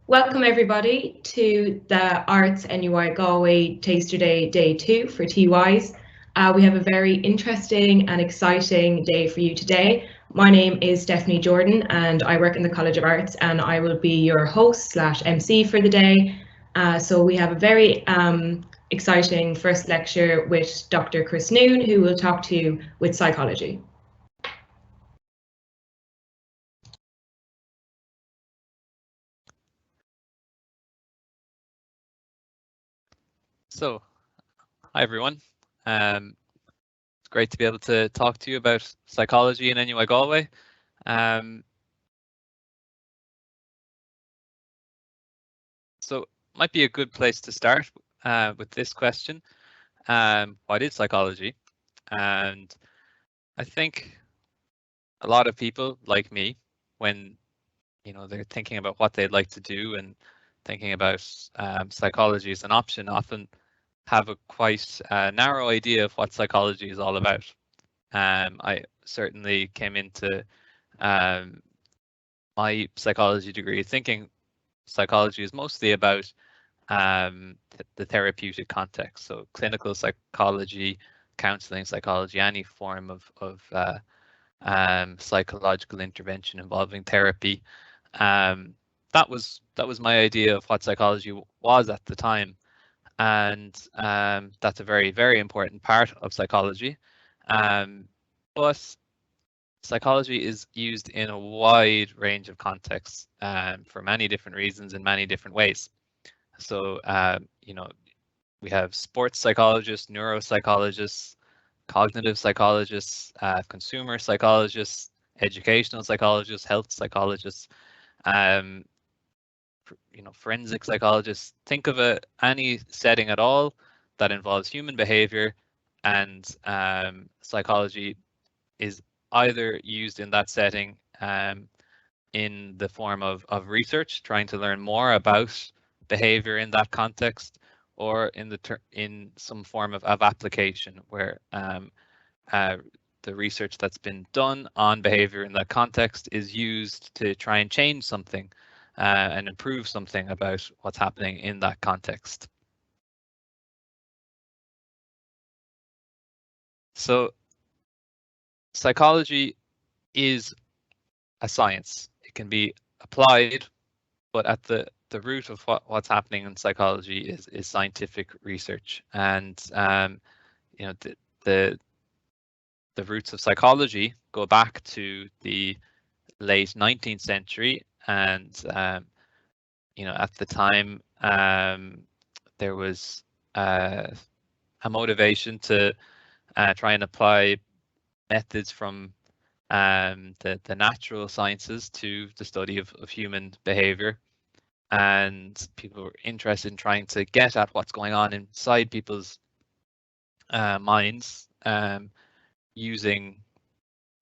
Welcome everybody to the Arts NUI Galway Taster Day, Day 2 for TYs. We have a very interesting and exciting day for you today. My name is Stephanie Jordan and I work in the College of Arts and I will be your host / MC for the day. So we have a very exciting first lecture with Dr. Chris Noon, who will talk to you with psychology. So, hi everyone. It's great to be able to talk to you about psychology in NUI Galway. So, might be a good place to start with this question. What is psychology? And I think a lot of people like me, when they're thinking about what they'd like to do and thinking about psychology as an option, often have a quite narrow idea of what psychology is all about. I certainly came into my psychology degree thinking psychology is mostly about the therapeutic context, so clinical psychology, counseling psychology, any form of psychological intervention involving therapy. That was my idea of what psychology was at the time, and that's a very, very important part of psychology. But psychology is used in a wide range of contexts for many different reasons in many different ways. So, we have sports psychologists, neuropsychologists, cognitive psychologists, consumer psychologists, educational psychologists, health psychologists, forensic psychologists. Think of any setting at all that involves human behavior, and psychology is either used in that setting in the form of research, trying to learn more about behavior in that context, or in some form of application where the research that's been done on behavior in that context is used to try and change something and improve something about what's happening in that context. So psychology is a science. It can be applied, but at the root of what's happening in psychology is scientific research. And the roots of psychology go back to the late 19th century, and at the time there was a motivation to try and apply methods from the natural sciences to the study of human behavior, and people were interested in trying to get at what's going on inside people's minds using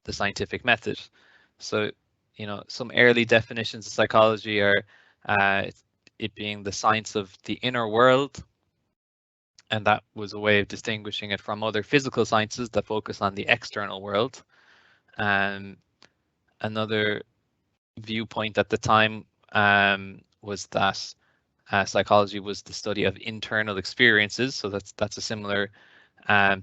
the scientific method. So, some early definitions of psychology are it being the science of the inner world, and that was a way of distinguishing it from other physical sciences that focus on the external world. Another viewpoint at the time was that psychology was the study of internal experiences, so that's a similar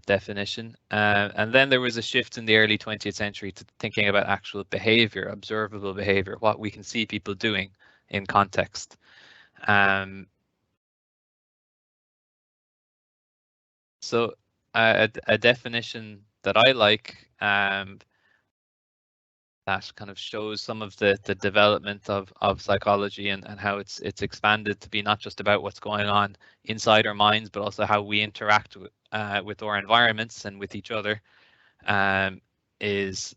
definition. And then there was a shift in the early 20th century to thinking about actual behavior, observable behavior, what we can see people doing in context. So a definition that I like that kind of shows some of the development of psychology and how it's expanded to be not just about what's going on inside our minds, but also how we interact with our environments and with each other, is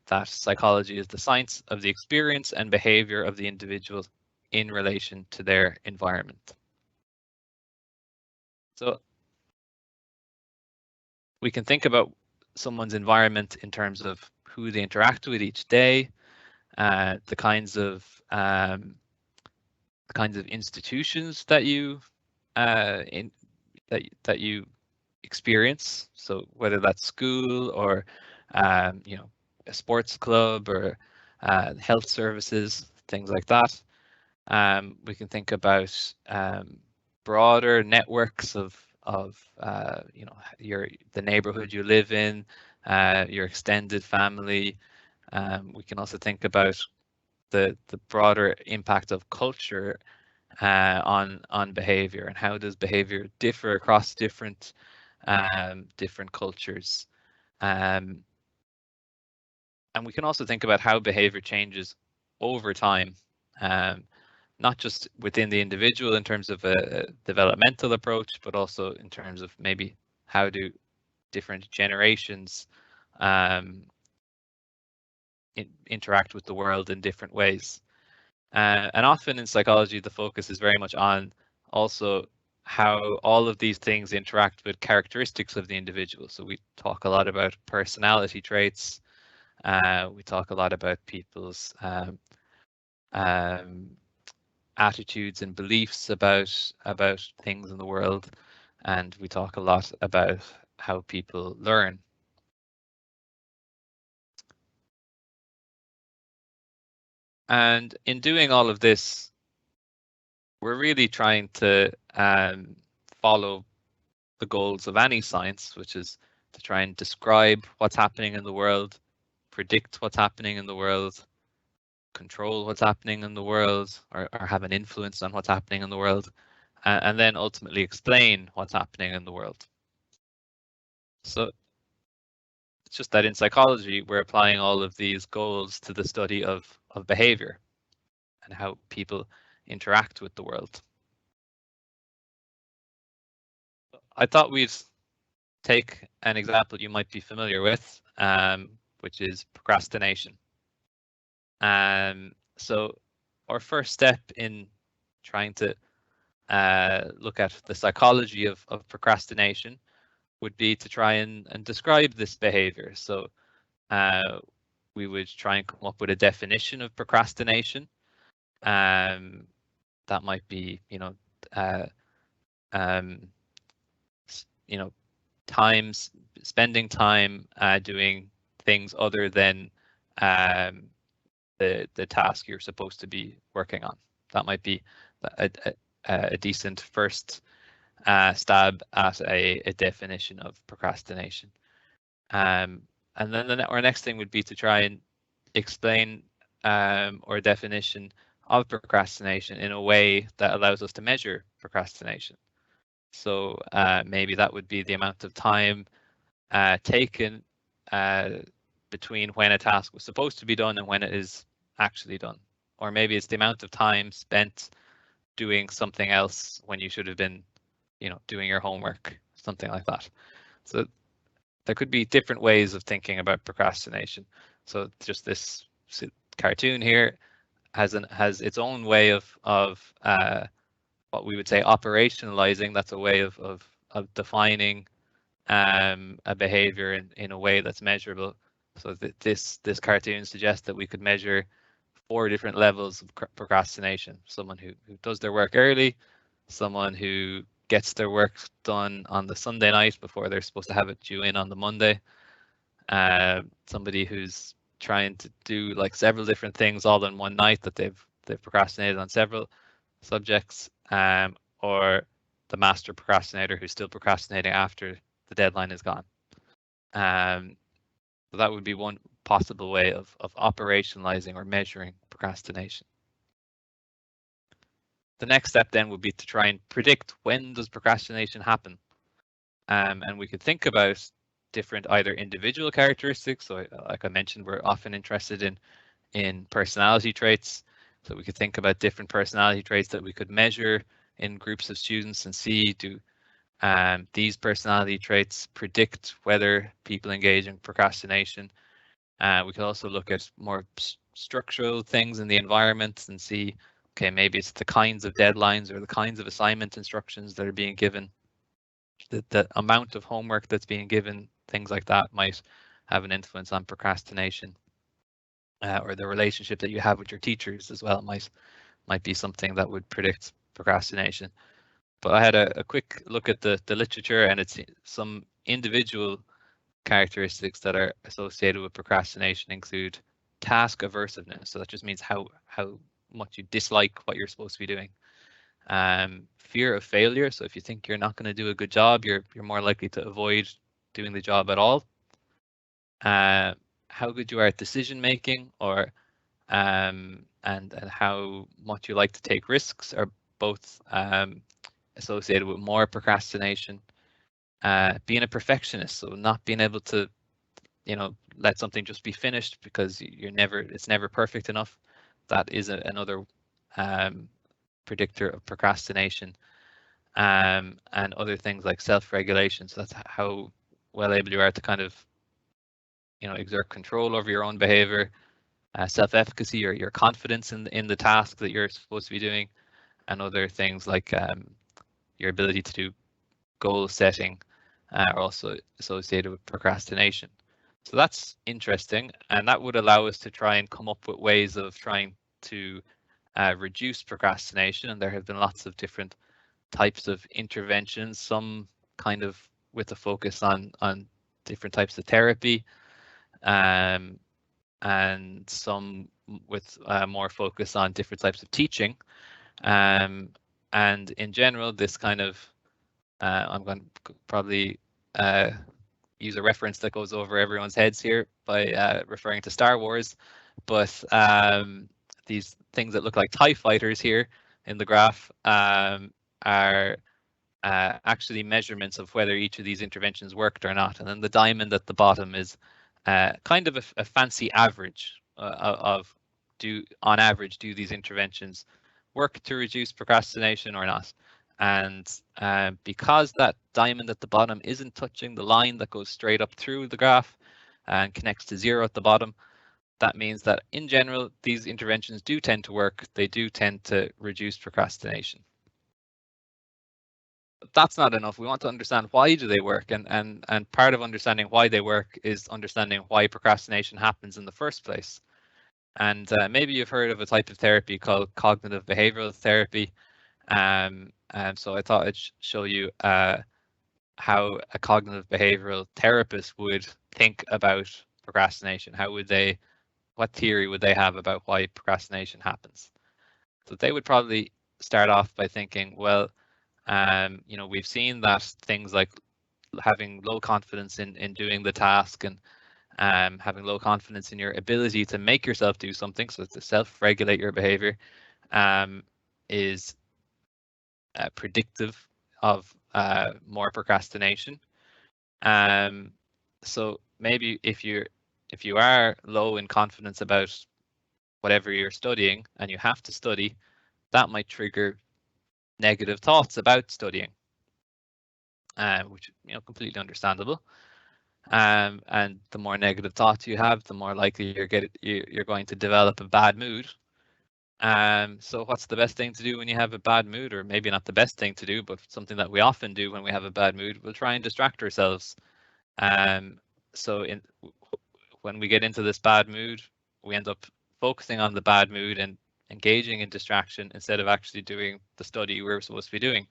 that psychology is the science of the experience and behavior of the individual in relation to their environment. So we can think about someone's environment in terms of who they interact with each day, the kinds of institutions that you that you experience. So whether that's school or a sports club or health services, things like that. We can think about broader networks of you know, the neighborhood you live in, your extended family. We can also think about the broader impact of culture on behavior, and how does behavior differ across different cultures. And we can also think about how behavior changes over time, not just within the individual in terms of a developmental approach, but also in terms of maybe how do different generations interact with the world in different ways. And often in psychology, the focus is very much on also how all of these things interact with characteristics of the individual. So we talk a lot about personality traits. We talk a lot about people's attitudes and beliefs about things in the world, and we talk a lot about how people learn. And in doing all of this, we're really trying to follow the goals of any science, which is to try and describe what's happening in the world, predict what's happening in the world, control what's happening in the world, or have an influence on what's happening in the world, and then ultimately explain what's happening in the world. So it's just that in psychology, we're applying all of these goals to the study of behavior and how people interact with the world. I thought we'd take an example you might be familiar with, which is procrastination. So our first step in trying to look at the psychology of procrastination would be to try and describe this behavior. So we would try and come up with a definition of procrastination. That might be, spending time doing things other than the task you're supposed to be working on. That might be a decent first stab at a definition of procrastination. And then our next thing would be to try and explain our definition of procrastination in a way that allows us to measure procrastination. So maybe that would be the amount of time taken between when a task was supposed to be done and when it is actually done. Or maybe it's the amount of time spent doing something else when you should have been, doing your homework, something like that. So there could be different ways of thinking about procrastination. So just this cartoon here has its own way of what we would say operationalizing. That's a way of defining a behavior in a way that's measurable. So this cartoon suggests that we could measure 4 different levels of procrastination. Someone who does their work early, someone who gets their work done on the Sunday night before they're supposed to have it due in on the Monday, somebody who's trying to do like several different things all in one night that they've procrastinated on several subjects, or the master procrastinator who's still procrastinating after the deadline is gone. So that would be one possible way of operationalizing or measuring procrastination. The next step then would be to try and predict when does procrastination happen. And we could think about different either individual characteristics. So like I mentioned, we're often interested in personality traits. So we could think about different personality traits that we could measure in groups of students and see, do these personality traits predict whether people engage in procrastination. We could also look at more structural things in the environment and see, okay, maybe it's the kinds of deadlines or the kinds of assignment instructions that are being given, the amount of homework that's being given, things like that might have an influence on procrastination. Or the relationship that you have with your teachers as well might be something that would predict procrastination. But I had a quick look at the literature, and it's some individual characteristics that are associated with procrastination include task aversiveness. So that just means how much you dislike what you're supposed to be doing. Fear of failure. So if you think you're not going to do a good job, you're more likely to avoid doing the job at all. How good you are at decision making, or and how much you like to take risks, are both associated with more procrastination. Being a perfectionist, so not being able to, let something just be finished because it's never perfect enough. That is another predictor of procrastination. And other things like self-regulation. So that's how well able you are to kind of, exert control over your own behavior. Self-efficacy, or your confidence in the task that you're supposed to be doing, and other things like your ability to do goal setting are also associated with procrastination. So that's interesting, and that would allow us to try and come up with ways of trying to reduce procrastination. And there have been lots of different types of interventions, some kind of with a focus on different types of therapy, and some with more focus on different types of teaching. And in general, this kind of, I'm going to probably use a reference that goes over everyone's heads here by referring to Star Wars, but these things that look like TIE fighters here in the graph are actually measurements of whether each of these interventions worked or not. And then the diamond at the bottom is kind of a fancy average of on average, do these interventions work to reduce procrastination or not? And because that diamond at the bottom isn't touching the line that goes straight up through the graph and connects to 0 at the bottom, that means that in general, these interventions do tend to work. They do tend to reduce procrastination. But that's not enough. We want to understand why do they work, and part of understanding why they work is understanding why procrastination happens in the first place. And maybe you've heard of a type of therapy called cognitive behavioral therapy. And so I thought I'd show you how a cognitive behavioral therapist would think about procrastination. What theory would they have about why procrastination happens? So they would probably start off by thinking, well, we've seen that things like having low confidence in doing the task, and having low confidence in your ability to make yourself do something, so to self-regulate your behavior, is predictive of more procrastination. So maybe if you are low in confidence about whatever you're studying and you have to study, that might trigger negative thoughts about studying, which completely understandable. And the more negative thoughts you have, the more likely you're going to develop a bad mood. So what's the best thing to do when you have a bad mood? Or maybe not the best thing to do, but something that we often do when we have a bad mood, we'll try and distract ourselves. So when we get into this bad mood, we end up focusing on the bad mood and engaging in distraction instead of actually doing the study we're supposed to be doing.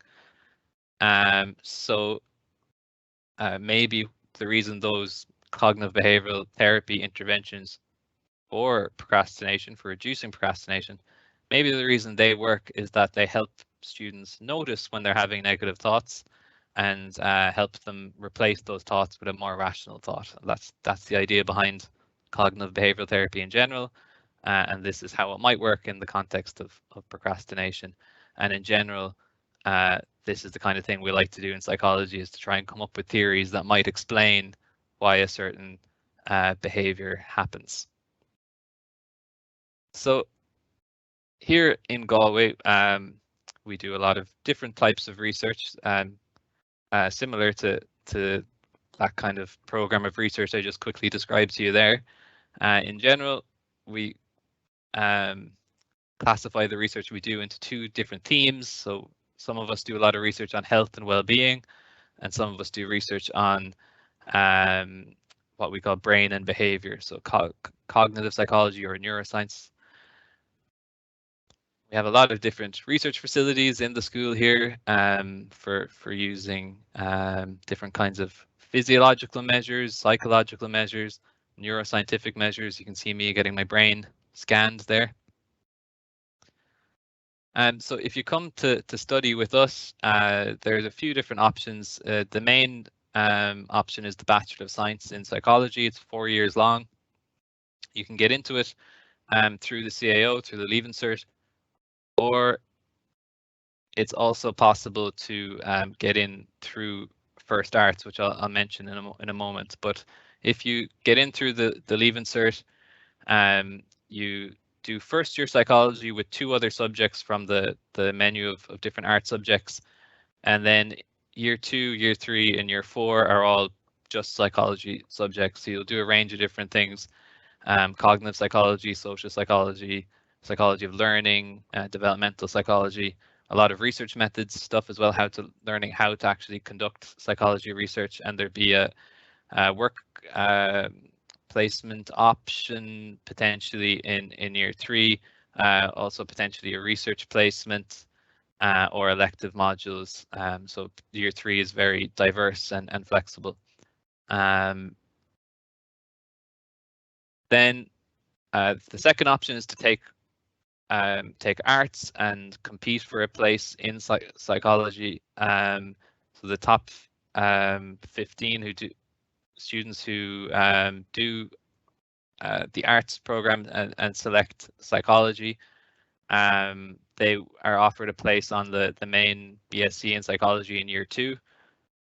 So maybe the reason those cognitive behavioral therapy interventions for procrastination, for reducing procrastination, maybe the reason they work is that they help students notice when they're having negative thoughts and help them replace those thoughts with a more rational thought. That's the idea behind cognitive behavioral therapy in general, and this is how it might work in the context of procrastination. And in general, this is the kind of thing we like to do in psychology, is to try and come up with theories that might explain why a certain behavior happens. So here in Galway, we do a lot of different types of research, similar to that kind of program of research I just quickly described to you there. In general, we classify the research we do into 2 different themes. So some of us do a lot of research on health and well-being, and some of us do research on what we call brain and behavior, so cognitive psychology or neuroscience. We have a lot of different research facilities in the school here for using different kinds of physiological measures, psychological measures, neuroscientific measures. You can see me getting my brain scanned there. So if you come to study with us, there's a few different options. The main option is the Bachelor of Science in Psychology. It's 4 years long. You can get into it through the CAO, through the Leaving Cert, or it's also possible to get in through First Arts, which I'll mention in a moment. But if you get in through the Leaving Cert, you do first year psychology with 2 other subjects from the menu of different art subjects, and then year 2, year 3, and year 4 are all just psychology subjects. So you'll do a range of different things: cognitive psychology, social psychology, psychology of learning, developmental psychology, a lot of research methods stuff as well, learning how to actually conduct psychology research, and there'd be a work placement option potentially in year 3, also potentially a research placement or elective modules. So year 3 is very diverse and flexible. Then the second option is to take arts and compete for a place in psychology. So the top 15 students who do the arts program and select psychology, they are offered a place on the main BSc in psychology in year 2,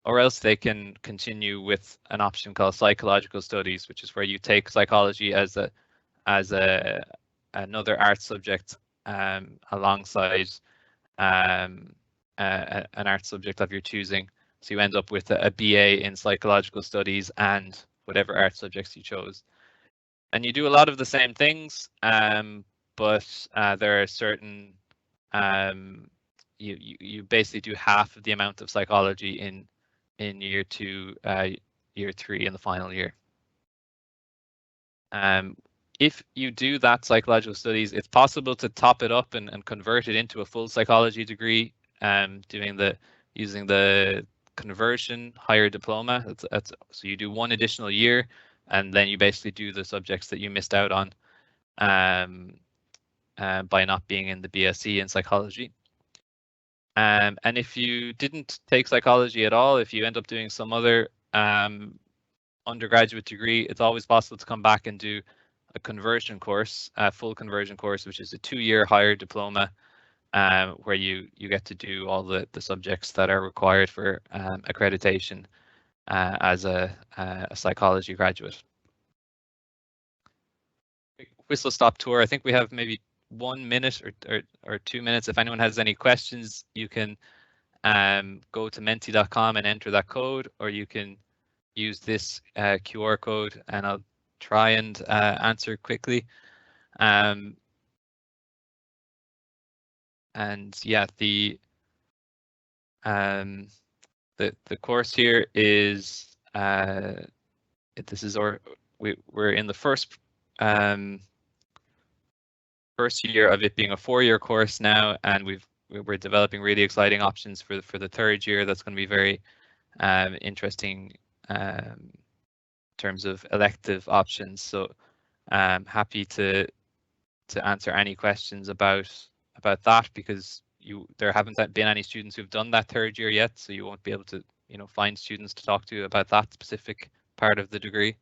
or else they can continue with an option called psychological studies, which is where you take psychology as another art subject alongside an art subject of your choosing. So you end up with a BA in psychological studies and whatever art subjects you chose. And you do a lot of the same things, but there are certain, you basically do half of the amount of psychology in year 2, year 3 in the final year. If you do that psychological studies, it's possible to top it up and convert it into a full psychology degree, using the conversion higher diploma. So you do 1 additional year, and then you basically do the subjects that you missed out on by not being in the BSc in psychology. And if you didn't take psychology at all, if you end up doing some other undergraduate degree, it's always possible to come back and do a conversion course, a full conversion course, which is a 2-year higher diploma, where you get to do all the subjects that are required for accreditation as a psychology graduate. Whistle stop tour. I think we have maybe 1 minute or 2 minutes. If anyone has any questions, you can go to menti.com and enter that code, or you can use this QR code, and I'll try and answer quickly. And yeah, the course here is we're in the first year of it being a 4-year course now, and we're developing really exciting options for the 3rd year. That's going to be very interesting in terms of elective options. So I'm happy to answer any questions about that, because there haven't been any students who've done that 3rd year yet, so you won't be able to find students to talk to about that specific part of the degree.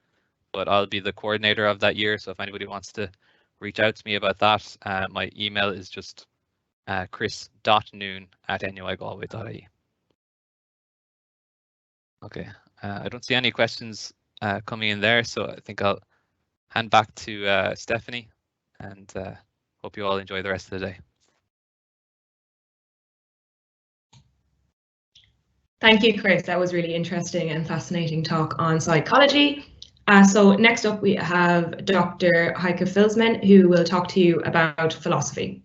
But I'll be the coordinator of that year, so if anybody wants to reach out to me about that, my email is just chris.noon@nuigalway.ie. Okay, I don't see any questions coming in there, so I think I'll hand back to Stephanie, and hope you all enjoy the rest of the day. Thank you, Chris. That was really interesting and fascinating talk on psychology. So next up we have Dr. Heike Filsman, who will talk to you about philosophy.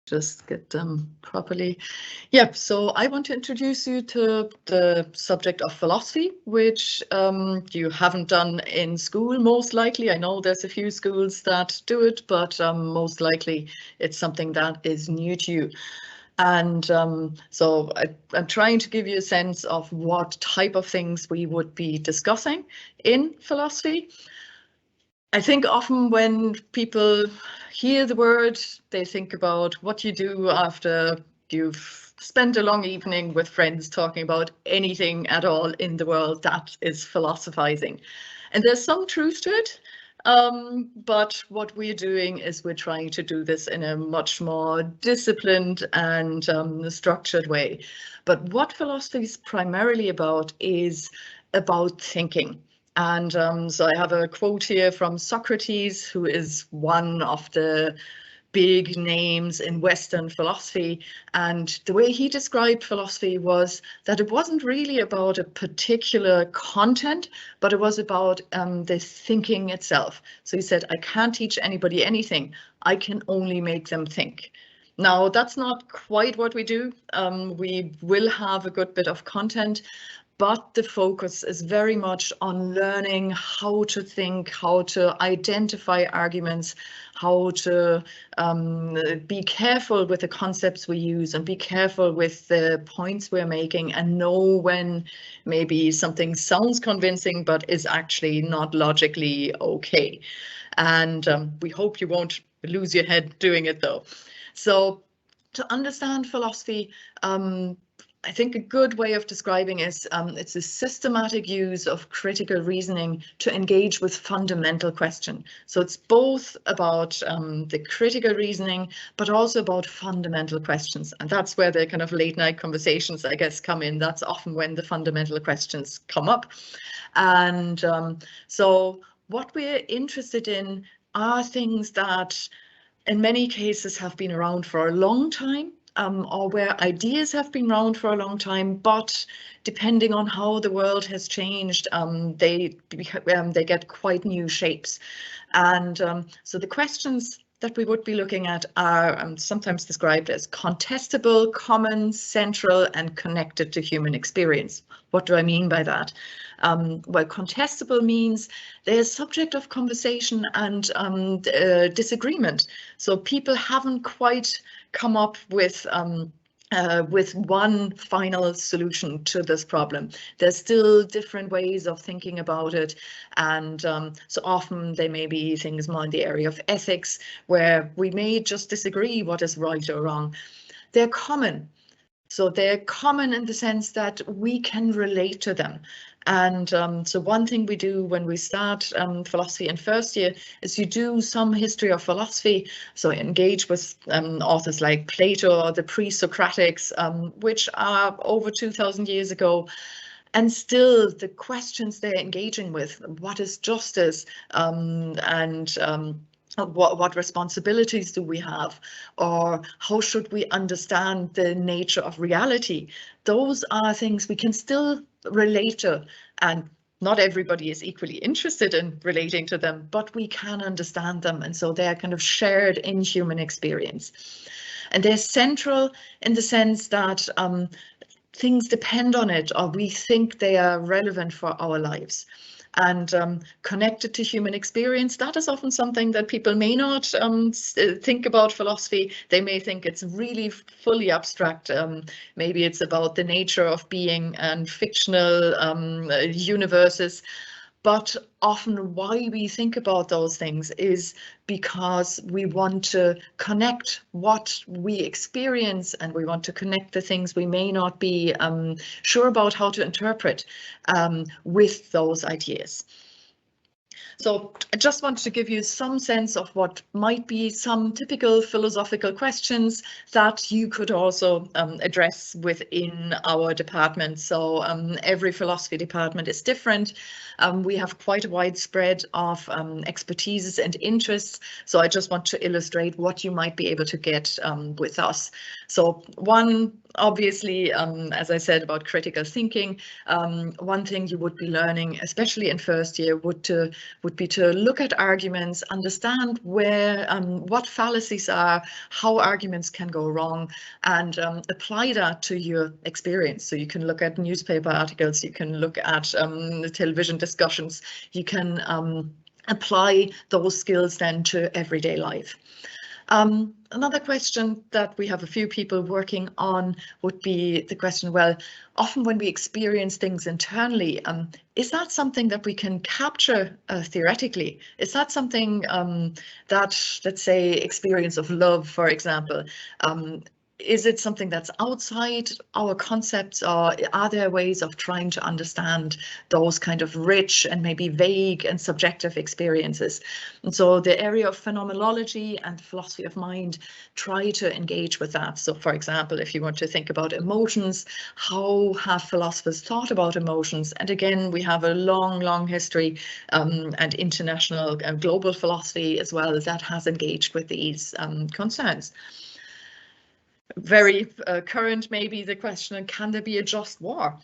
Just get them properly. Yep, so I want to introduce you to the subject of philosophy, which you haven't done in school, most likely. I know there's a few schools that do it, but most likely it's something that is new to you. And so I'm trying to give you a sense of what type of things we would be discussing in philosophy. I think often when people hear the word, they think about what you do after you've spent a long evening with friends talking about anything at all in the world. That is philosophizing. And there's some truth to it. But what we're doing is we're trying to do this in a much more disciplined and structured way. But what philosophy is primarily about is about thinking. And so I have a quote here from Socrates, who is one of the big names in Western philosophy. And the way he described philosophy was that it wasn't really about a particular content, but it was about the thinking itself. So he said, I can't teach anybody anything. I can only make them think. Now, that's not quite what we do. We will have a good bit of content, but the focus is very much on learning how to think, how to identify arguments, how to be careful with the concepts we use and be careful with the points we're making and know when maybe something sounds convincing but is actually not logically okay. And we hope you won't lose your head doing it though. So to understand philosophy, I think a good way of describing is it's a systematic use of critical reasoning to engage with fundamental questions. So it's both about the critical reasoning, but also about fundamental questions. And that's where the kind of late night conversations, I guess, come in. That's often when the fundamental questions come up. And so what we're interested in are things that in many cases have been around for a long time. Or where ideas have been around for a long time, but depending on how the world has changed, they get quite new shapes. And so the questions that we would be looking at are sometimes described as contestable, common, central, and connected to human experience. What do I mean by that? Well, contestable means they're subject of conversation and disagreement. So people haven't quite come up with one final solution to this problem. There's still different ways of thinking about it. And so often they may be things more in the area of ethics, where we may just disagree what is right or wrong. They're common. So they're common in the sense that we can relate to them. And so one thing we do when we start philosophy in first year is you do some history of philosophy. So engage with authors like Plato or the pre-Socratics, which are over 2000 years ago. And still the questions they're engaging with, what is justice, what responsibilities do we have, or how should we understand the nature of reality? Those are things we can still relate to, and not everybody is equally interested in relating to them, but we can understand them, and so they're kind of shared in human experience. And they're central in the sense that things depend on it, or we think they are relevant for our lives. And connected to human experience, that is often something that people may not think about philosophy. They may think it's really fully abstract. Maybe it's about the nature of being and fictional universes. But often why we think about those things is because we want to connect what we experience, and we want to connect the things we may not be sure about how to interpret with those ideas. So I just wanted to give you some sense of what might be some typical philosophical questions that you could also address within our department. So every philosophy department is different. We have quite a wide spread of expertises and interests. So I just want to illustrate what you might be able to get with us. So one, obviously, as I said, about critical thinking, one thing you would be learning, especially in first year, would be to look at arguments, understand where what fallacies are, how arguments can go wrong, and apply that to your experience. So you can look at newspaper articles, you can look at the television discussions, you can apply those skills then to everyday life. Another question that we have a few people working on would be the question, well, often when we experience things internally, is that something that we can capture theoretically? Is that something that, let's say, experience of love, for example, is it something that's outside our concepts, or are there ways of trying to understand those kind of rich and maybe vague and subjective experiences? And so the area of phenomenology and philosophy of mind try to engage with that. So for example, if you want to think about emotions, how have philosophers thought about emotions? And again, we have a long history and international and global philosophy as well that has engaged with these concerns. Very current, maybe the question, can there be a just war?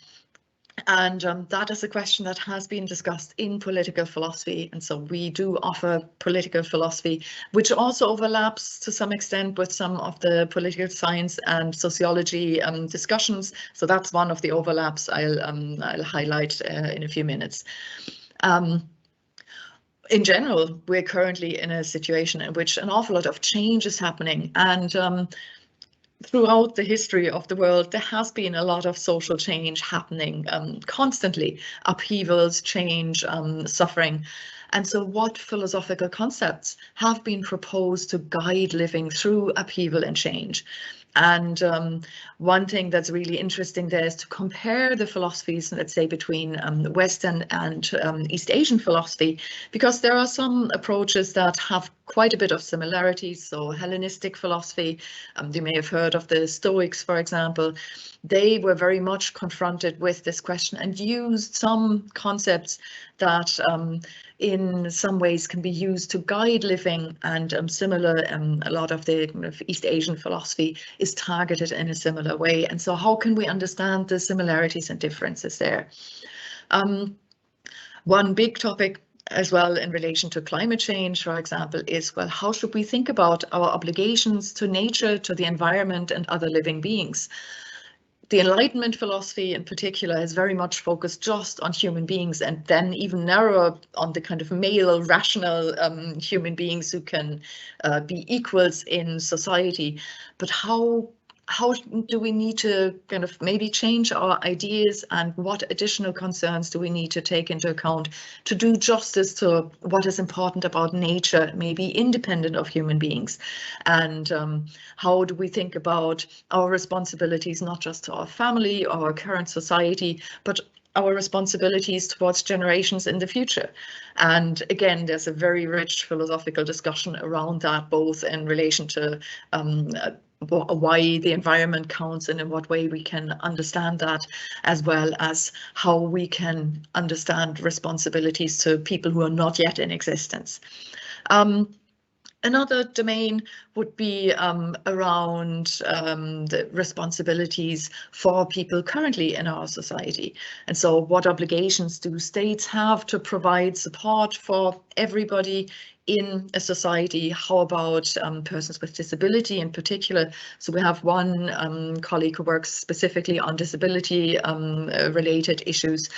And that is a question that has been discussed in political philosophy. And so we do offer political philosophy, which also overlaps to some extent with some of the political science and sociology discussions. So that's one of the overlaps I'll highlight in a few minutes. In general, we're currently in a situation in which an awful lot of change is happening, and throughout the history of the world, there has been a lot of social change happening constantly, upheavals, change, suffering. And so what philosophical concepts have been proposed to guide living through upheaval and change? And one thing that's really interesting there is to compare the philosophies, let's say, between Western and East Asian philosophy, because there are some approaches that have quite a bit of similarities. So Hellenistic philosophy, you may have heard of the Stoics, for example. They were very much confronted with this question and used some concepts that in some ways can be used to guide living, and similar, a lot of the kind of East Asian philosophy is targeted in a similar way. And so how can we understand the similarities and differences there? One big topic as well in relation to climate change, for example, is, well, how should we think about our obligations to nature, to the environment and other living beings? The Enlightenment philosophy in particular is very much focused just on human beings, and then even narrower on the kind of male, rational human beings who can be equals in society. But how do we need to kind of maybe change our ideas, and what additional concerns do we need to take into account to do justice to what is important about nature, maybe independent of human beings? And how do we think about our responsibilities, not just to our family or our current society, but our responsibilities towards generations in the future? And again, there's a very rich philosophical discussion around that, both in relation to why the environment counts and in what way we can understand that, as well as how we can understand responsibilities to people who are not yet in existence. Another domain would be around the responsibilities for people currently in our society. And so what obligations do states have to provide support for everybody in a society? How about persons with disability in particular? So we have one colleague who works specifically on disability related issues.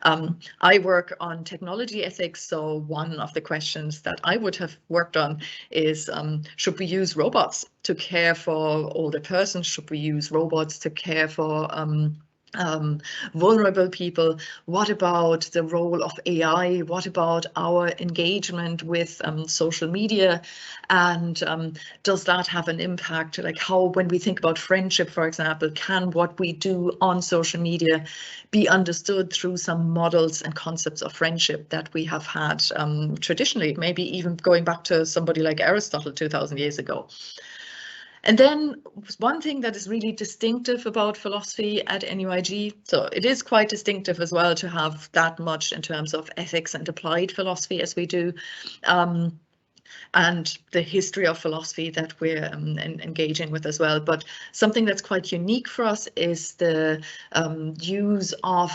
I work on technology ethics, so one of the questions that I would have worked on is, should we use robots to care for older persons? Should we use robots to care for vulnerable people? What about the role of AI? What about our engagement with social media? And does that have an impact? Like how, when we think about friendship, for example, can what we do on social media be understood through some models and concepts of friendship that we have had traditionally, maybe even going back to somebody like Aristotle 2000 years ago? And then one thing that is really distinctive about philosophy at NUIG, so it is quite distinctive as well to have that much in terms of ethics and applied philosophy as we do, and the history of philosophy that we're engaging with as well. But something that's quite unique for us is the use of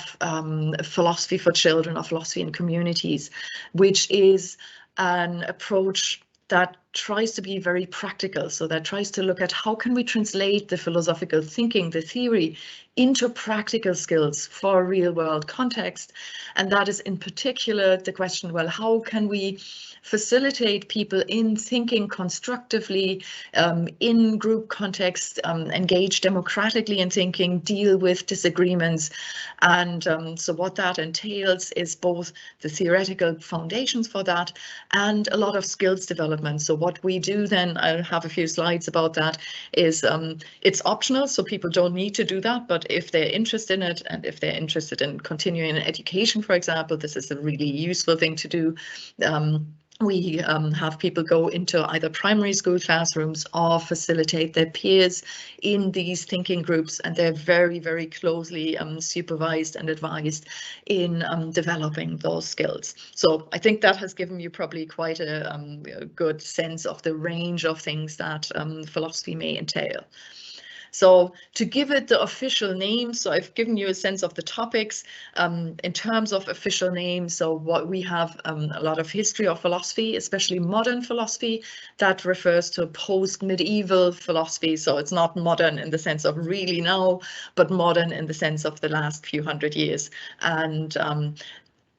philosophy for children, or philosophy in communities, which is an approach that tries to be very practical, so that tries to look at how can we translate the philosophical thinking, the theory, into practical skills for real world context. And that is in particular the question, well, how can we facilitate people in thinking constructively, in group context, engage democratically in thinking, deal with disagreements. And so what that entails is both the theoretical foundations for that and a lot of skills development. So what we do then, I'll have a few slides about that, is it's optional, so people don't need to do that, but if they're interested in it, and if they're interested in continuing education, for example, this is a really useful thing to do. We have people go into either primary school classrooms or facilitate their peers in these thinking groups, and they're very, very closely supervised and advised in developing those skills. So I think that has given you probably quite a good sense of the range of things that philosophy may entail. So to give it the official name, so I've given you a sense of the topics in terms of official names. So what we have a lot of history of philosophy, especially modern philosophy, that refers to post-medieval philosophy. So it's not modern in the sense of really now, but modern in the sense of the last few hundred years. And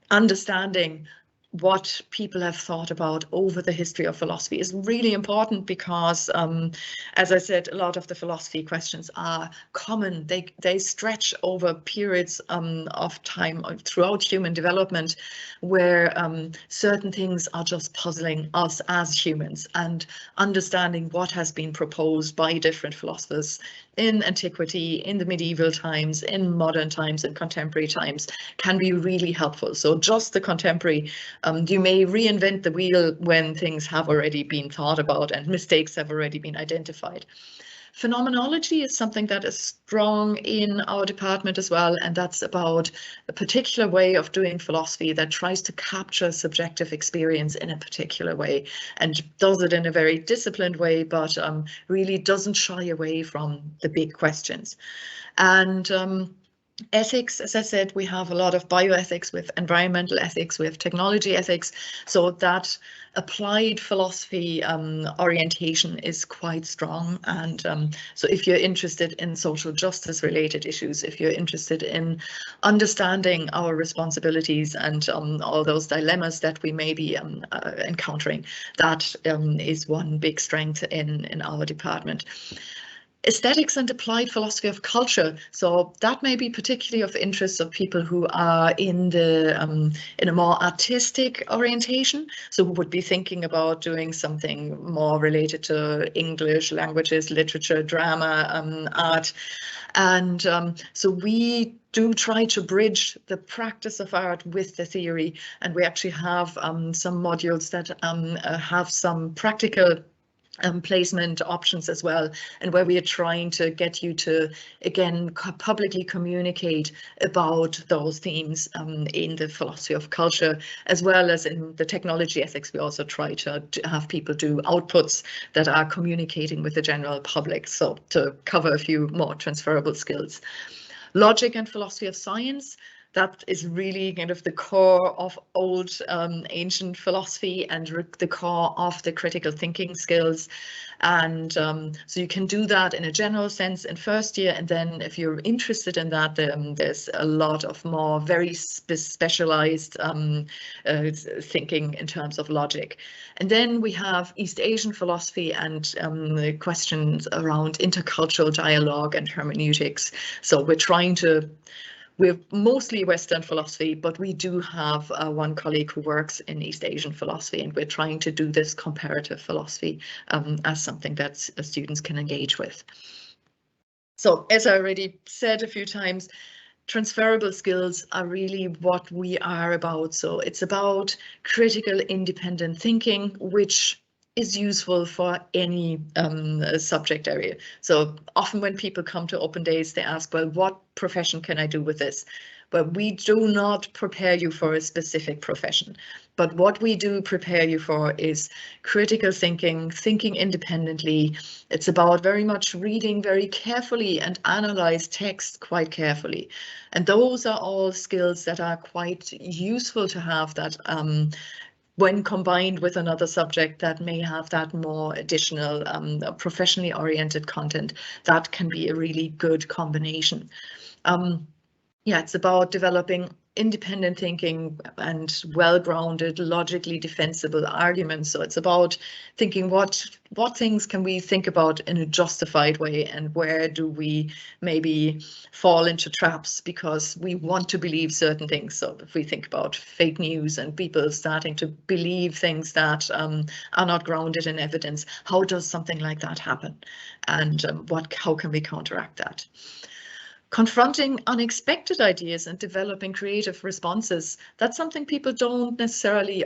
understanding what people have thought about over the history of philosophy is really important because, as I said, a lot of the philosophy questions are common. They stretch over periods of time throughout human development where certain things are just puzzling us as humans, and understanding what has been proposed by different philosophers in antiquity, in the medieval times, in modern times, in contemporary times can be really helpful. So just the contemporary, you may reinvent the wheel when things have already been thought about and mistakes have already been identified. Phenomenology is something that is strong in our department as well, and that's about a particular way of doing philosophy that tries to capture subjective experience in a particular way and does it in a very disciplined way, but really doesn't shy away from the big questions. And ethics, as I said, we have a lot of bioethics with environmental ethics, with technology ethics, so that applied philosophy orientation is quite strong. And so if you're interested in social justice related issues, if you're interested in understanding our responsibilities and all those dilemmas that we may be encountering, that is one big strength in our department. Aesthetics and applied philosophy of culture. So that may be particularly of interest of people who are in a more artistic orientation. So who would be thinking about doing something more related to English, languages, literature, drama, art. And so we do try to bridge the practice of art with the theory. And we actually have some modules that have some practical placement options as well, and where we are trying to get you to, again, publicly communicate about those themes in the philosophy of culture, as well as in the technology ethics. We also try to have people do outputs that are communicating with the general public, so to cover a few more transferable skills. Logic and philosophy of science. That is really kind of the core of old ancient philosophy and the core of the critical thinking skills. And so you can do that in a general sense in first year. And then if you're interested in that, there's a lot of more very specialized thinking in terms of logic. And then we have East Asian philosophy and the questions around intercultural dialogue and hermeneutics. So we're mostly Western philosophy, but we do have one colleague who works in East Asian philosophy, and we're trying to do this comparative philosophy as something that students can engage with. So as I already said a few times, transferable skills are really what we are about. So it's about critical independent thinking, which is useful for any subject area. So often when people come to open days, they ask, well, what profession can I do with this? But we do not prepare you for a specific profession. But what we do prepare you for is critical thinking, thinking independently. It's about very much reading very carefully and analyze text quite carefully. And those are all skills that are quite useful to have, that when combined with another subject that may have that more additional professionally oriented content, that can be a really good combination. Yeah, it's about developing independent thinking and well-grounded, logically defensible arguments. So it's about thinking what things can we think about in a justified way, and where do we maybe fall into traps because we want to believe certain things. So if we think about fake news and people starting to believe things that are not grounded in evidence, how does something like that happen? And how can we counteract that? Confronting unexpected ideas and developing creative responses. That's something people don't necessarily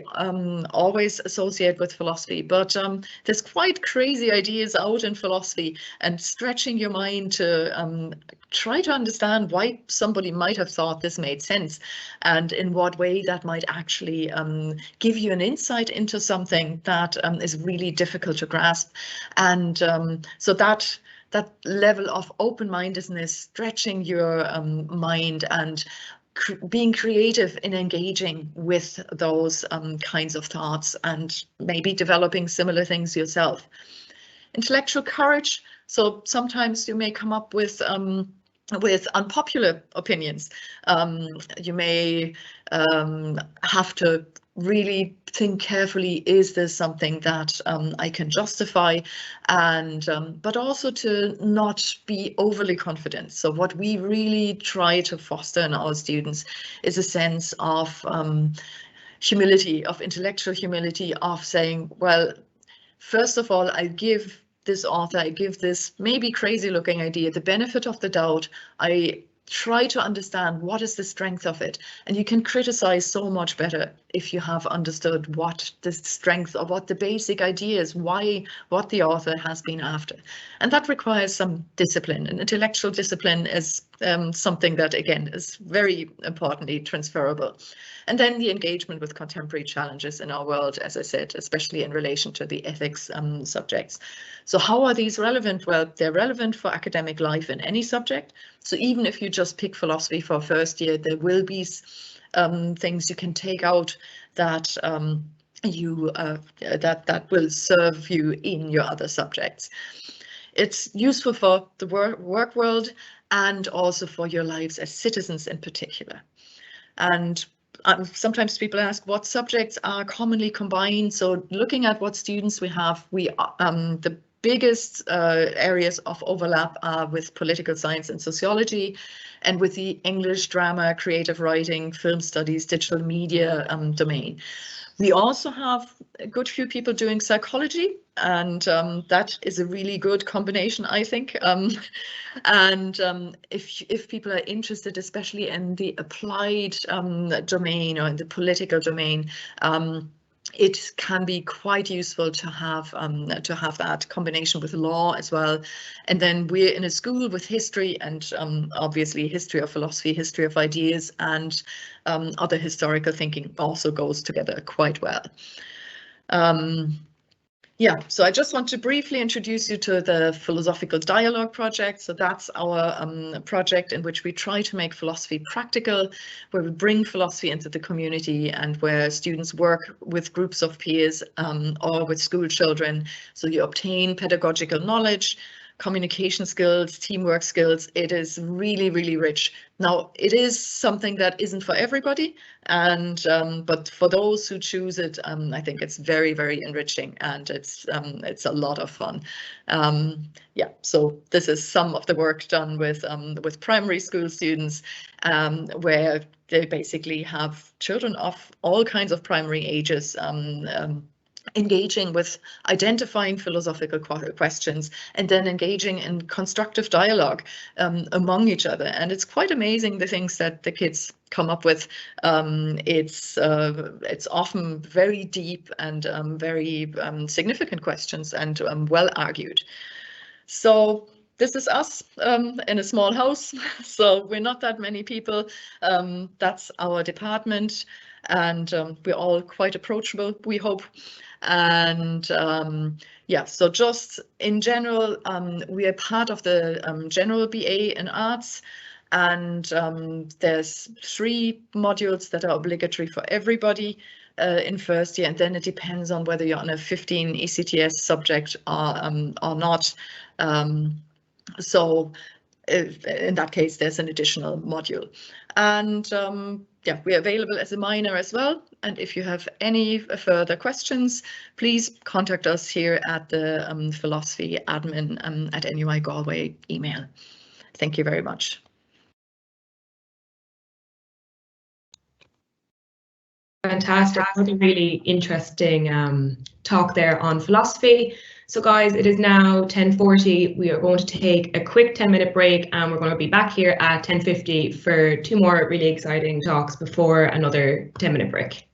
always associate with philosophy, but there's quite crazy ideas out in philosophy, and stretching your mind to try to understand why somebody might have thought this made sense, and in what way that might actually give you an insight into something that is really difficult to grasp. And so that level of open-mindedness, stretching your mind and being creative in engaging with those kinds of thoughts, and maybe developing similar things yourself. Intellectual courage. So sometimes you may come up with unpopular opinions. You may have to really think carefully, is this something that I can justify, and but also to not be overly confident. So what we really try to foster in our students is a sense of humility, of intellectual humility, of saying, well, first of all, I give this author, I give this maybe crazy looking idea the benefit of the doubt. I try to understand what is the strength of it. And you can criticize so much better if you have understood what the strength or what the basic idea is, what the author has been after. And that requires some discipline. And intellectual discipline is something that, again, is very importantly transferable. And then the engagement with contemporary challenges in our world, as I said, especially in relation to the ethics subjects. So how are these relevant? Well, they're relevant for academic life in any subject. So even if you just pick philosophy for first year, there will be things you can take out that that will serve you in your other subjects. It's useful for the work world and also for your lives as citizens in particular. And sometimes people ask what subjects are commonly combined. So looking at what students we have, the biggest areas of overlap are with political science and sociology, and with the English, drama, creative writing, film studies, digital media domain. We also have a good few people doing psychology, and that is a really good combination, I think. If people are interested, especially in the applied domain or in the political domain, it can be quite useful to have that combination with law as well. And then we're in a school with history, and obviously history of philosophy, history of ideas, and other historical thinking also goes together quite well. Yeah, so I just want to briefly introduce you to the Philosophical Dialogue project. So that's our project in which we try to make philosophy practical, where we bring philosophy into the community and where students work with groups of peers or with school children. So you obtain pedagogical knowledge, communication skills, teamwork skills. It is really, really rich. Now, it is something that isn't for everybody, and but for those who choose it, I think it's very, very enriching, and it's a lot of fun. Yeah, so this is some of the work done with primary school students, where they basically have children of all kinds of primary ages engaging with identifying philosophical questions and then engaging in constructive dialogue among each other. And it's quite amazing the things that the kids come up with. It's often very deep and very significant questions, and well argued. So this is us in a small house. So we're not that many people. That's our department, and we're all quite approachable, we hope. And yeah, so just in general, we are part of the general BA in arts, And there's 3 modules that are obligatory for everybody in first year, and then it depends on whether you're on a 15 ECTS subject or not. So in that case, there's an additional module. And yeah, we're available as a minor as well. And if you have any further questions, please contact us here at the philosophy admin at NUI Galway email. Thank you very much. Fantastic. That was a really interesting talk there on philosophy. So guys, it is now 10:40. We are going to take a quick 10-minute break and we're going to be back here at 10:50 for 2 more really exciting talks before another 10-minute break.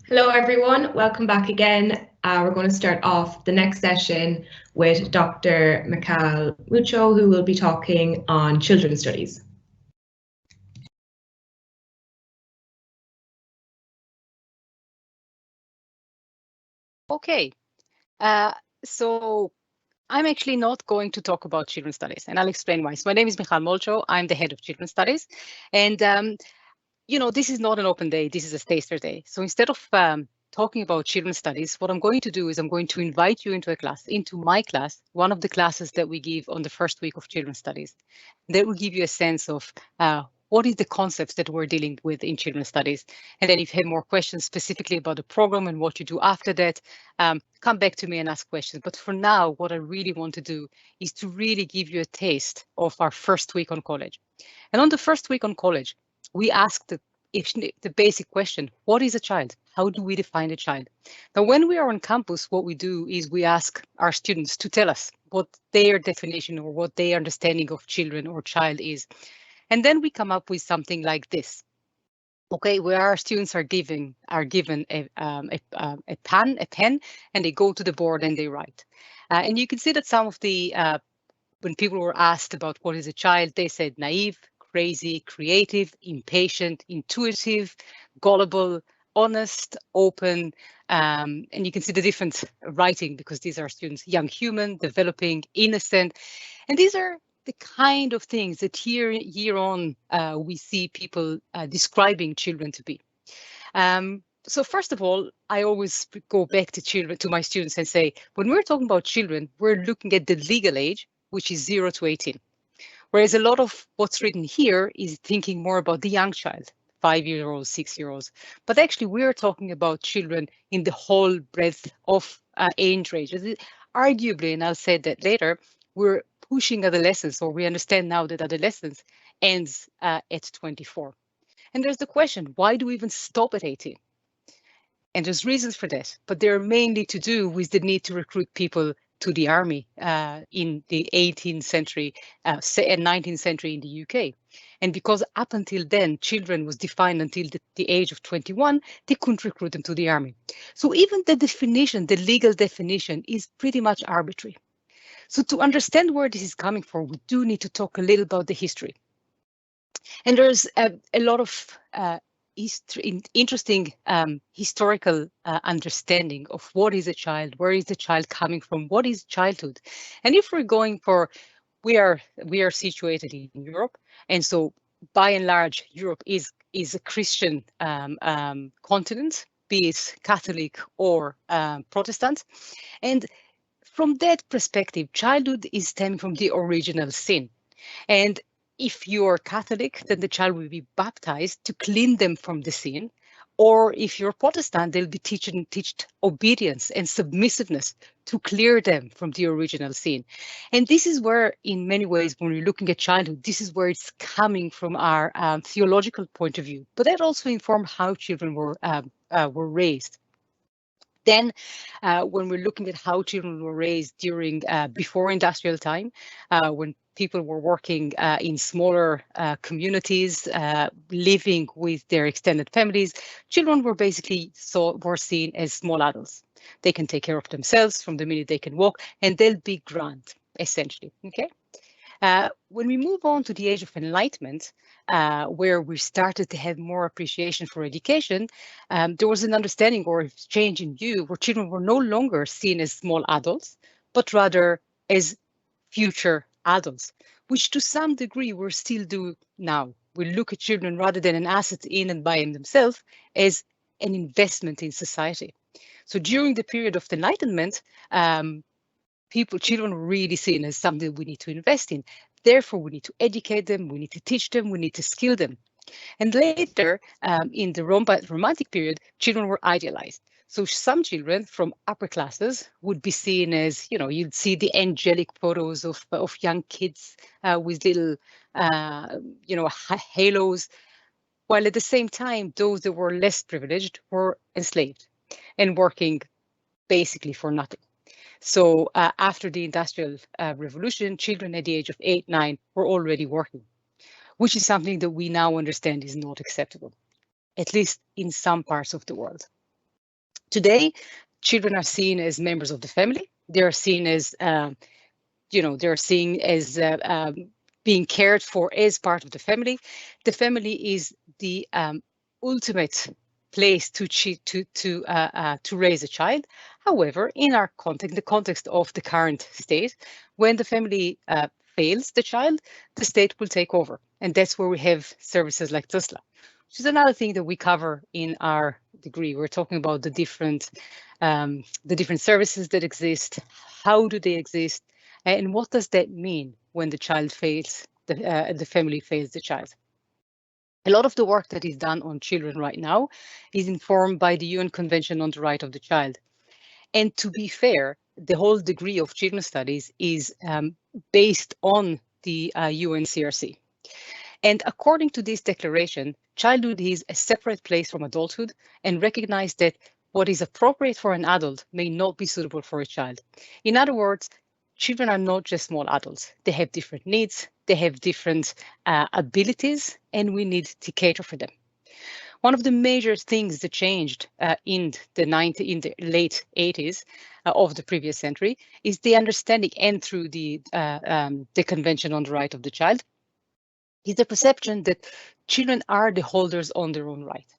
Hello everyone, welcome back again. We're going to start off the next session with Dr. Michal Mucho, who will be talking on children's studies. Okay, so I'm actually not going to talk about children's studies, and I'll explain why. So my name is Michal Molcho. I'm the head of children's studies, and you know, this is not an open day. This is a taster day. So instead of talking about children's studies, what I'm going to do is I'm going to invite you into a class, into my class, one of the classes that we give on the first week of children's studies. That will give you a sense of what is the concepts that we're dealing with in children's studies. And then if you have more questions specifically about the program and what you do after that, come back to me and ask questions. But for now, what I really want to do is to really give you a taste of our first week on college. And on the first week on college, we asked the basic question, what is a child? How do we define a child? Now, when we are on campus, what we do is we ask our students to tell us what their definition or what their understanding of children or child is. And then we come up with something like this. Okay, where our students are given a pen, and they go to the board and they write. And you can see that some of the, when people were asked about what is a child, they said naive, crazy, creative, impatient, intuitive, gullible, honest, open, and you can see the different writing because these are students, young human, developing, innocent, and these are the kind of things that year on we see people describing children to be. So first of all, I always go back to my students and say, when we're talking about children, we're looking at the legal age, which is 0 to 18. Whereas a lot of what's written here is thinking more about the young child, 5-year-olds, 6-year-olds. But actually, we're talking about children in the whole breadth of age ranges. Arguably, and I'll say that later, we're pushing adolescence, or we understand now that adolescence ends at 24. And there's the question, why do we even stop at 18? And there's reasons for that, but they're mainly to do with the need to recruit people to the army in the 18th century and 19th century in the UK. And because up until then, children was defined until the age of 21, they couldn't recruit them to the army. So even the definition, the legal definition, is pretty much arbitrary. So to understand where this is coming from, we do need to talk a little about the history. And there's a lot of interesting historical understanding of what is a child, where is the child coming from, what is childhood. And if we're going for, we are situated in Europe, and so by and large, Europe is a Christian continent, be it Catholic or Protestant. And from that perspective, childhood is stemming from the original sin. And if you're Catholic, then the child will be baptized to clean them from the sin. Or if you're Protestant, they'll be taught obedience and submissiveness to clear them from the original sin. And this is where, in many ways, when we're looking at childhood, this is where it's coming from our theological point of view. But that also informed how children were raised. Then, when we're looking at how children were raised during before industrial time, when people were working in smaller communities, living with their extended families, children were basically were seen as small adults. They can take care of themselves from the minute they can walk, and they'll be grand, essentially. Okay. When we move on to the age of enlightenment, where we started to have more appreciation for education, there was an understanding or a change in view where children were no longer seen as small adults, but rather as future adults, which to some degree we still do now. We look at children rather than an asset in and by themselves as an investment in society. So during the period of the Enlightenment, children were really seen as something we need to invest in. Therefore, we need to educate them, we need to teach them, we need to skill them. And later, in the Romantic period, children were idealized. So some children from upper classes would be seen as, you know, you'd see the angelic photos of young kids with little, you know, halos, while at the same time, those that were less privileged were enslaved and working basically for nothing. So after the Industrial Revolution, children at the age of 8, 9 were already working, which is something that we now understand is not acceptable, at least in some parts of the world. Today, children are seen as members of the family. They are seen as, they're seen as being cared for as part of the family. The family is the ultimate place to raise a child. However, in our context, the context of the current state, when the family fails the child, the state will take over, and that's where we have services like TUSLA, which is another thing that we cover in our degree. We're talking about the different services that exist, how do they exist, and what does that mean when the child fails, the family fails the child. A lot of the work that is done on children right now is informed by the UN Convention on the Right of the Child. And to be fair, the whole degree of children's studies is based on the UNCRC. And according to this declaration, childhood is a separate place from adulthood, and recognize that what is appropriate for an adult may not be suitable for a child. In other words, children are not just small adults. They have different needs, they have different abilities, and we need to cater for them. One of the major things that changed in the late 80s of the previous century is the understanding, and through the Convention on the Right of the Child, is the perception that children are the holders on their own right.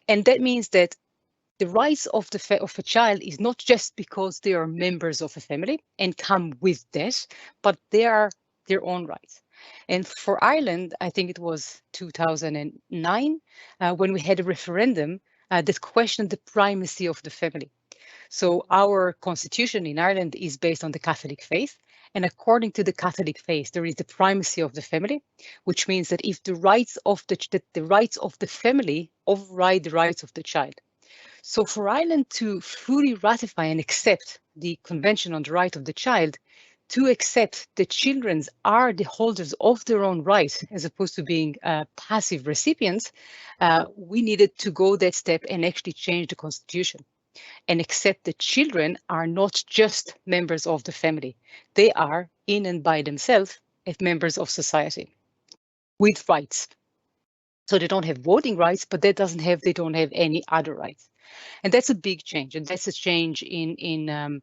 And that means that the rights of a child is not just because they are members of a family and come with that, but they are their own rights. And for Ireland, I think it was 2009, when we had a referendum that questioned the primacy of the family. So our constitution in Ireland is based on the Catholic faith. And according to the Catholic faith, there is the primacy of the family, which means that if the rights of the family override the rights of the child. So for Ireland to fully ratify and accept the Convention on the Right of the Child, to accept that children are the holders of their own rights, as opposed to being passive recipients, we needed to go that step and actually change the constitution and accept that children are not just members of the family. They are, in and by themselves, as members of society with rights. So they don't have voting rights, but they don't have any other rights. And that's a big change, and that's a change in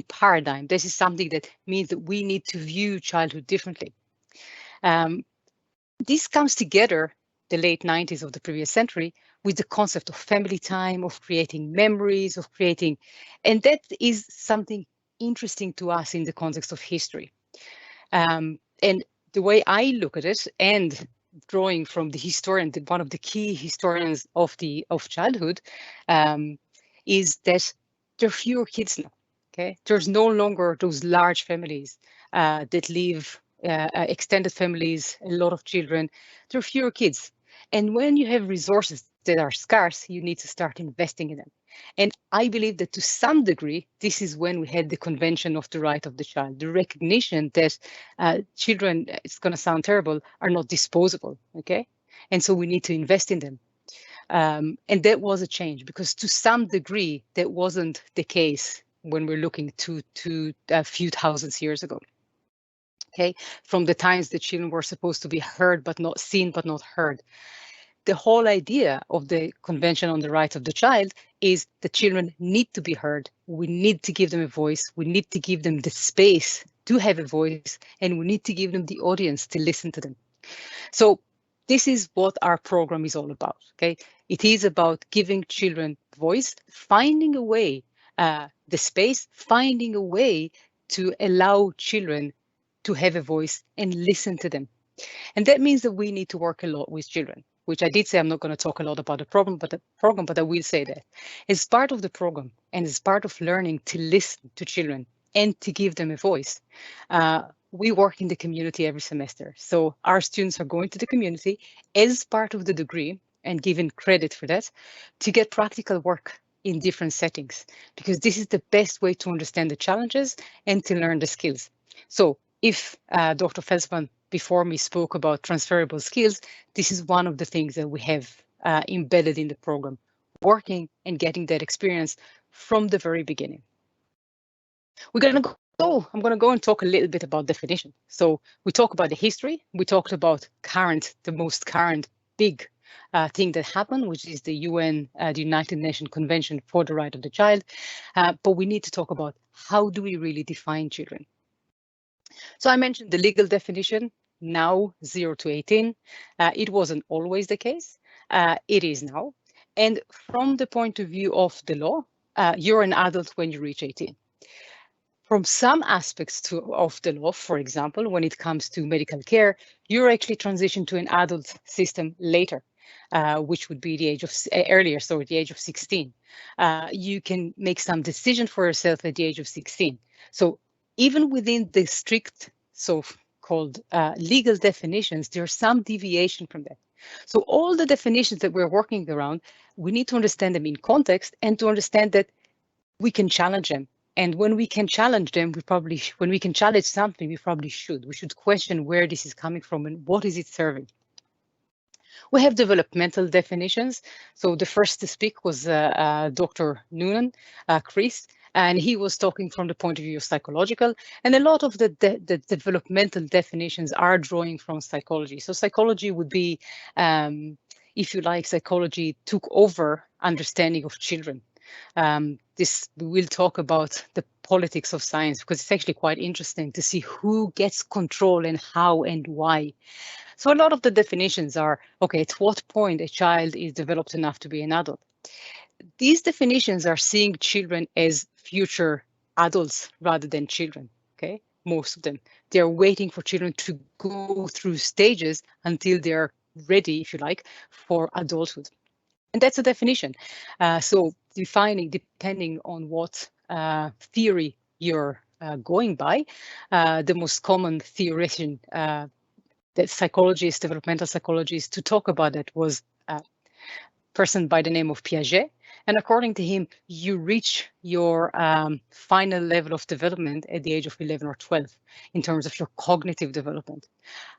paradigm. This is something that means that we need to view childhood differently. This comes together, the late 90s of the previous century, with the concept of family time, of creating memories, and that is something interesting to us in the context of history. And the way I look at it, and drawing from the historian, one of the key historians of childhood, is that there are fewer kids now. Okay, there's no longer those large families that live, extended families, a lot of children. There are fewer kids, and when you have resources that are scarce, you need to start investing in them. And I believe that to some degree, this is when we had the Convention of the Right of the Child, the recognition that children, it's going to sound terrible, are not disposable, okay? And so we need to invest in them. And that was a change, because to some degree, that wasn't the case when we're looking to a few thousands years ago. Okay, from the times that children were supposed to be heard, but not seen, but not heard. The whole idea of the Convention on the Rights of the Child is that children need to be heard. We need to give them a voice. We need to give them the space to have a voice, and we need to give them the audience to listen to them. So this is what our program is all about. Okay, it is about giving children voice, finding a way, the space, finding a way to allow children to have a voice and listen to them. And that means that we need to work a lot with children, which I did say I'm not going to talk a lot about the program, but I will say that as part of the program and as part of learning to listen to children and to give them a voice, we work in the community every semester. So our students are going to the community as part of the degree and given credit for that to get practical work in different settings, because this is the best way to understand the challenges and to learn the skills. So if Dr. Felsman before me spoke about transferable skills, this is one of the things that we have embedded in the program, working and getting that experience from the very beginning. I'm going to go and talk a little bit about definition. So we talk about the history, we talked about the most current big thing that happened, which is the UN, the United Nations Convention for the Right of the Child. But we need to talk about how do we really define children. So I mentioned the legal definition, now 0 to 18. It wasn't always the case. It is now. And from the point of view of the law, you're an adult when you reach 18. From some aspects of the law, for example, when it comes to medical care, you're actually transitioned to an adult system later, which would be the age of earlier, so the age of 16. You can make some decision for yourself at the age of 16. So even within the strict so-called legal definitions, there's some deviation from that. So all the definitions that we're working around, we need to understand them in context and to understand that we can challenge them. And when we can challenge them, when we can challenge something, we probably should. We should question where this is coming from and what is it serving. We have developmental definitions. So the first to speak was Dr. Noonan, Chris, and he was talking from the point of view of psychological. And a lot of the developmental definitions are drawing from psychology. So psychology would be, if you like, psychology took over understanding of children. We will talk about the politics of science because it's actually quite interesting to see who gets control and how and why. So a lot of the definitions are, okay, at what point a child is developed enough to be an adult. These definitions are seeing children as future adults rather than children, okay? Most of them. They're waiting for children to go through stages until they're ready, if you like, for adulthood. And that's a definition. So defining, depending on what theory you're going by, the most common theoretician that psychologists, developmental psychologists, to talk about it was a person by the name of Piaget. And according to him, you reach your final level of development at the age of 11 or 12 in terms of your cognitive development.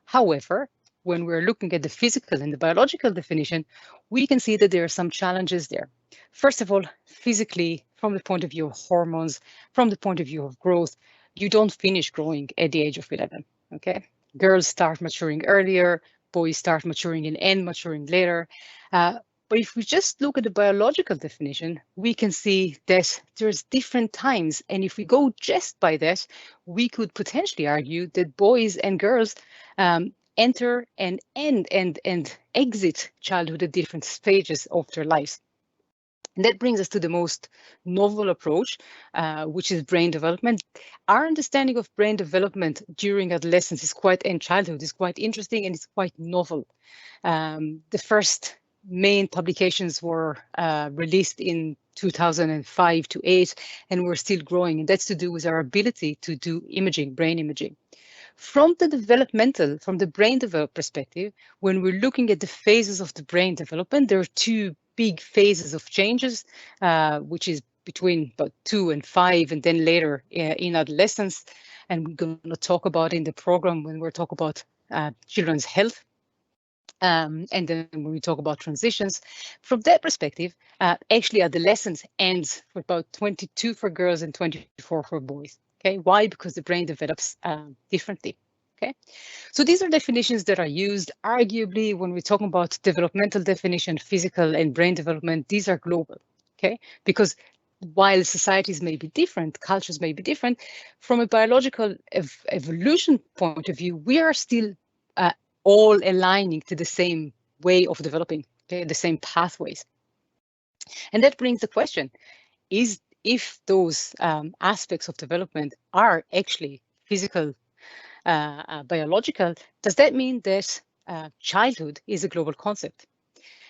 However, when we're looking at the physical and the biological definition, we can see that there are some challenges there. First of all, physically, from the point of view of hormones, from the point of view of growth, you don't finish growing at the age of 11, okay? Girls start maturing earlier, boys start maturing and end maturing later. But if we just look at the biological definition, we can see that there's different times. And if we go just by that, we could potentially argue that boys and girls enter and end and exit childhood at different stages of their lives. And that brings us to the most novel approach, which is brain development. Our understanding of brain development during adolescence and childhood is quite interesting and it's quite novel. The first main publications were released in 2005 to 8, and we're still growing. And that's to do with our ability to do imaging, brain imaging. From the brain development perspective, when we're looking at the phases of the brain development, there are two big phases of changes, which is between about 2 and 5, and then later in adolescence. And we're going to talk about in the program when we're talking about children's health. And then when we talk about transitions, from that perspective, actually adolescence ends for about 22 for girls and 24 for boys. Okay, why? Because the brain develops differently. Okay, so these are definitions that are used. Arguably, when we're talking about developmental definition, physical and brain development, these are global. Okay, because while societies may be different, cultures may be different, from a biological evolution point of view, we are still all aligning to the same way of developing, okay, the same pathways. And that brings the question, if those aspects of development are actually physical, biological, does that mean that childhood is a global concept?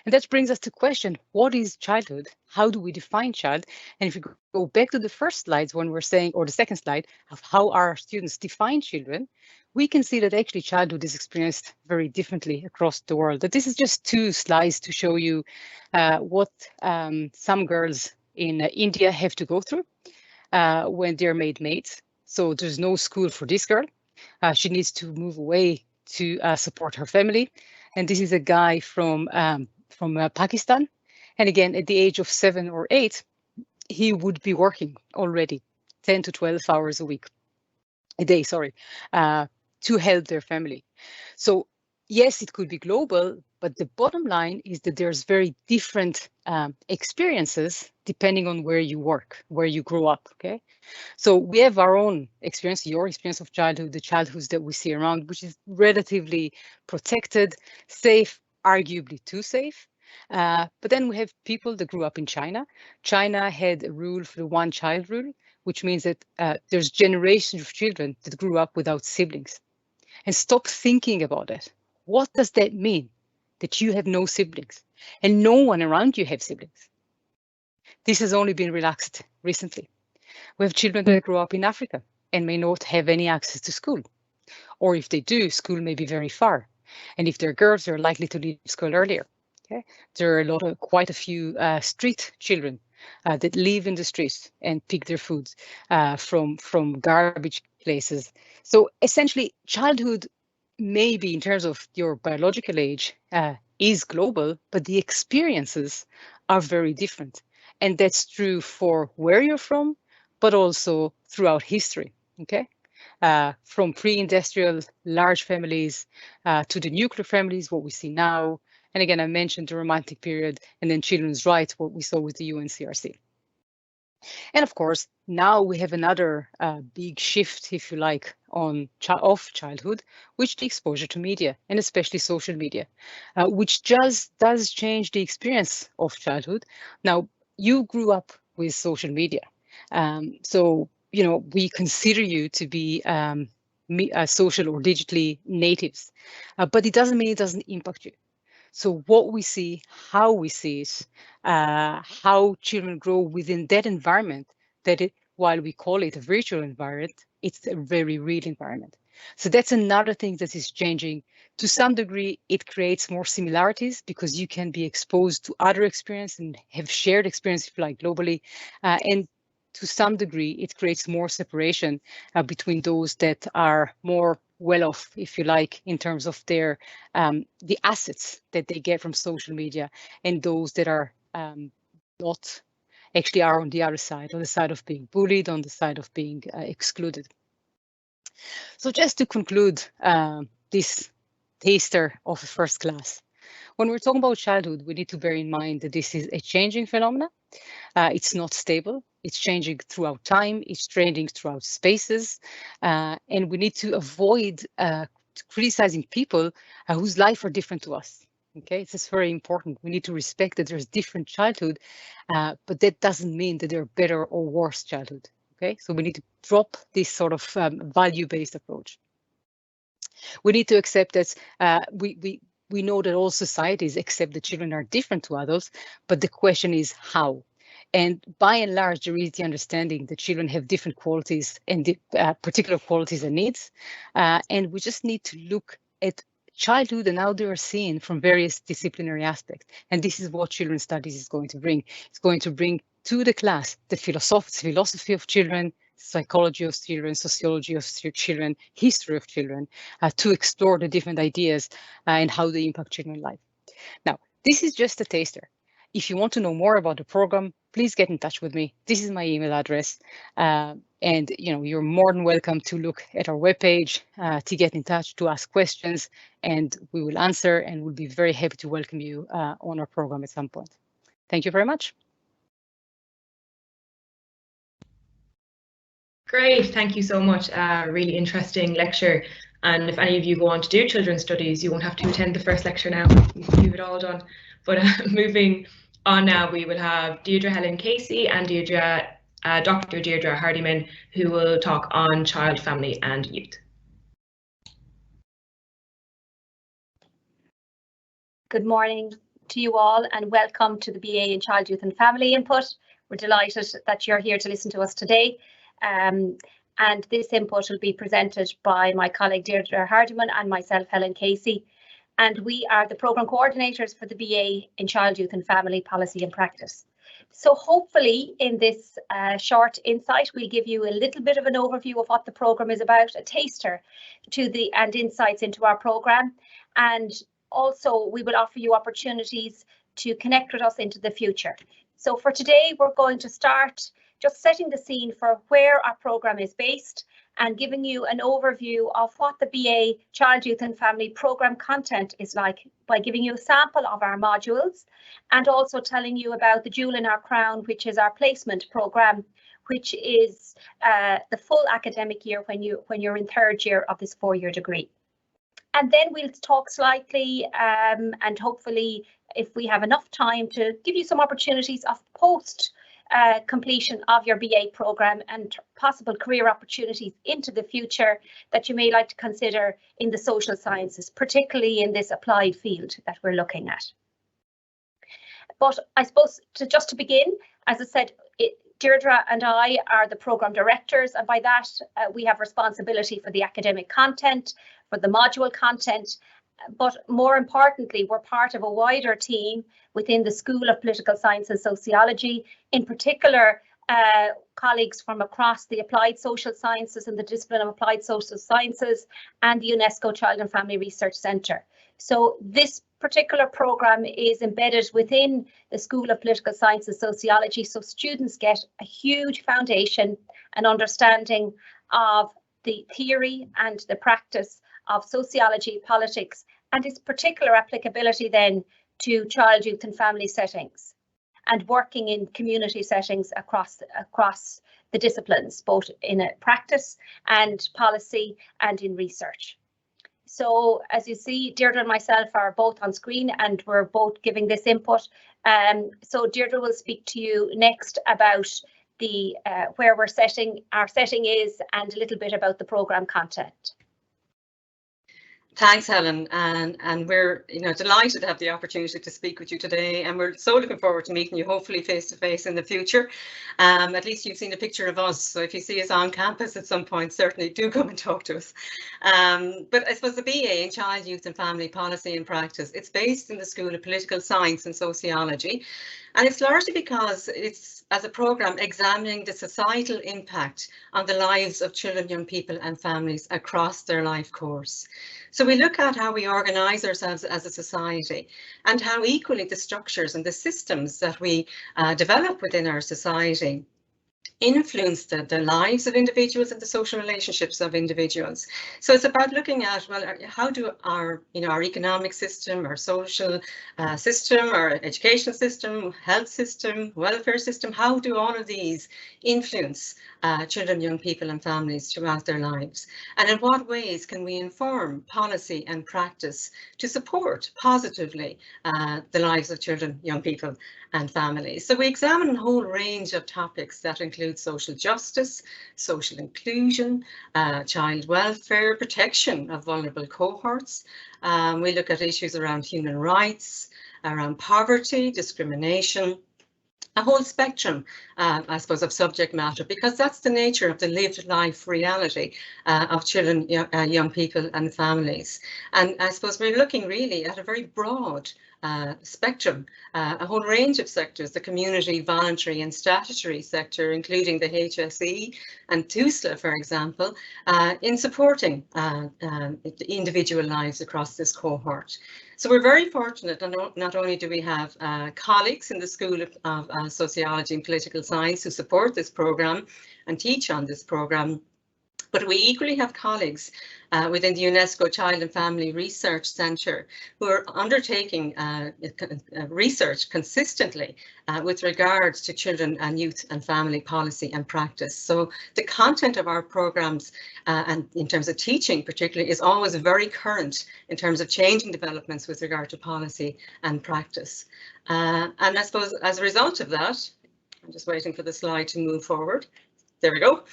And that brings us to question, what is childhood? How do we define child? And if we go back to the first slides when we're saying, or the second slide, of how our students define children, we can see that actually childhood is experienced very differently across the world. That this is just 2 slides to show you what some girls in India have to go through when they're made maids. So there's no school for this girl. She needs to move away to support her family. And this is a guy from Pakistan. And again, at the age of 7 or 8, he would be working already 10 to 12 hours a day, to help their family. So yes, it could be global, but the bottom line is that there's very different experiences depending on where you work, where you grow up, okay? So we have our own experience, your experience of childhood, the childhoods that we see around, which is relatively protected, safe, arguably too safe. But then we have people that grew up in China. China had a rule for the one-child rule, which means that there's generations of children that grew up without siblings. And stop thinking about it. What does that mean? That you have no siblings and no one around you have siblings. This has only been relaxed recently. We have children that grow up in Africa and may not have any access to school. Or if they do, school may be very far. And if they're girls, they're likely to leave school earlier. Okay? There are quite a few street children that live in the streets and pick their food from garbage places. So essentially, childhood, maybe in terms of your biological age, is global, but the experiences are very different. And that's true for where you're from, but also throughout history, okay? From pre-industrial large families to the nuclear families, what we see now. And again, I mentioned the Romantic period and then children's rights, what we saw with the UNCRC. And of course, now we have another big shift, if you like, of childhood, which the exposure to media, and especially social media, which just does change the experience of childhood. Now, you grew up with social media. So, you know, we consider you to be social or digitally natives, but it doesn't mean it doesn't impact you. So what we see, how we see it, how children grow within that environment, while we call it a virtual environment, it's a very real environment. So that's another thing that is changing. To some degree, it creates more similarities because you can be exposed to other experience and have shared experience, if you like, globally. And to some degree, it creates more separation between those that are more well off, if you like, in terms of their the assets that they get from social media, and those that are not actually are on the other side, on the side of being bullied, on the side of being excluded. So just to conclude this taster of first class, when we're talking about childhood, we need to bear in mind that this is a changing phenomenon. It's not stable. It's changing throughout time. It's changing throughout spaces. And we need to avoid criticizing people whose life are different to us. Okay, it's very important. We need to respect that there's different childhood, but that doesn't mean that they're better or worse childhood. Okay, so we need to drop this sort of value-based approach. We need to accept that we know that all societies accept that children are different to adults, but the question is how. And by and large, there is the understanding that children have different qualities and particular qualities and needs. And we just need to look at childhood and how they are seen from various disciplinary aspects. And this is what children's studies is going to bring. It's going to bring to the class the philosophy of children, psychology of children, sociology of children, history of children, to explore the different ideas and how they impact children's life. Now, this is just a taster. If you want to know more about the program, please get in touch with me. This is my email address. And you're more than welcome to look at our webpage, to get in touch, to ask questions, and we will answer, and we'll be very happy to welcome you on our program at some point. Thank you very much. Great, thank you so much. Really interesting lecture. And if any of you go on to do children's studies, you won't have to attend the first lecture now. You've it all done. But moving on now, we will have Deirdre, Helen, Casey, and Deirdre, Dr. Deirdre Hardiman, who will talk on child, family, and youth. Good morning to you all, and welcome to the BA in Child, Youth and Family Input. We're delighted that you're here to listen to us today. And this input will be presented by my colleague Deirdre Hardiman and myself, Helen Casey. And we are the programme coordinators for the BA in Child, Youth and Family Policy and Practice. So hopefully in this short insight, we'll give you a little bit of an overview of what the programme is about, a taster and insights into our programme. And also we will offer you opportunities to connect with us into the future. So for today, we're going to start just setting the scene for where our programme is based and giving you an overview of what the BA Child, Youth and Family programme content is like by giving you a sample of our modules and also telling you about the Jewel in Our Crown, which is our placement programme, which is the full academic year when you're in third year of this 4-year degree. And then we'll talk slightly and hopefully if we have enough time to give you some opportunities of post completion of your BA programme and possible career opportunities into the future that you may like to consider in the social sciences, particularly in this applied field that we're looking at. But I suppose just to begin, as I said, Deirdre and I are the programme directors, and by that we have responsibility for the academic content, for the module content, but more importantly, we're part of a wider team within the School of Political Science and Sociology, in particular colleagues from across the Applied Social Sciences and the discipline of Applied Social Sciences and the UNESCO Child and Family Research Centre. So this particular programme is embedded within the School of Political Science and Sociology, so students get a huge foundation and understanding of the theory and the practice of sociology, politics, and its particular applicability then to child, youth and family settings and working in community settings across the disciplines, both in a practice and policy and in research. So as you see, Deirdre and myself are both on screen and we're both giving this input. So Deirdre will speak to you next about the where our setting is and a little bit about the programme content. Thanks, Helen, and we're delighted to have the opportunity to speak with you today, and we're so looking forward to meeting you, hopefully face to face in the future. At least you've seen a picture of us, so if you see us on campus at some point, certainly do come and talk to us. But I suppose the BA in Child, Youth and Family Policy and Practice, it's based in the School of Political Science and Sociology, and it's largely because it's, as a programme, examining the societal impact on the lives of children, young people and families across their life course. So we look at how we organise ourselves as a society and how equally the structures and the systems that we develop within our society influence the lives of individuals and the social relationships of individuals. So it's about looking at, well, how do our economic system, our social system, our education system, health system, welfare system, how do all of these influence children, young people and families throughout their lives? And in what ways can we inform policy and practice to support positively the lives of children, young people and families? So we examine a whole range of topics that include social justice, social inclusion, child welfare, protection of vulnerable cohorts. We look at issues around human rights, around poverty, discrimination, a whole spectrum, I suppose, of subject matter, because that's the nature of the lived life reality of children, young people and families. And I suppose we're looking really at a very broad spectrum, a whole range of sectors, the community, voluntary and statutory sector, including the HSE and TUSLA, for example, in supporting the individual lives across this cohort. So we're very fortunate, and not only do we have colleagues in the School of Sociology and Political Science who support this programme and teach on this programme, but we equally have colleagues within the UNESCO Child and Family Research Centre who are undertaking research consistently with regards to children and youth and family policy and practice. So the content of our programmes and in terms of teaching particularly is always very current in terms of changing developments with regard to policy and practice. And I suppose as a result of that, I'm just waiting for the slide to move forward. There we go.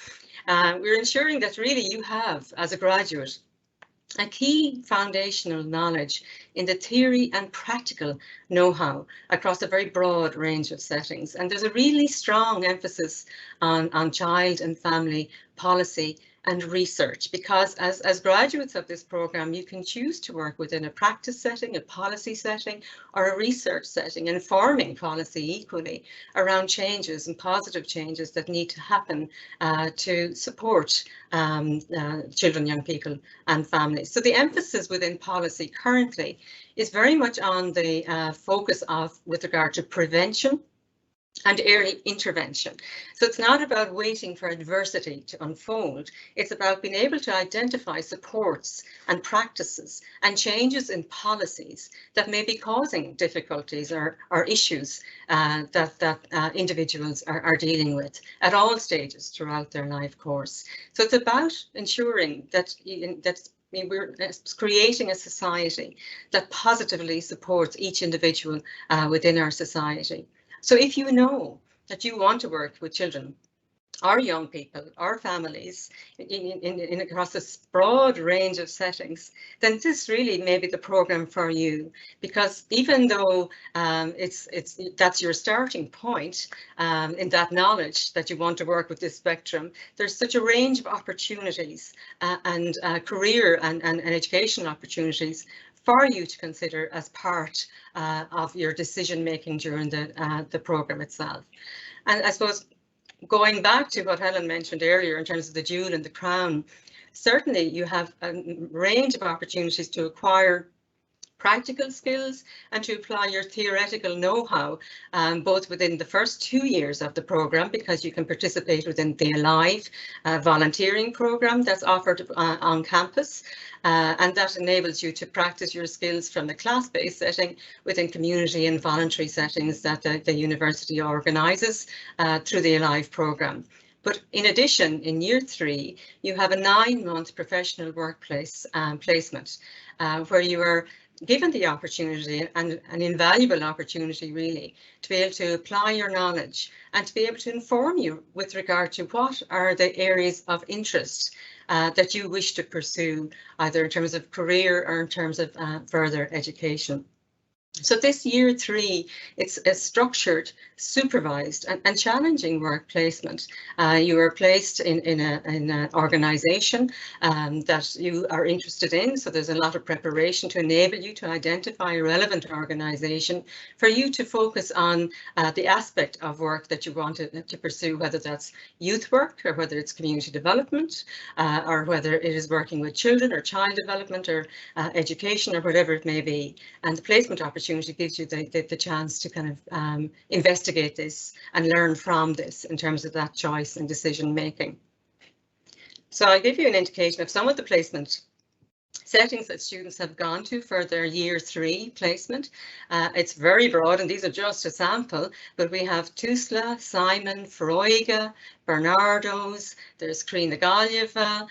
We're ensuring that really you have, as a graduate, a key foundational knowledge in the theory and practical know-how across a very broad range of settings. And there's a really strong emphasis on child and family policy and research, because as graduates of this programme, you can choose to work within a practice setting, a policy setting, or a research setting, informing policy equally around changes and positive changes that need to happen to support children, young people and families. So the emphasis within policy currently is very much on the focus of with regard to prevention and early intervention. So it's not about waiting for adversity to unfold. It's about being able to identify supports and practices and changes in policies that may be causing difficulties or issues that individuals are dealing with at all stages throughout their life course. So it's about ensuring that we're creating a society that positively supports each individual within our society. So if you know that you want to work with children or young people or families in across this broad range of settings, then this really may be the program for you, because even though that's your starting point in that knowledge that you want to work with this spectrum, there's such a range of opportunities and career and educational opportunities for you to consider as part of your decision making during the program itself. And I suppose going back to what Helen mentioned earlier in terms of the jewel and the crown, certainly you have a range of opportunities to acquire practical skills and to apply your theoretical know-how, both within the first 2 years of the program, because you can participate within the Alive volunteering program that's offered on campus, and that enables you to practice your skills from the class-based setting within community and voluntary settings that the university organises through the Alive program. But in addition, in year 3, you have a 9-month professional workplace placement where you are given the opportunity, and an invaluable opportunity really, to be able to apply your knowledge and to be able to inform you with regard to what are the areas of interest that you wish to pursue, either in terms of career or in terms of further education. So this year 3, it's a structured, supervised and challenging work placement. You are placed in an organisation that you are interested in, so there's a lot of preparation to enable you to identify a relevant organisation for you to focus on the aspect of work that you want to pursue, whether that's youth work or whether it's community development or whether it is working with children or child development or education or whatever it may be. And the placement opportunity gives you the chance to kind of investigate this and learn from this in terms of that choice and decision making. So I'll give you an indication of some of the placement settings that students have gone to for their year 3 placement. It's very broad, and these are just a sample, but we have Tusla, Simon, Froiga, Bernardo's, there's Crina Galieva,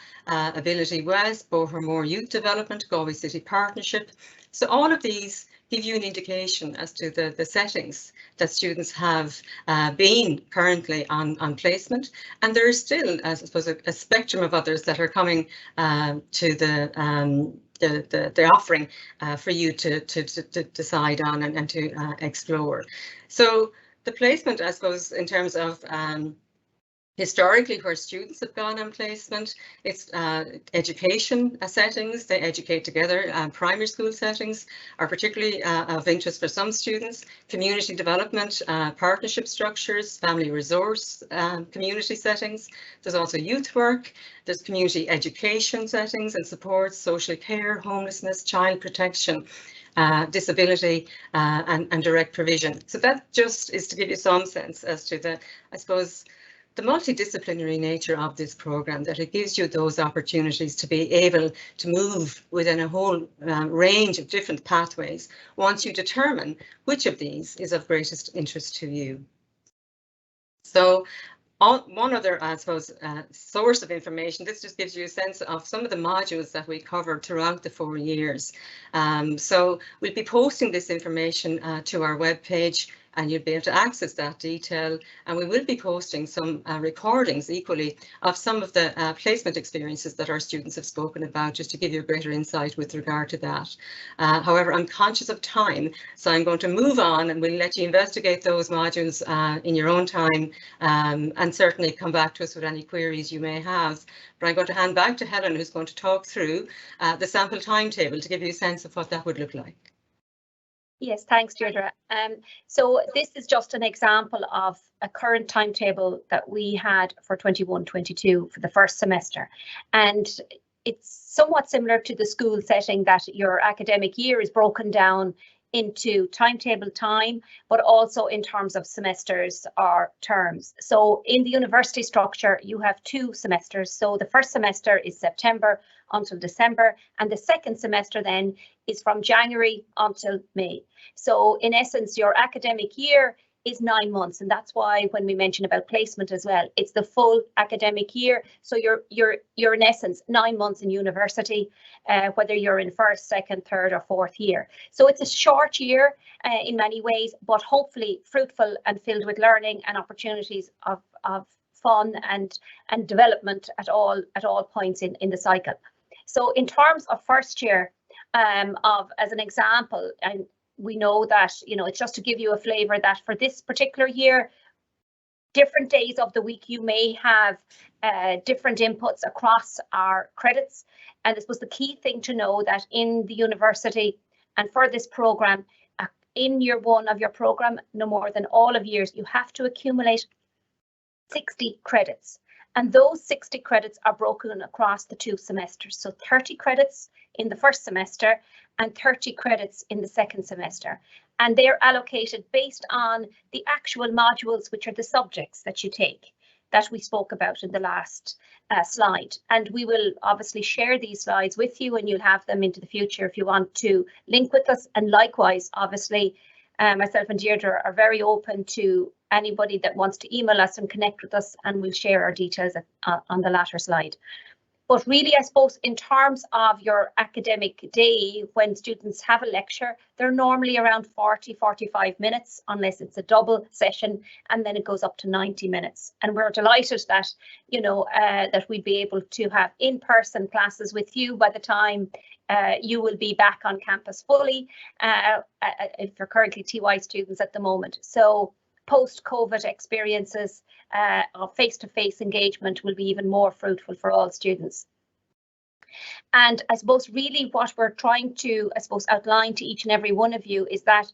Ability West, Bohermore Youth Development, Galway City Partnership. So all of these give you an indication as to the settings that students have been currently on placement, and there is still, I suppose, a spectrum of others that are coming to the offering for you to decide on and to explore. So the placement, I suppose, in terms of historically, where students have gone on placement, it's education settings. They educate together. Primary school settings are particularly of interest for some students. Community development, partnership structures, family resource community settings. There's also youth work. There's community education settings and supports, social care, homelessness, child protection, disability and direct provision. So that just is to give you some sense as to the, I suppose, the multidisciplinary nature of this program, that it gives you those opportunities to be able to move within a whole range of different pathways once you determine which of these is of greatest interest to you. So one other, I suppose, source of information, this just gives you a sense of some of the modules that we covered throughout the 4 years. So we'll be posting this information to our webpage, and you'll be able to access that detail. And we will be posting some recordings equally of some of the placement experiences that our students have spoken about, just to give you a greater insight with regard to that. However, I'm conscious of time, so I'm going to move on, and we'll let you investigate those modules in your own time, and certainly come back to us with any queries you may have. But I'm going to hand back to Helen, who's going to talk through the sample timetable to give you a sense of what that would look like. Yes, thanks, Deirdre. So this is just an example of a current timetable that we had for 21-22 for the first semester. And it's somewhat similar to the school setting, that your academic year is broken down into timetable time, but also in terms of semesters or terms. So in the university structure, you have 2 semesters. So the first semester is September until December, and the second semester then is from January until May. So in essence, your academic year is 9 months, and that's why when we mention about placement as well, it's the full academic year. So you're in essence 9 months in university, whether you're in first, second, third, or fourth year. So it's a short year in many ways, but hopefully fruitful and filled with learning and opportunities of fun and development at all points in the cycle. So in terms of first year, as an example, and we know that, you know, it's just to give you a flavour that for this particular year, different days of the week you may have different inputs across our credits. And this was the key thing to know, that in the university and for this programme, in year 1 of your programme, no more than all of years, you have to accumulate 60 credits. And those 60 credits are broken across the 2 semesters. So 30 credits in the first semester and 30 credits in the second semester. And they're allocated based on the actual modules, which are the subjects that you take, that we spoke about in the last slide. And we will obviously share these slides with you, and you'll have them into the future if you want to link with us. And likewise, obviously, myself and Deirdre are very open to anybody that wants to email us and connect with us, and we'll share our details on the latter slide. But really, I suppose, in terms of your academic day, when students have a lecture, they're normally around 40-45 minutes, unless it's a double session, and then it goes up to 90 minutes. And we're delighted that, you know, that we'd be able to have in-person classes with you by the time you will be back on campus fully, if you're currently TY students at the moment. So post-COVID experiences of face-to-face engagement will be even more fruitful for all students. And I suppose really what we're trying to, I suppose, outline to each and every one of you is that,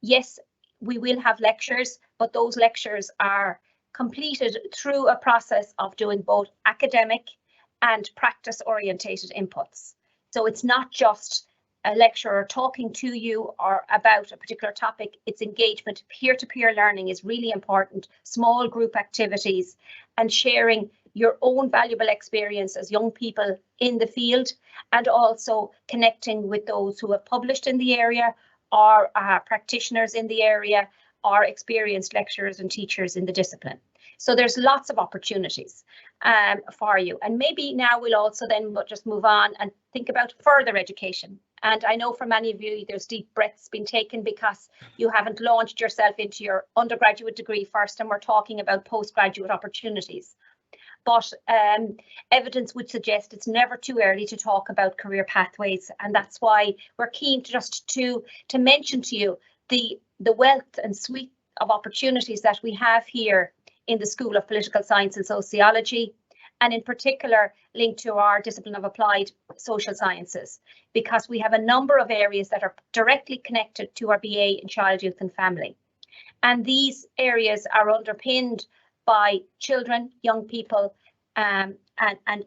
yes, we will have lectures, but those lectures are completed through a process of doing both academic and practice-orientated inputs. So it's not just a lecturer talking to you or about a particular topic. It's engagement. Peer-to-peer learning is really important. Small group activities and sharing your own valuable experience as young people in the field, and also connecting with those who have published in the area, or practitioners in the area, or experienced lecturers and teachers in the discipline. So there's lots of opportunities for you. And maybe now we'll also then just move on and think about further education. And I know for many of you, there's deep breaths being taken because you haven't launched yourself into your undergraduate degree first, and we're talking about postgraduate opportunities. But evidence would suggest it's never too early to talk about career pathways, and that's why we're keen to mention to you the wealth and suite of opportunities that we have here in the School of Political Science and Sociology, and in particular linked to our discipline of applied social sciences, because we have a number of areas that are directly connected to our BA in Child, Youth and Family. And these areas are underpinned by children, young people, and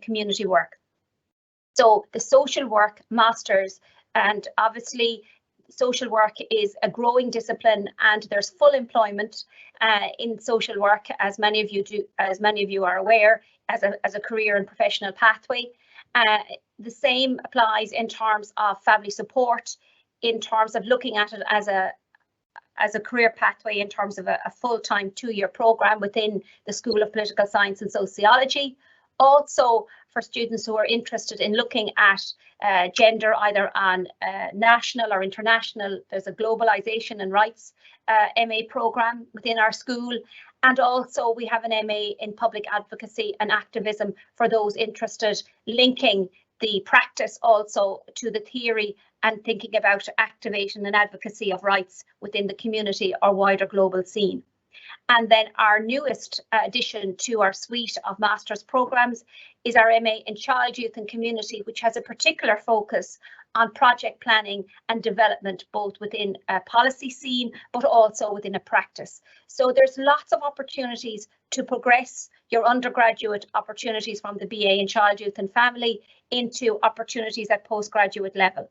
community work. So the social work masters, and obviously social work is a growing discipline, and there's full employment in social work, as many of you are aware, as a career and professional pathway. The same applies in terms of family support, in terms of looking at it as a career pathway, in terms of a full-time 2-year programme within the School of Political Science and Sociology. Also, for students who are interested in looking at gender, either on national or international, there's a Globalisation and Rights MA programme within our school. And also we have an MA in Public Advocacy and Activism for those interested, linking the practice also to the theory and thinking about activation and advocacy of rights within the community or wider global scene. And then our newest addition to our suite of master's programmes is our MA in Child, Youth and Community, which has a particular focus on project planning and development, both within a policy scene, but also within a practice. So there's lots of opportunities to progress your undergraduate opportunities from the BA in Child, Youth and Family into opportunities at postgraduate level.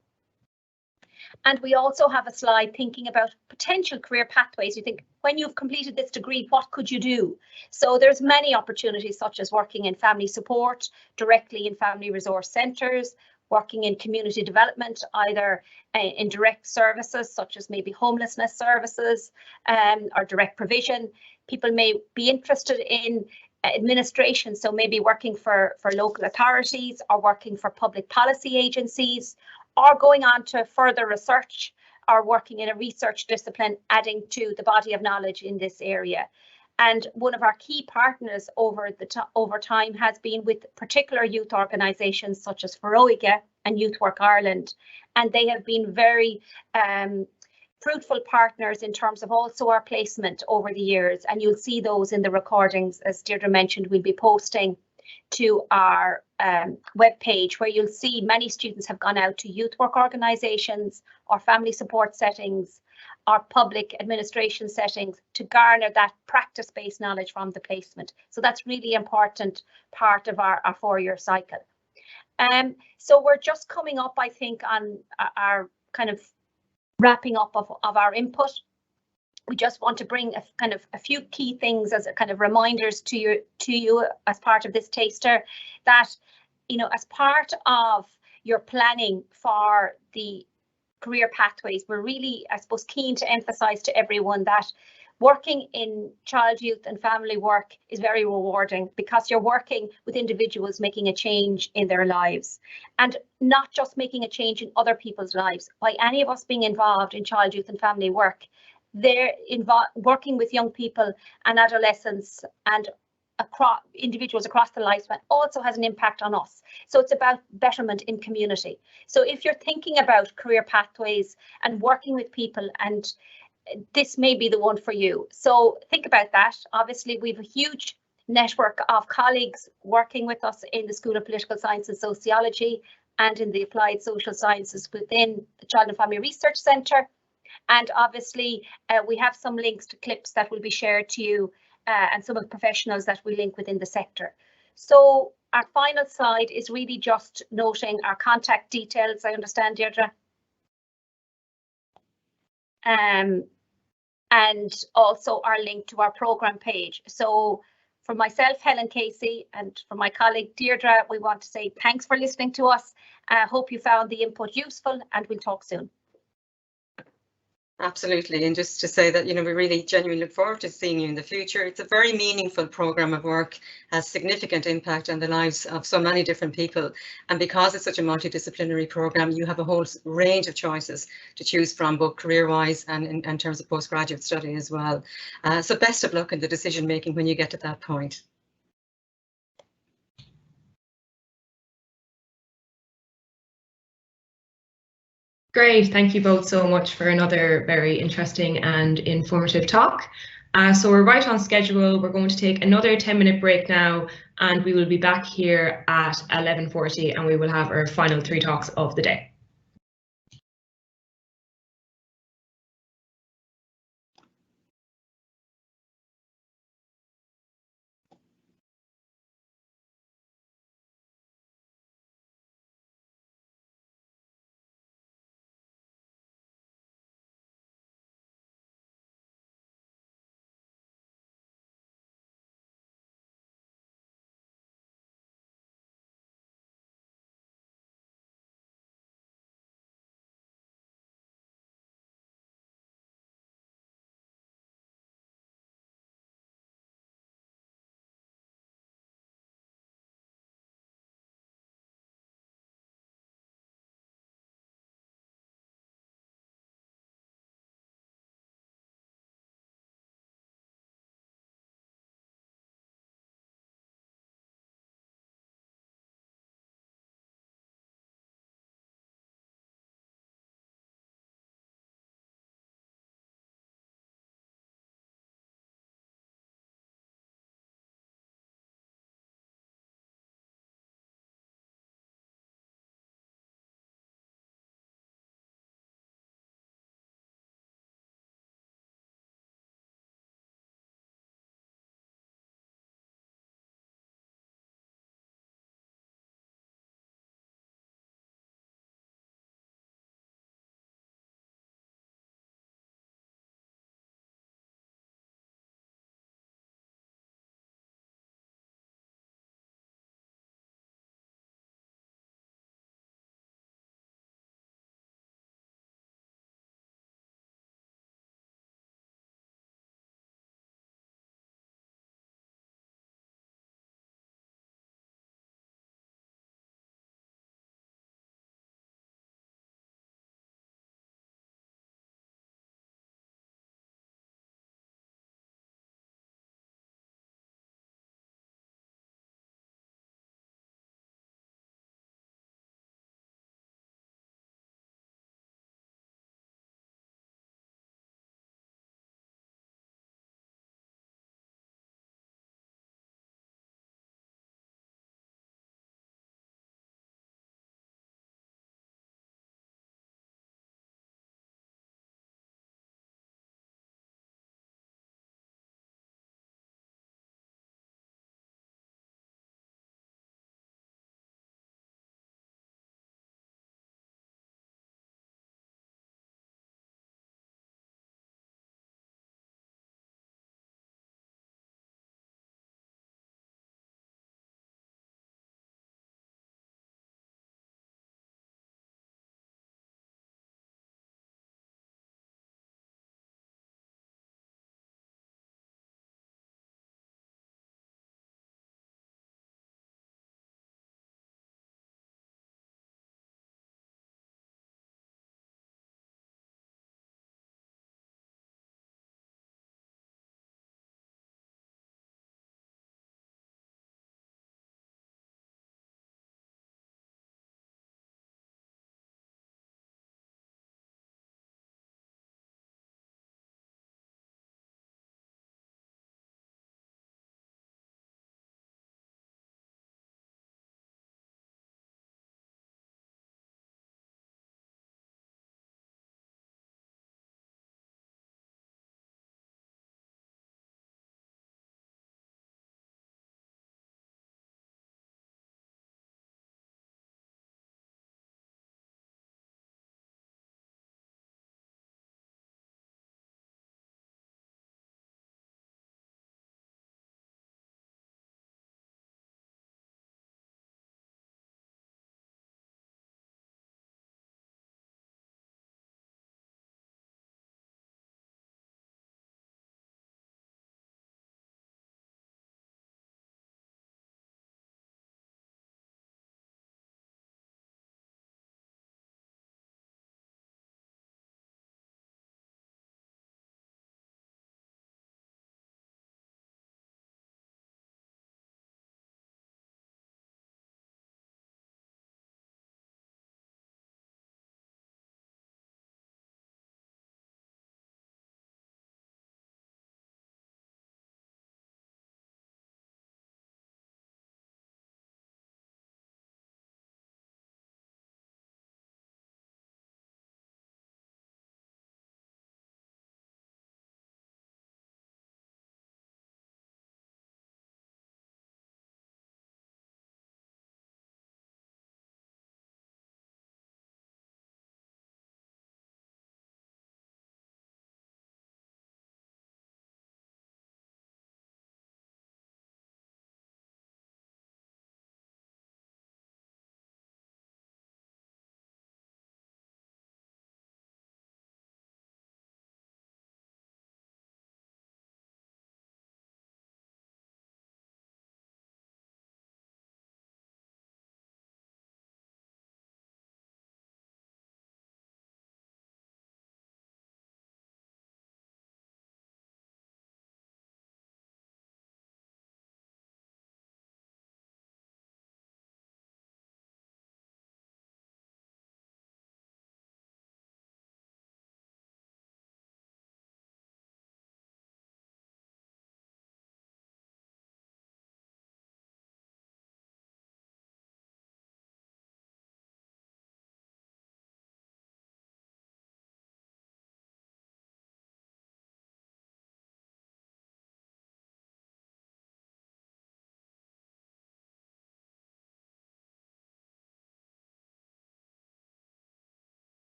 And we also have a slide thinking about potential career pathways. You think, when you've completed this degree, what could you do? So there's many opportunities, such as working in family support, directly in family resource centres, working in community development, either in direct services, such as maybe homelessness services, or direct provision. People may be interested in administration, so maybe working for local authorities or working for public policy agencies, or going on to further research or working in a research discipline, adding to the body of knowledge in this area. And one of our key partners over time has been with particular youth organisations such as Feroiga and Youth Work Ireland, and they have been very fruitful partners in terms of also our placement over the years, and you'll see those in the recordings. As Deirdre mentioned, we'll be posting to our web page, where you'll see many students have gone out to youth work organisations or family support settings or public administration settings to garner that practice-based knowledge from the placement. So that's really important part of our 4-year cycle. So we're just coming up, I think, on our kind of wrapping up of our input. We just want to bring a few key things as a kind of reminders to you as part of this taster, that, you know, as part of your planning for the career pathways, we're really, I suppose, keen to emphasize to everyone that working in child, youth and family work is very rewarding, because you're working with individuals making a change in their lives, and not just making a change in other people's lives. By any of us being involved in child, youth and family work, they're working with young people and adolescents and individuals across the lifespan also has an impact on us. So it's about betterment in community. So if you're thinking about career pathways and working with people, and this may be the one for you. So think about that. Obviously, we have a huge network of colleagues working with us in the School of Political Science and Sociology and in the Applied Social Sciences within the Child and Family Research Centre. And obviously, we have some links to clips that will be shared to you and some of the professionals that we link within the sector. So our final slide is really just noting our contact details. I understand, Deirdre. And also our link to our programme page. So for myself, Helen Casey, and for my colleague Deirdre, we want to say thanks for listening to us. I hope you found the input useful, and we'll talk soon. Absolutely, and just to say that, you know, we really genuinely look forward to seeing you in the future. It's a very meaningful programme of work, has significant impact on the lives of so many different people, and because it's such a multidisciplinary programme, you have a whole range of choices to choose from, both career-wise and in terms of postgraduate study as well. So best of luck in the decision making when you get to that point. Great, thank you both so much for another very interesting and informative talk. So we're right on schedule. We're going to take another 10-minute break now, and we will be back here at 11:40, and we will have our final 3 talks of the day.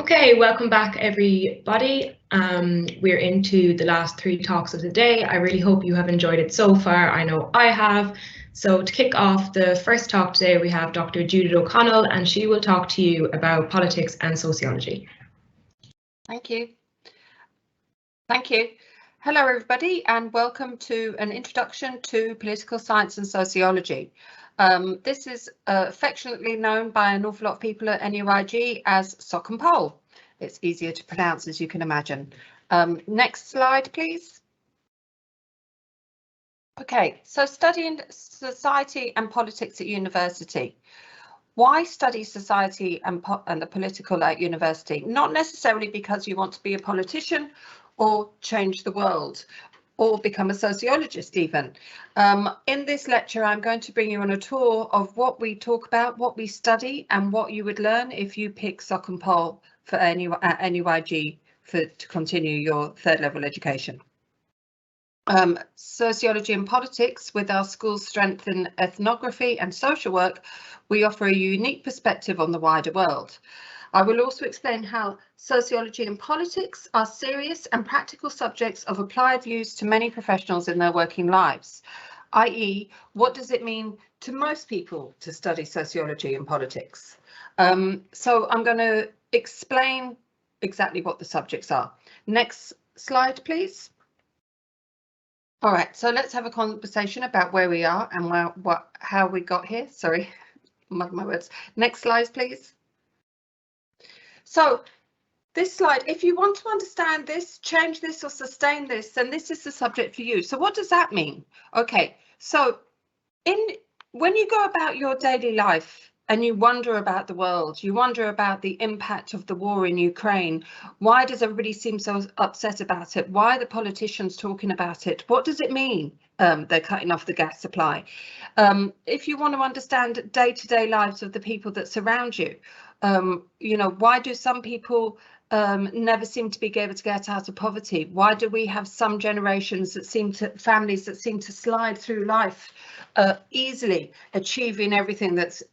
Okay, welcome back everybody. We're into the last 3 talks of the day. I really hope you have enjoyed it so far. I know I have. So to kick off the first talk today, we have Dr. Judith O'Connell, and she will talk to you about politics and sociology. Thank you. Thank you. Hello everybody, and welcome to an introduction to political science and sociology. This is affectionately known by an awful lot of people at NUIG as sock and pole. It's easier to pronounce, as you can imagine. Next slide, please. Okay, so studying society and politics at university. Why study society and the political at university? Not necessarily because you want to be a politician or change the world, or become a sociologist even. In this lecture, I'm going to bring you on a tour of what we talk about, what we study, and what you would learn if you pick sock and pole for NUIG to continue your 3rd level education. Sociology and politics, with our school's strength in ethnography and social work, we offer a unique perspective on the wider world. I will also explain how sociology and politics are serious and practical subjects of applied use to many professionals in their working lives, i.e., what does it mean to most people to study sociology and politics? So I'm going to explain exactly what the subjects are. Next slide, please. All right, so let's have a conversation about where we are and how we got here. Sorry, my words. Next slide, please. So this slide, if you want to understand this, change this or sustain this, then this is the subject for you. So what does that mean? Okay, so when you go about your daily life and you wonder about the world, you wonder about the impact of the war in Ukraine, why does everybody seem so upset about it? Why are the politicians talking about it? What does it mean they're cutting off the gas supply? If you want to understand day-to-day lives of the people that surround you, you know, why do some people never seem to be able to get out of poverty? Why do we have some generations that families that seem to slide through life easily, achieving everything that's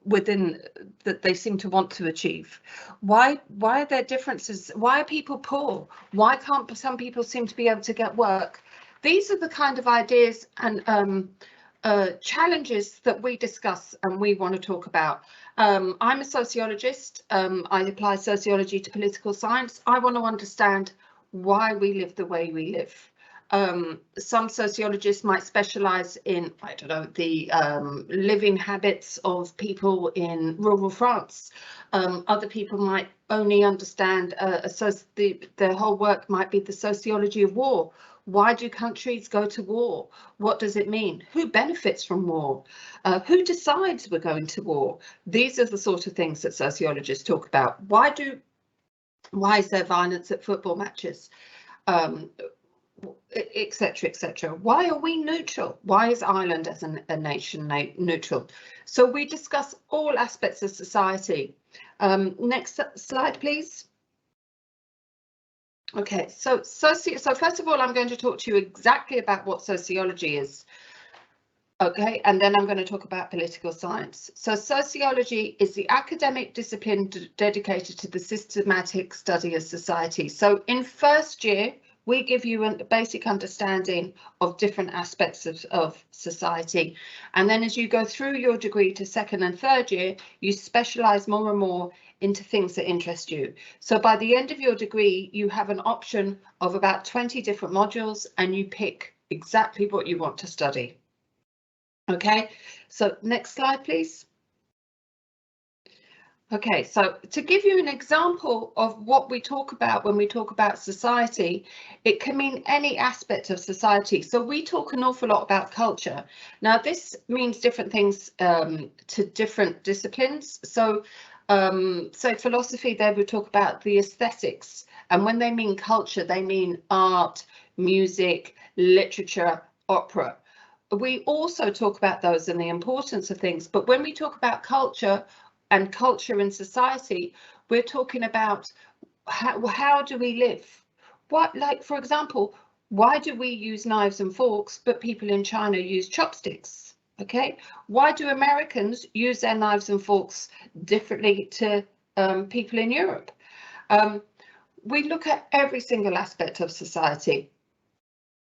within that they seem to want to achieve? Why are there differences? Why are people poor? Why can't some people seem to be able to get work? These are the kind of ideas and challenges that we discuss and we want to talk about. I'm a sociologist. I apply sociology to political science. I want to understand why we live the way we live. Some sociologists might specialize in, I don't know, the living habits of people in rural France. Other people might only understand, their whole work might be the sociology of war. Why do countries go to war? What does it mean? Who benefits from war? Who decides we're going to war? These are the sort of things that sociologists talk about. Why is there violence at football matches? Etc, etc. Why are we neutral? Why is Ireland as a nation neutral? So we discuss all aspects of society. Next slide, please. Okay, so first of all, I'm going to talk to you exactly about what sociology is. Okay, and then I'm going to talk about political science. So sociology is the academic discipline dedicated to the systematic study of society. So in 1st year, We give you a basic understanding of different aspects of society. And then as you go through your degree to second and third year, you specialise more and more into things that interest you. So by the end of your degree, you have an option of about 20 different modules and you pick exactly what you want to study. Okay, so next slide, please. Okay, so to give you an example of what we talk about when we talk about society, it can mean any aspect of society. So we talk an awful lot about culture. Now, this means different things to different disciplines. So philosophy, they would talk about the aesthetics. And when they mean culture, they mean art, music, literature, opera. We also talk about those and the importance of things. But when we talk about culture and culture in society, we're talking about how do we live? What, like, for example, why do we use knives and forks, but people in China use chopsticks? Okay, why do Americans use their knives and forks differently to people in Europe? We look at every single aspect of society.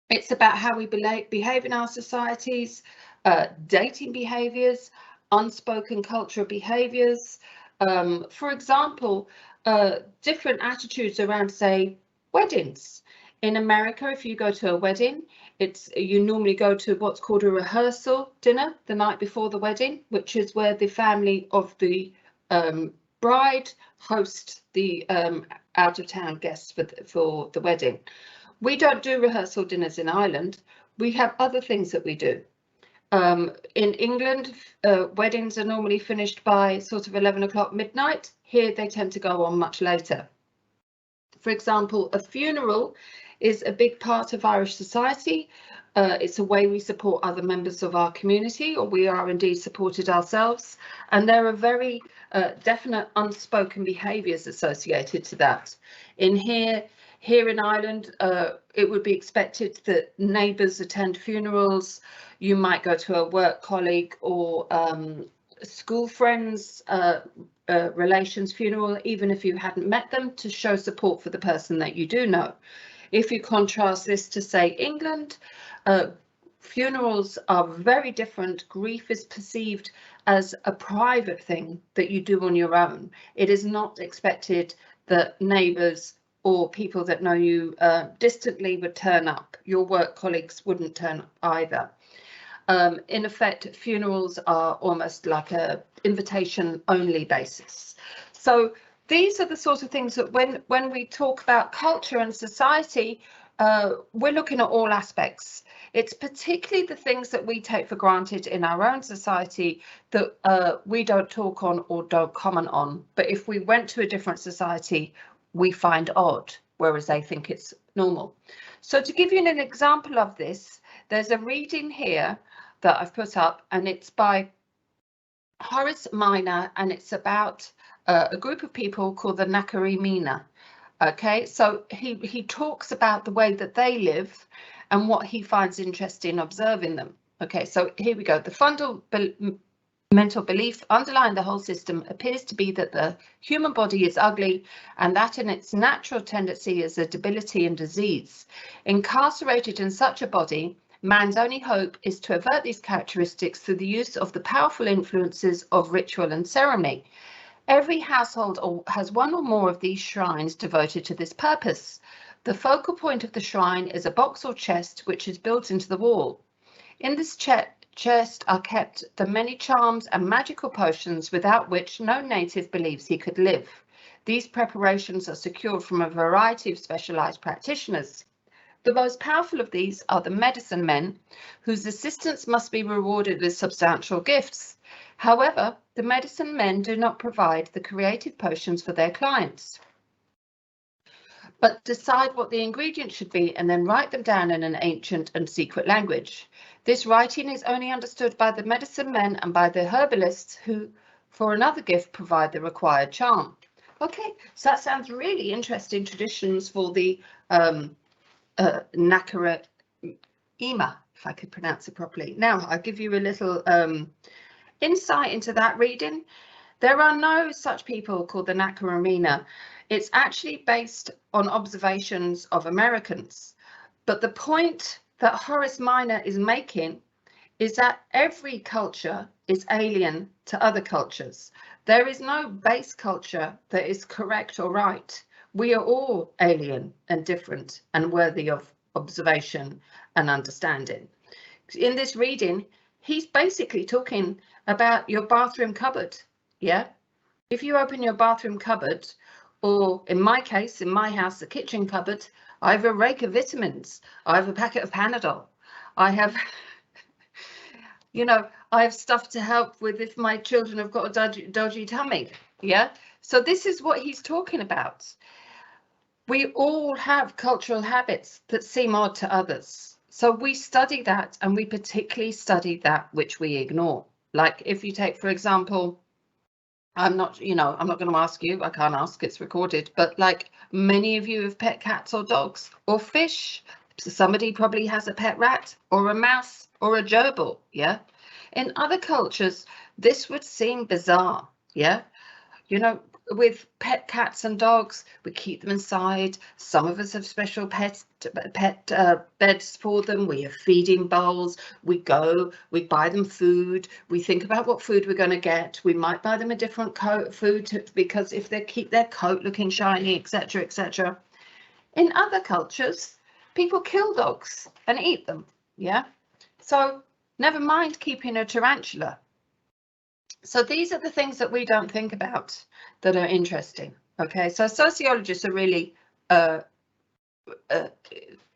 It's about how we behave in our societies, dating behaviours, unspoken cultural behaviours. For example, different attitudes around, say, weddings. In America, if you go to a wedding, you normally go to what's called a rehearsal dinner the night before the wedding, which is where the family of the bride host the out-of-town guests for the wedding. We don't do rehearsal dinners in Ireland. We have other things that we do. In England, weddings are normally finished by sort of 11 o'clock midnight. Here they tend to go on much later. For example, a funeral is a big part of Irish society. It's a way we support other members of our community, or we are indeed supported ourselves. And there are very definite unspoken behaviours associated to that. Here in Ireland, it would be expected that neighbours attend funerals. You might go to a work colleague or school friends, relations funeral, even if you hadn't met them, to show support for the person that you do know. If you contrast this to, say, England, funerals are very different. Grief is perceived as a private thing that you do on your own. It is not expected that neighbours or people that know you distantly would turn up. Your work colleagues wouldn't turn up either. In effect, funerals are almost like a invitation only basis. So these are the sort of things that when we talk about culture and society, we're looking at all aspects. It's particularly the things that we take for granted in our own society that we don't talk on or don't comment on. But if we went to a different society, we find odd, whereas they think it's normal. So to give you an example of this, there's a reading here that I've put up, and it's by Horace Minor, and it's about a group of people called the Nakarimina. Okay, so he talks about the way that they live and what he finds interesting observing them. Okay, so here we go. The fundamental belief underlying the whole system appears to be that the human body is ugly, and that in its natural tendency is a debility and disease. Incarcerated in such a body, man's only hope is to avert these characteristics through the use of the powerful influences of ritual and ceremony. Every household has one or more of these shrines devoted to this purpose. The focal point of the shrine is a box or chest which is built into the wall. In this chest are kept the many charms and magical potions without which no native believes he could live. These preparations are secured from a variety of specialized practitioners. The most powerful of these are the medicine men, whose assistants must be rewarded with substantial gifts. However, the medicine men do not provide the creative potions for their clients, but decide what the ingredients should be and then write them down in an ancient and secret language. This writing is only understood by the medicine men and by the herbalists, who, for another gift, provide the required charm. Okay, so that sounds really interesting traditions for the Nakarimina, if I could pronounce it properly. Now, I'll give you a little insight into that reading. There are no such people called the Nakarimina It's actually based on observations of Americans. But the point that Horace Minor is making is that every culture is alien to other cultures. There is no base culture that is correct or right. We are all alien and different and worthy of observation and understanding. In this reading, he's basically talking about your bathroom cupboard. Yeah. If you open your bathroom cupboard, or in my case, in my house, the kitchen cupboard, I have a rake of vitamins. I have a packet of Panadol. I have, you know, I have stuff to help with if my children have got a dodgy tummy. Yeah. So this is what he's talking about. We all have cultural habits that seem odd to others. So we study that, and we particularly study that which we ignore. Like if you take, for example, I'm not going to ask you, I can't ask, it's recorded, but like many of you have pet cats or dogs or fish. Somebody probably has a pet rat or a mouse or a gerbil. Yeah. In other cultures, this would seem bizarre. Yeah. You know, with pet cats and dogs, we keep them inside. Some of us have special pet beds for them. We have feeding bowls. We go, we buy them food. We think about what food we're going to get. We might buy them a different food because if they keep their coat looking shiny, etc., etc. In other cultures, people kill dogs and eat them. Yeah. So never mind keeping a tarantula. So these are the things that we don't think about that are interesting. Okay, so sociologists are really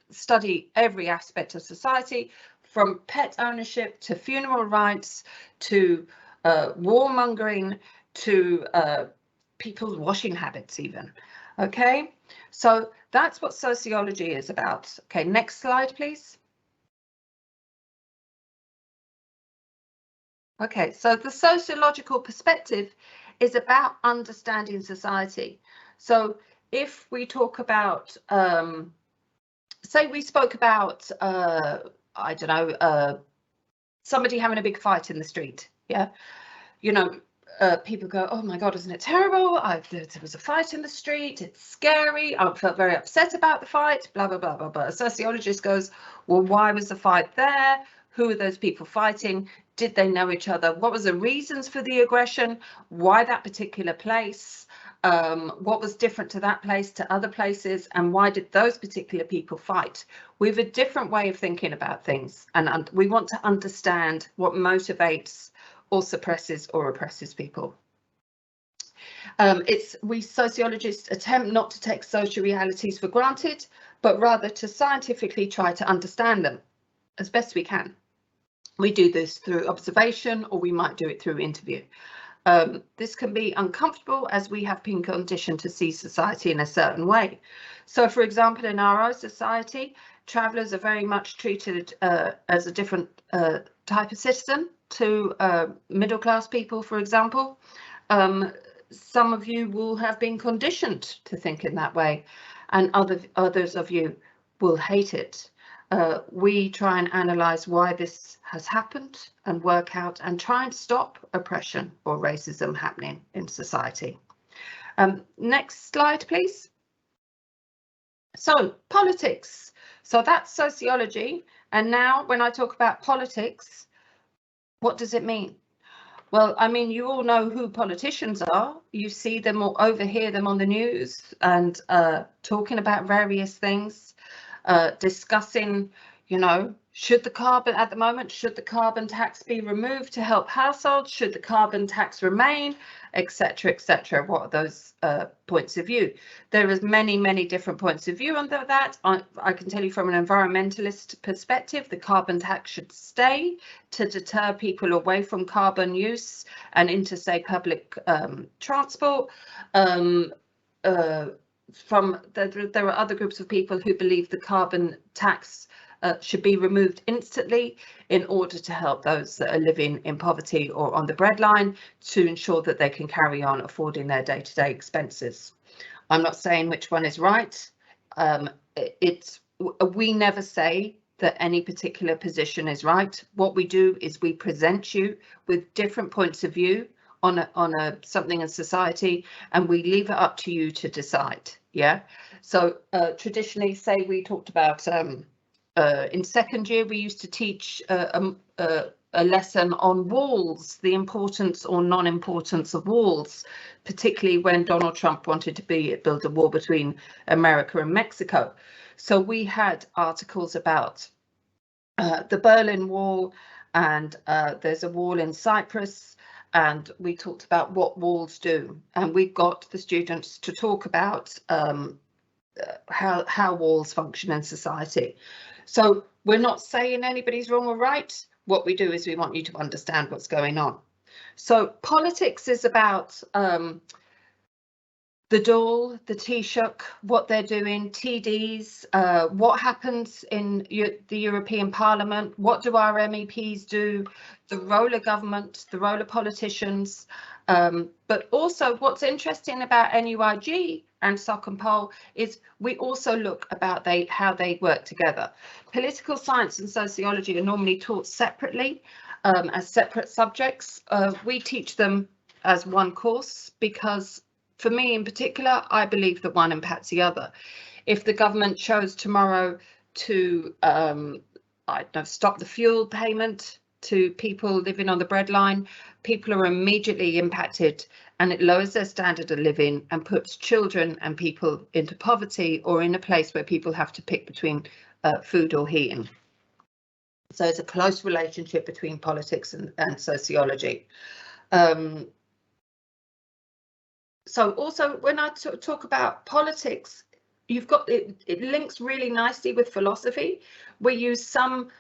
study every aspect of society, from pet ownership to funeral rites to warmongering to people's washing habits even. Okay, so that's what sociology is about. Okay, next slide, please. Okay, so the sociological perspective is about understanding society. So if we talk about, say we spoke about, I don't know, somebody having a big fight in the street, yeah? You know, people go, oh my God, isn't it terrible? There was a fight in the street, it's scary, I felt very upset about the fight, blah, blah, blah, blah, blah. A sociologist goes, well, why was the fight there? Who are those people fighting? Did they know each other? What was the reasons for the aggression? Why that particular place? What was different to that place to other places? And why did those particular people fight? We have a different way of thinking about things, and we want to understand what motivates or suppresses or oppresses people. We sociologists attempt not to take social realities for granted, but rather to scientifically try to understand them as best we can. We do this through observation, or we might do it through interview. This can be uncomfortable as we have been conditioned to see society in a certain way. So, for example, in our own society, travellers are very much treated as a different type of citizen to middle-class people, for example. Some of you will have been conditioned to think in that way, and others of you will hate it. We try and analyse why this has happened and work out and try and stop oppression or racism happening in society. Next slide, please. So politics. So that's sociology. And now when I talk about politics, what does it mean? Well, I mean, you all know who politicians are. You see them or overhear them on the news and talking about various things. Discussing, you know, should the carbon tax be removed to help households? Should the carbon tax remain, etc., etc.? What are those points of view? There is many different points of view on that. I can tell you from an environmentalist perspective, the carbon tax should stay to deter people away from carbon use and into, say, public transport. There are other groups of people who believe the carbon tax should be removed instantly in order to help those that are living in poverty or on the breadline, to ensure that they can carry on affording their day-to-day expenses. I'm not saying which one is right. We never say that any particular position is right. What we do is we present you with different points of view on something in society, and we leave it up to you to decide. Yeah. So traditionally, say we talked about in second year, we used to teach a lesson on walls, the importance or non-importance of walls, particularly when Donald Trump wanted to build a wall between America and Mexico. So we had articles about the Berlin Wall, and there's a wall in Cyprus, and we talked about what walls do, and we got the students to talk about how walls function in society. So we're not saying anybody's wrong or right. What we do is we want you to understand what's going on. So politics is about the Dáil, the Taoiseach, what they're doing, TDs, what happens in the European Parliament, what do our MEPs do, the role of government, the role of politicians, but also what's interesting about NUIG and Soc and Pol is we also look about how they work together. Political science and sociology are normally taught separately as separate subjects. We teach them as one course because, for me in particular, I believe that one impacts the other. If the government chose tomorrow to I don't know, stop the fuel payment to people living on the breadline, people are immediately impacted, and it lowers their standard of living and puts children and people into poverty or in a place where people have to pick between food or heating. So it's a close relationship between politics and sociology. So also when I talk about politics, you've got it links really nicely with philosophy. We use some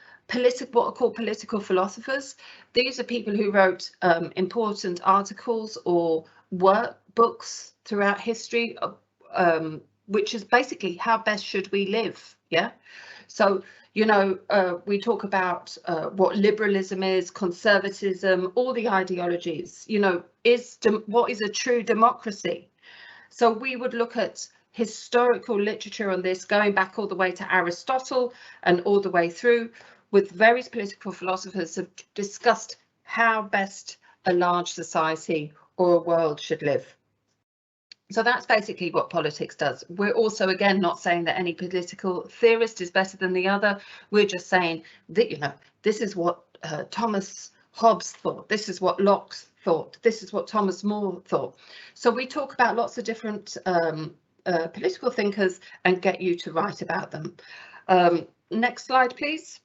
what are called political philosophers. These are people who wrote important articles or books throughout history, which is basically how best should we live. Yeah. So, you know, we talk about what liberalism is, conservatism, all the ideologies, you know, what is a true democracy? So we would look at historical literature on this, going back all the way to Aristotle and all the way through, with various political philosophers have discussed how best a large society or a world should live. So that's basically what politics does. We're also, again, not saying that any political theorist is better than the other. We're just saying that, you know, this is what Thomas Hobbes thought. This is what Locke thought. This is what Thomas More thought. So we talk about lots of different political thinkers and get you to write about them. Next slide, please.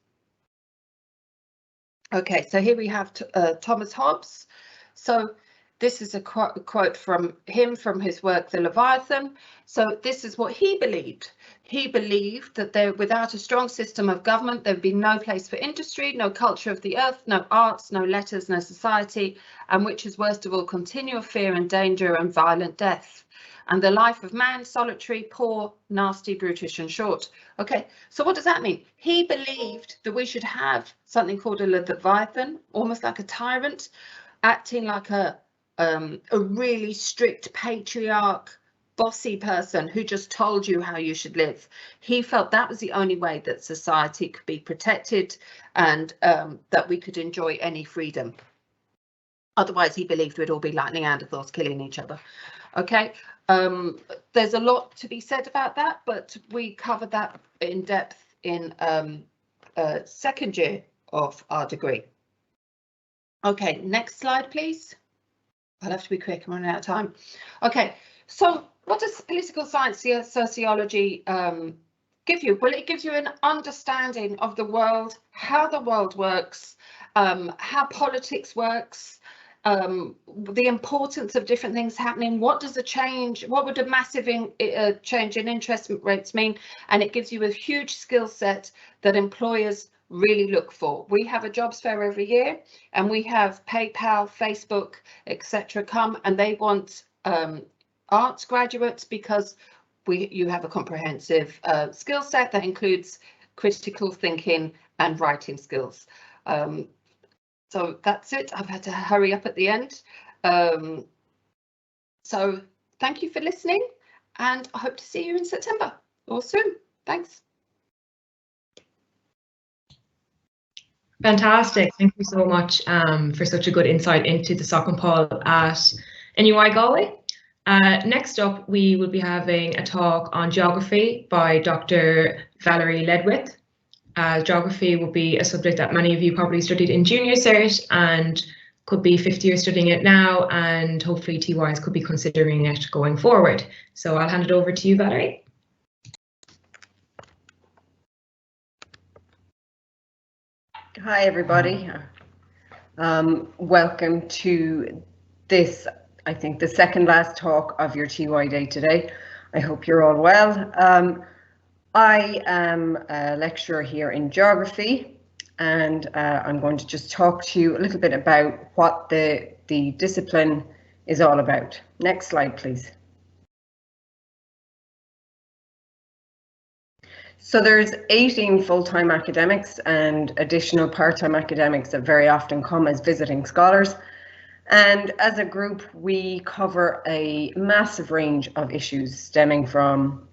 Okay, so here we have Thomas Hobbes. So this is a quote from him from his work, The Leviathan. So this is what he believed. He believed that without a strong system of government, there would be no place for industry, no culture of the earth, no arts, no letters, no society, and which is worst of all, continual fear and danger and violent death. And the life of man, solitary, poor, nasty, brutish and short. Okay, so what does that mean? He believed that we should have something called a Leviathan, almost like a tyrant, acting like a really strict patriarch, bossy person who just told you how you should live. He felt that was the only way that society could be protected and that we could enjoy any freedom. Otherwise, he believed we'd all be like Neanderthals killing each other. Okay, there's a lot to be said about that, but we covered that in depth in second year of our degree. Okay, next slide, please. I'll have to be quick, I'm running out of time. Okay, so what does political science, sociology give you? Well, it gives you an understanding of the world, how the world works, how politics works, the importance of different things happening. What does a change, what would a massive change in interest rates mean? And it gives you a huge skill set that employers really look for. We have a jobs fair every year, and we have PayPal, Facebook, etc. come, and they want arts graduates because you have a comprehensive skill set that includes critical thinking and writing skills. So that's it. I've had to hurry up at the end. So thank you for listening, and I hope to see you in September or soon. Thanks. Fantastic. Thank you so much for such a good insight into the Soc and Paul at NUI Galway. Next up, we will be having a talk on geography by Dr. Valerie Ledwith. Geography will be a subject that many of you probably studied in junior cert and could be 50 years studying it now, and hopefully TYs could be considering it going forward. So I'll hand it over to you, Valerie. Hi, everybody. Welcome to this, I think, the second last talk of your TY day today. I hope you're all well. I am a lecturer here in geography, and I'm going to just talk to you a little bit about what the discipline is all about. Next slide, please. So there's 18 full-time academics and additional part-time academics that very often come as visiting scholars. And as a group, we cover a massive range of issues stemming from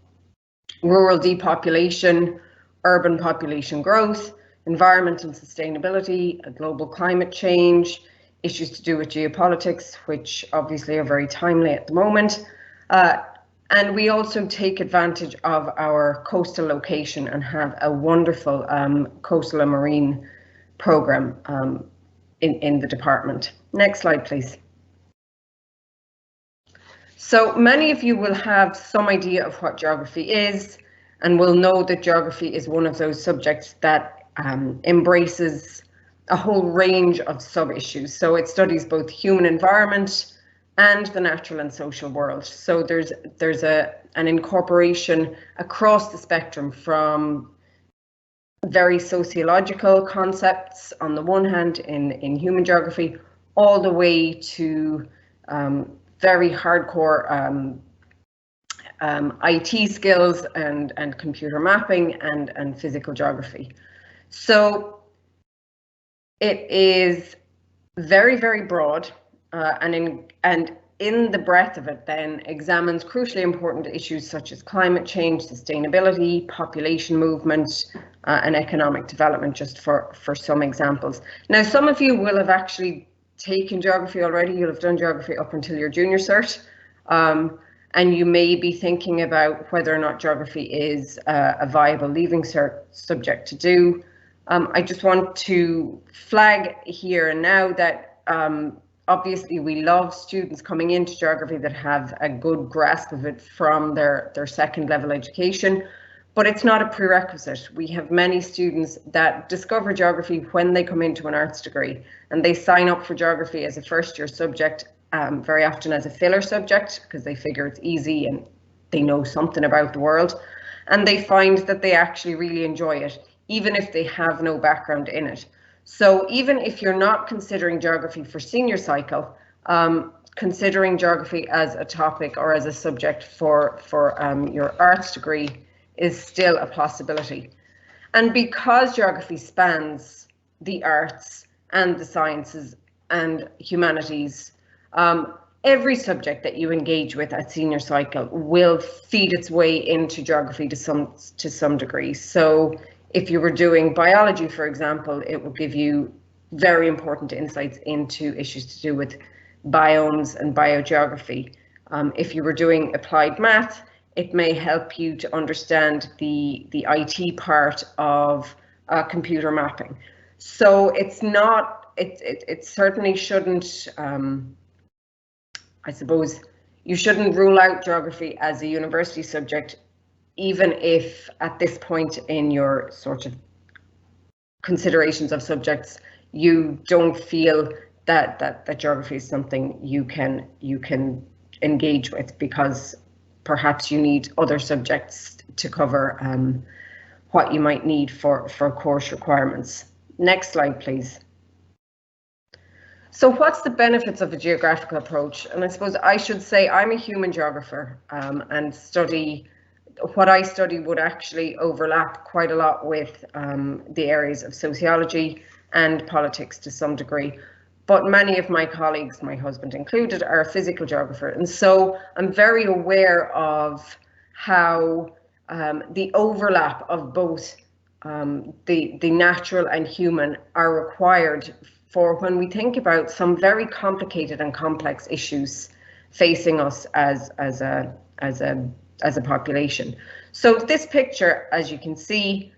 rural depopulation, urban population growth, environmental sustainability, global climate change, issues to do with geopolitics, which obviously are very timely at the moment. And we also take advantage of our coastal location and have a wonderful coastal and marine program in the department. Next slide, please. So many of you will have some idea of what geography is, and will know that geography is one of those subjects that embraces a whole range of sub-issues. So it studies both human environment and the natural and social world. So there's an incorporation across the spectrum, from very sociological concepts on the one hand in human geography, all the way to very hardcore IT skills and computer mapping and physical geography. So it is very, very broad. And in the breadth of it then examines crucially important issues such as climate change, sustainability, population movement, and economic development, just for some examples. Now, some of you will have actually taken geography already. You'll have done geography up until your junior cert, and you may be thinking about whether or not geography is a viable leaving cert subject to do. I just want to flag here and now that obviously we love students coming into geography that have a good grasp of it from their second level education, but it's not a prerequisite. We have many students that discover geography when they come into an arts degree, and they sign up for geography as a first year subject, very often as a filler subject, because they figure it's easy and they know something about the world, and they find that they actually really enjoy it, even if they have no background in it. So even if you're not considering geography for senior cycle, considering geography as a topic or as a subject for your arts degree is still a possibility. And because geography spans the arts and the sciences and humanities, every subject that you engage with at senior cycle will feed its way into geography to some degree. So if you were doing biology, for example, it will give you very important insights into issues to do with biomes and biogeography. If you were doing applied math, it may help you to understand the IT part of computer mapping. So it's not, it certainly shouldn't, I suppose, you shouldn't rule out geography as a university subject, even if at this point in your sort of considerations of subjects, you don't feel that geography is something you can engage with, because perhaps you need other subjects to cover what you might need for course requirements. Next slide, please. So what's the benefits of a geographical approach? And I suppose I should say I'm a human geographer, and what I study would actually overlap quite a lot with the areas of sociology and politics to some degree. But many of my colleagues, my husband included, are a physical geographer. And so I'm very aware of how the overlap of both the natural and human are required for when we think about some very complicated and complex issues facing us as a population. So this picture, as you can see,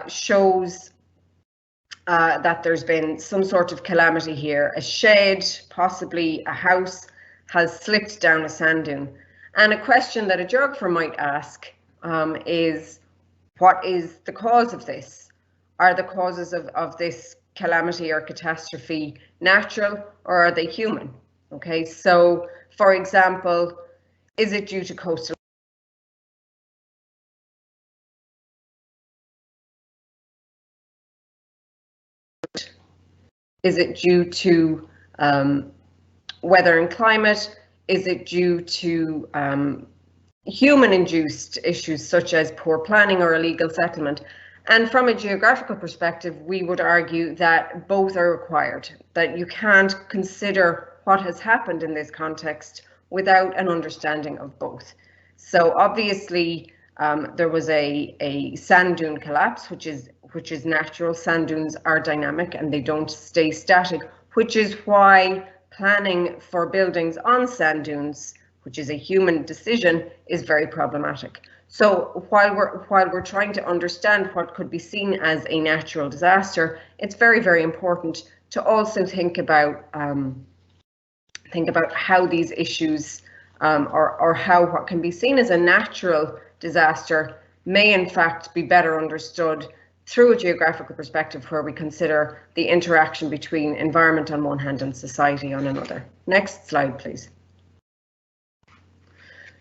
shows that there's been some sort of calamity here. A shed, possibly a house, has slipped down a sand dune. And a question that a geographer might ask is, what is the cause of this? Are the causes of this calamity or catastrophe natural, or are they human? Okay, so for example, is it due to coastal? Is it due to weather and climate? Is it due to human-induced issues such as poor planning or illegal settlement? And from a geographical perspective, we would argue that both are required, that you can't consider what has happened in this context without an understanding of both. So obviously, there was a sand dune collapse, which is natural. Sand dunes are dynamic and they don't stay static, which is why planning for buildings on sand dunes, which is a human decision, is very problematic. So while we're trying to understand what could be seen as a natural disaster, it's very, very important to also think about how these issues or how what can be seen as a natural disaster may in fact be better understood through a geographical perspective, where we consider the interaction between environment on one hand and society on another. Next slide, please.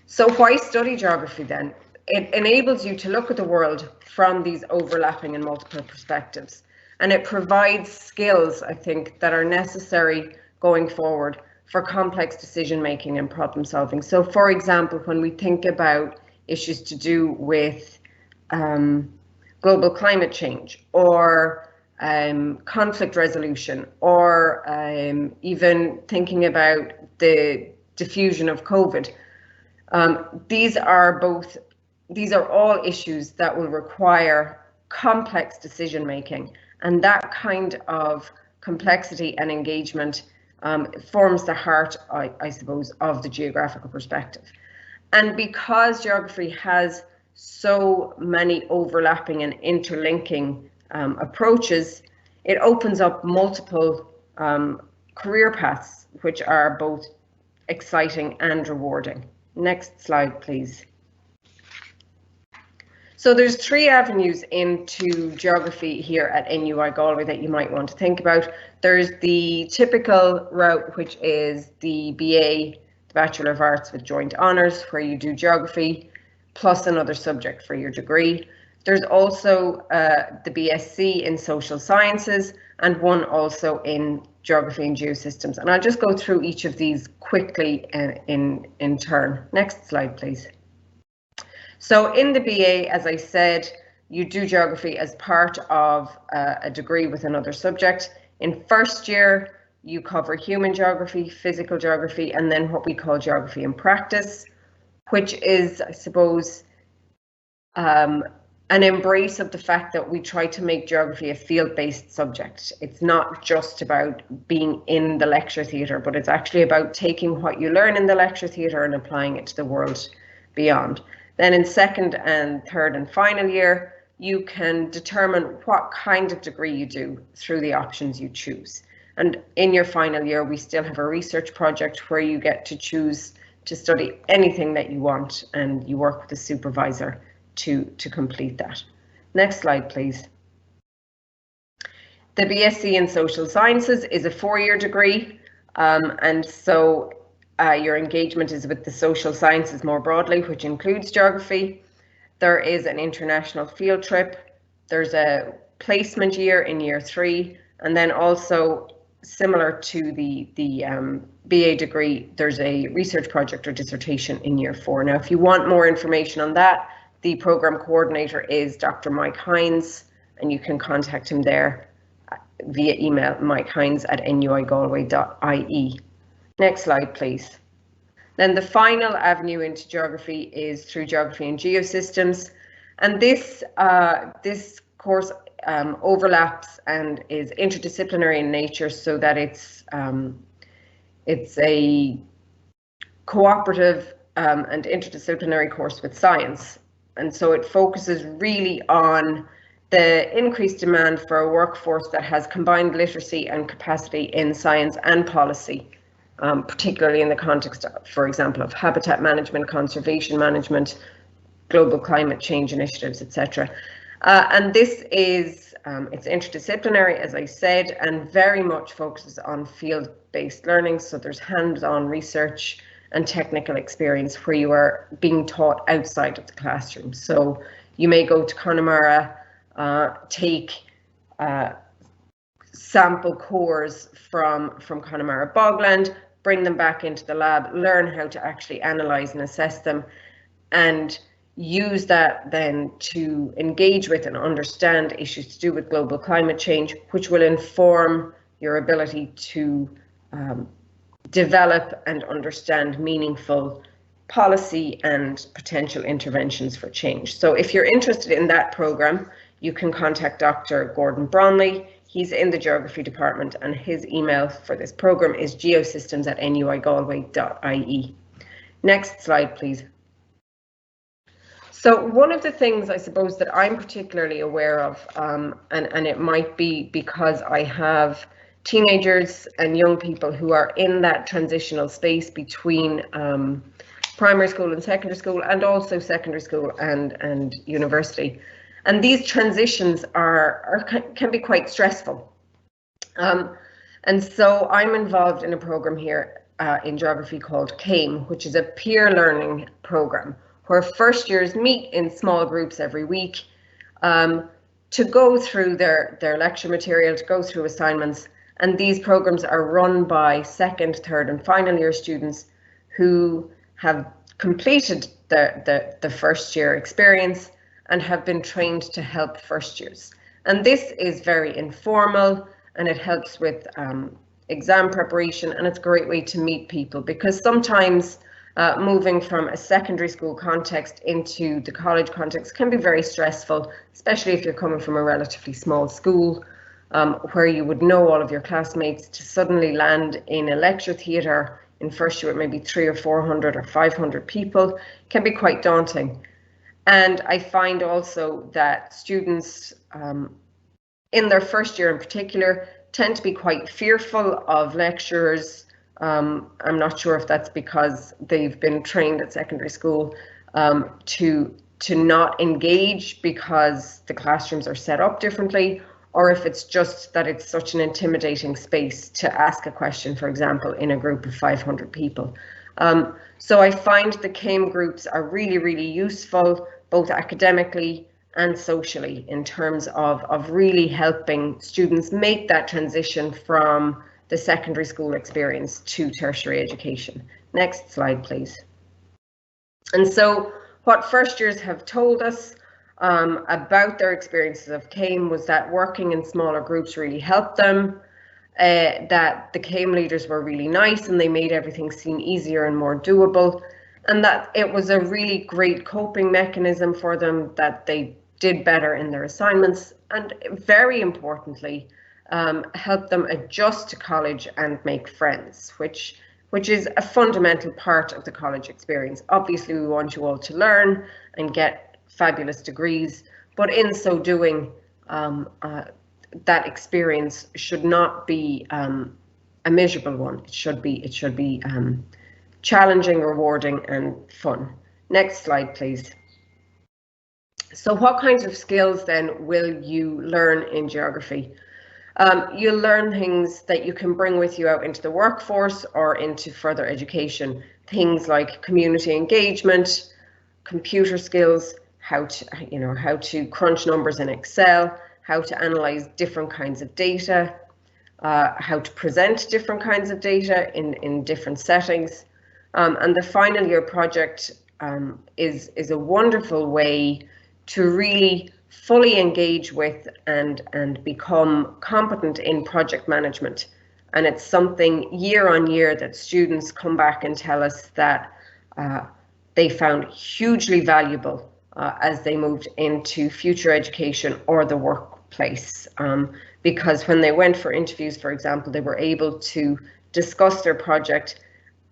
So why study geography then? It enables you to look at the world from these overlapping and multiple perspectives, and it provides skills, I think, that are necessary going forward for complex decision making and problem solving. So for example, when we think about issues to do with global climate change, or conflict resolution, or even thinking about the diffusion of COVID, these are all issues that will require complex decision making, and that kind of complexity and engagement forms the heart, I suppose, of the geographical perspective. And because geography has so many overlapping and interlinking approaches, it opens up multiple career paths, which are both exciting and rewarding. Next slide, please. So there's 3 avenues into geography here at NUI Galway that you might want to think about. There's the typical route, which is the BA, the Bachelor of Arts with joint honours, where you do geography plus another subject for your degree. There's also the BSc in social sciences, and one also in geography and geosystems. And I'll just go through each of these quickly in turn. Next slide, please. So in the BA, as I said, you do geography as part of a degree with another subject. In first year, you cover human geography, physical geography, and then what we call geography in practice, which is, I suppose, an embrace of the fact that we try to make geography a field-based subject. It's not just about being in the lecture theatre, but it's actually about taking what you learn in the lecture theatre and applying it to the world beyond. Then in second and third and final year, you can determine what kind of degree you do through the options you choose. And in your final year, we still have a research project where you get to choose to study anything that you want, and you work with a supervisor to complete that. Next slide, please. The BSc in Social Sciences is a 4-year degree, and so your engagement is with the social sciences more broadly, which includes geography. There is an international field trip. There's a placement year in year 3, and then also similar to the BA degree, there's a research project or dissertation in year 4. Now, if you want more information on that, the program coordinator is Dr. Mike Hines, and you can contact him there via email, mikehines@nuigalway.ie. Next slide, please. Then the final avenue into geography is through geography and geosystems, and this course overlaps and is interdisciplinary in nature, so that it's a cooperative and interdisciplinary course with science. And so it focuses really on the increased demand for a workforce that has combined literacy and capacity in science and policy, particularly in the context, for example, of habitat management, conservation management, global climate change initiatives, etc. And this is, it's interdisciplinary, as I said, and very much focuses on field-based learning. So there's hands-on research and technical experience where you are being taught outside of the classroom. So you may go to Connemara, take sample cores from Connemara Bogland, bring them back into the lab, learn how to actually analyse and assess them, and use that then to engage with and understand issues to do with global climate change, which will inform your ability to develop and understand meaningful policy and potential interventions for change. So if you're interested in that programme, you can contact Dr. Gordon Bromley. He's in the Geography department, and his email for this programme is geosystems@nuigalway.ie. Next slide, please. So one of the things I suppose that I'm particularly aware of, and it might be because I have teenagers and young people who are in that transitional space between primary school and secondary school, and also secondary school and university. And these transitions can be quite stressful. And so I'm involved in a program here in Geography called CAME, which is a peer learning program, where first years meet in small groups every week to go through their lecture material, to go through assignments. And these programs are run by second, third and final year students who have completed the first year experience and have been trained to help first years. And this is very informal, and it helps with exam preparation, and it's a great way to meet people, because sometimes moving from a secondary school context into the college context can be very stressful, especially if you're coming from a relatively small school where you would know all of your classmates. To suddenly land in a lecture theatre in first year with maybe 300 or 400 or 500 people can be quite daunting. And I find also that students in their first year in particular tend to be quite fearful of lecturers. I'm not sure if that's because they've been trained at secondary school to not engage because the classrooms are set up differently, or if it's just that it's such an intimidating space to ask a question, for example, in a group of 500 people. So I find the CAME groups are really, really useful, both academically and socially, in terms of really helping students make that transition from the secondary school experience to tertiary education. Next slide, please. And so what first years have told us about their experiences of CAME was that working in smaller groups really helped them, that the CAME leaders were really nice and they made everything seem easier and more doable, and that it was a really great coping mechanism for them, that they did better in their assignments, and very importantly, help them adjust to college and make friends, which is a fundamental part of the college experience. Obviously, we want you all to learn and get fabulous degrees, but in so doing, that experience should not be a miserable one. It should be challenging, rewarding, and fun. Next slide, please. So what kinds of skills then will you learn in geography? You'll learn things that you can bring with you out into the workforce or into further education. Things like community engagement, computer skills, how to crunch numbers in Excel, how to analyze different kinds of data, how to present different kinds of data in different settings. And the final year project is a wonderful way to really fully engage with and become competent in project management. And it's something year on year that students come back and tell us that they found hugely valuable as they moved into future education or the workplace. Because when they went for interviews, for example, they were able to discuss their project,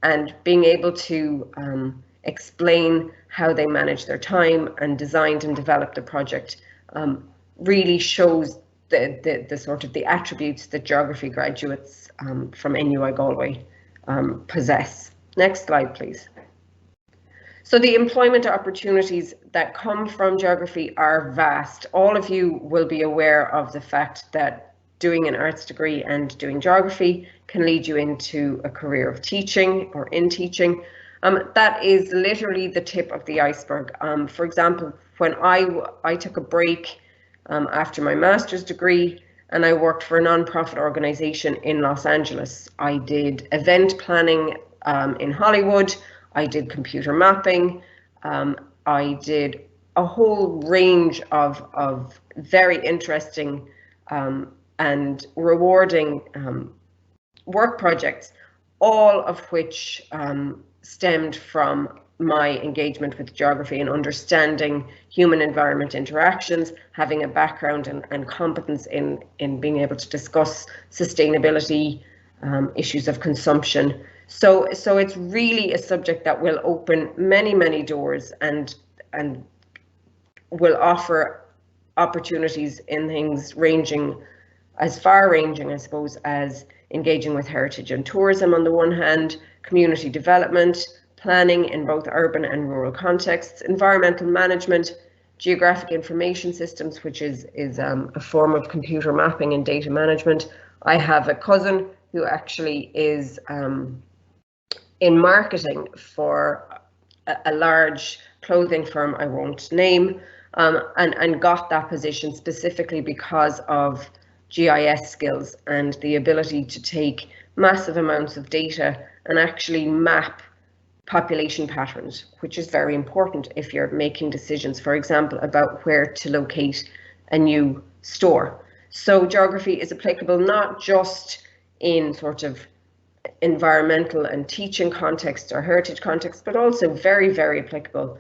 and being able to explain how they managed their time and designed and developed the project really shows the sort of the attributes that geography graduates from NUI Galway possess. Next slide, please. So the employment opportunities that come from geography are vast. All of you will be aware of the fact that doing an arts degree and doing geography can lead you into a career of teaching or in teaching. That is literally the tip of the iceberg. For example, when I took a break after my master's degree and I worked for a non-profit organization in Los Angeles. I did event planning in Hollywood. I did computer mapping. I did a whole range of very interesting and rewarding work projects, all of which stemmed from my engagement with geography and understanding human environment interactions, having a background and competence in being able to discuss sustainability, issues of consumption. So it's really a subject that will open many doors and will offer opportunities in things ranging, as far-ranging, I suppose, as engaging with heritage and tourism on the one hand, community development, planning in both urban and rural contexts, environmental management, geographic information systems, which is a form of computer mapping and data management. I have a cousin who actually is in marketing for a large clothing firm I won't name, and got that position specifically because of GIS skills and the ability to take massive amounts of data and actually map population patterns, which is very important if you're making decisions, for example, about where to locate a new store. So geography is applicable not just in sort of environmental and teaching contexts or heritage contexts, but also very applicable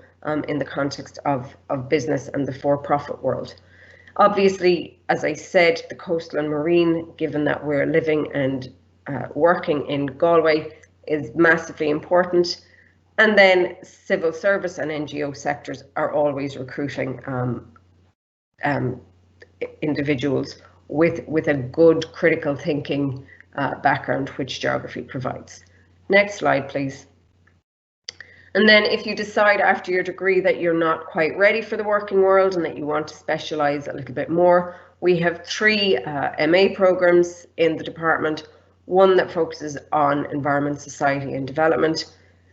in the context of business and the for-profit world. Obviously, as I said, the coastal and marine, given that we're living and working in Galway, is massively important. And then civil service and NGO sectors are always recruiting individuals with a good critical thinking background, which geography provides. Next slide, please. And then if you decide after your degree that you're not quite ready for the working world and that you want to specialise a little bit more, we have 3 MA programs in the department. One that focuses on environment, society and development,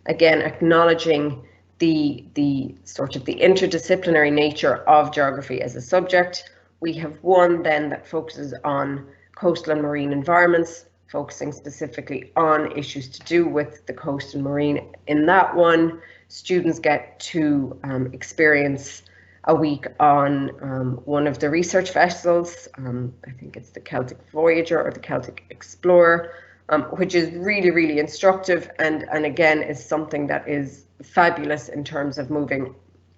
again acknowledging the sort of the interdisciplinary nature of geography as a subject. We have one then that focuses on coastal and marine environments, focusing specifically on issues to do with the coast and marine. In that one, students get to experience a week on one of the research vessels. I think it's the Celtic Voyager or the Celtic Explorer, which is really instructive and again is something that is fabulous in terms of moving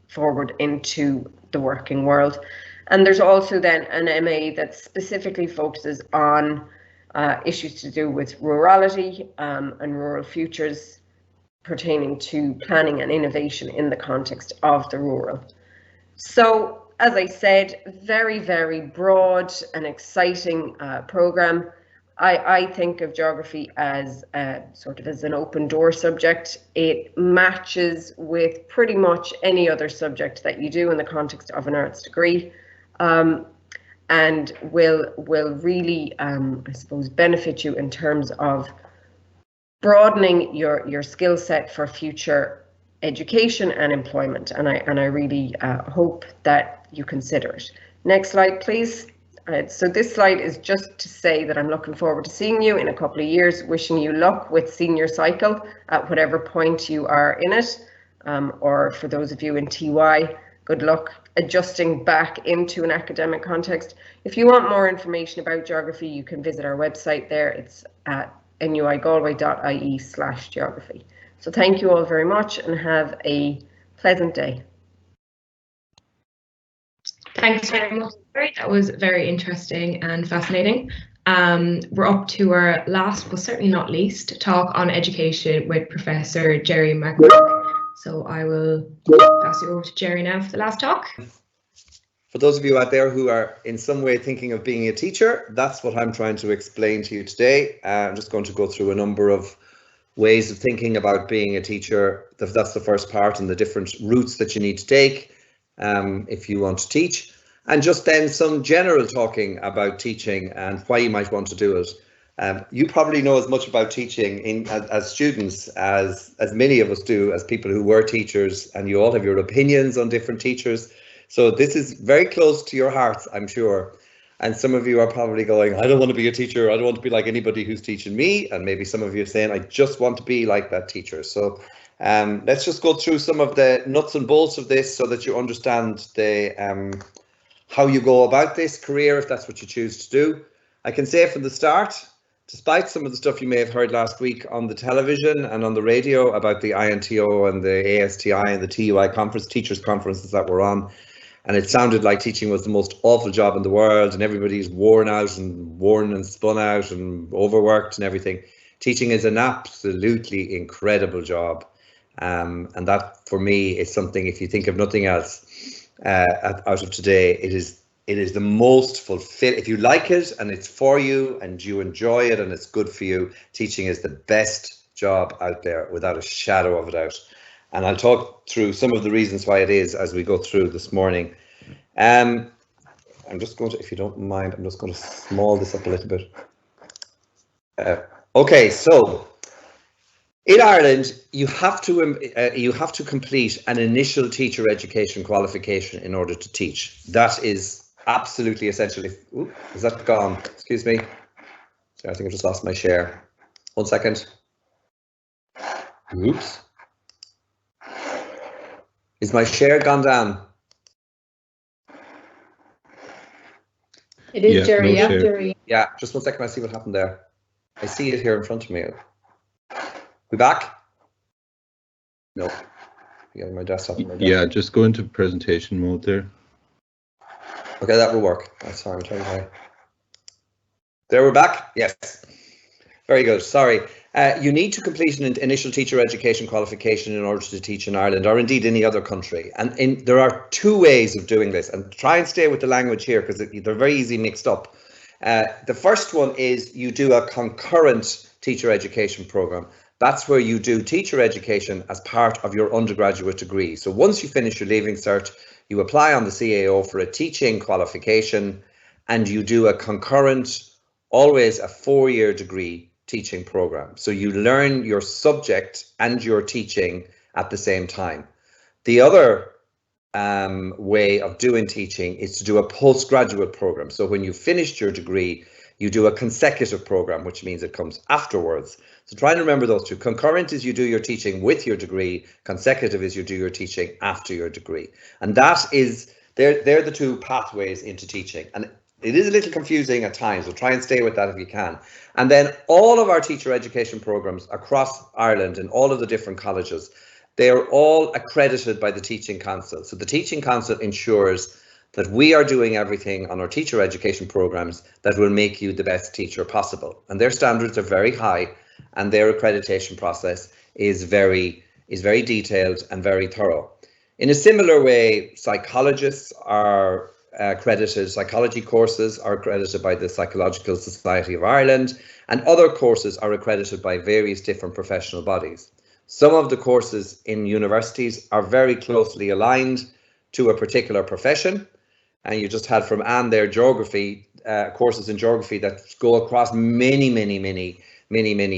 forward into the working world. And there's also then an MA that specifically focuses on issues to do with rurality and rural futures pertaining to planning and innovation in the context of the rural. So, as I said, very broad and exciting program. I think of geography as sort of as an open door subject. It matches with pretty much any other subject that you do in the context of an arts degree, and will really, I suppose, benefit you in terms of broadening your skill set for future education and employment. And I really hope that you consider it. Next slide, please. So this slide is just to say that I'm looking forward to seeing you in a couple of years, wishing you luck with senior cycle at whatever point you are in it, or for those of you in TY, good luck adjusting back into an academic context. If you want more information about geography, you can visit our website there. It's at nuigalway.ie/geography. So thank you all very much and have a pleasant day. Thanks very much. That was very interesting and fascinating. We're up to our last, but certainly not least, talk on education with Professor Jerry McCork. So I will pass you over to Jerry now for the last talk. For those of you out there who are in some way thinking of being a teacher, that's what I'm trying to explain to you today. I'm just going to go through a number of ways of thinking about being a teacher. That's the first part, and the different routes that you need to take if you want to teach. And just then some general talking about teaching and why you might want to do it. You probably know as much about teaching as students as many of us do as people who were teachers, and you all have your opinions on different teachers. So this is very close to your hearts, I'm sure. And some of you are probably going, I don't want to be a teacher. I don't want to be like anybody who's teaching me. And maybe some of you are saying, I just want to be like that teacher. So let's just go through some of the nuts and bolts of this so that you understand the how you go about this career, if that's what you choose to do. I can say from the start, despite some of the stuff you may have heard last week on the television and on the radio about the INTO and the ASTI and the TUI conference, teachers conferences that were on, and it sounded like teaching was the most awful job in the world and everybody's worn out and worn and spun out and overworked and everything. Teaching is an absolutely incredible job. And that for me is something, if you think of nothing else out of today, it is the most fulfilling. If you like it and it's for you and you enjoy it and it's good for you, teaching is the best job out there without a shadow of a doubt. And I'll talk through some of the reasons why it is as we go through this morning. I'm just going to, if you don't mind, I'm just going to small this up a little bit. Okay, so in Ireland, you have to complete an initial teacher education qualification in order to teach. That is absolutely essential. Is that gone? Excuse me. I think I just lost my share. 1 second. Oops. Is my share gone down? It is, yeah, Jerry. no Yeah, share. Jerry. Yeah, just 1 second. I see what happened there. I see it here in front of me. We back? No. Yeah, my desktop. Yeah, just go into presentation mode there. Okay, that will work. That's fine. There, we're back. Yes. Very good. Sorry. You need to complete an initial teacher education qualification in order to teach in Ireland, or indeed any other country. And there are two ways of doing this. And try and stay with the language here because they're very easy mixed up. The first one is you do a concurrent teacher education program. That's where you do teacher education as part of your undergraduate degree. So once you finish your Leaving Cert, you apply on the CAO for a teaching qualification and you do a concurrent, always a 4-year degree teaching program. So you learn your subject and your teaching at the same time. The other way of doing teaching is to do a postgraduate program. So when you've finished your degree, you do a consecutive program, which means it comes afterwards. So try and remember those two. Concurrent is you do your teaching with your degree. Consecutive is you do your teaching after your degree. And that is, they're the two pathways into teaching. And it is a little confusing at times, so try and stay with that if you can. And then all of our teacher education programs across Ireland in all of the different colleges, they are all accredited by the Teaching Council. So the Teaching Council ensures that we are doing everything on our teacher education programs that will make you the best teacher possible. And their standards are very high and their accreditation process is very detailed and very thorough. In a similar way, psychologists are accredited, psychology courses are accredited by the Psychological Society of Ireland, and other courses are accredited by various different professional bodies. Some of the courses in universities are very closely aligned to a particular profession. And you just had from Anne there, geography, courses in geography that go across many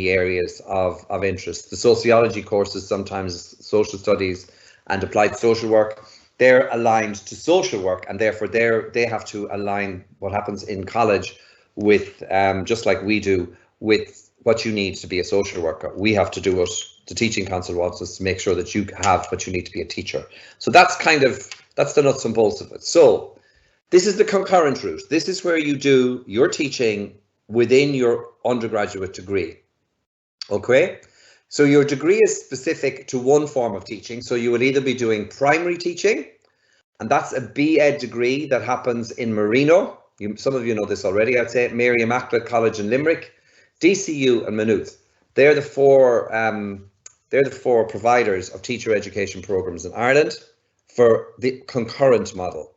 areas of interest. The sociology courses, sometimes social studies and applied social work, they're aligned to social work, and therefore they have to align what happens in college with, just like we do, with what you need to be a social worker. We have to do it. The Teaching Council wants us to make sure that you have what you need to be a teacher. So that's the nuts and bolts of it. So this is the concurrent route. This is where you do your teaching within your undergraduate degree. Okay, so your degree is specific to one form of teaching. So you will either be doing primary teaching, and that's a B.Ed degree that happens in Marino. Some of you know this already, I'd say. Mary Immaculate College in Limerick, DCU and Maynooth. They're the four providers of teacher education programs in Ireland for the concurrent model.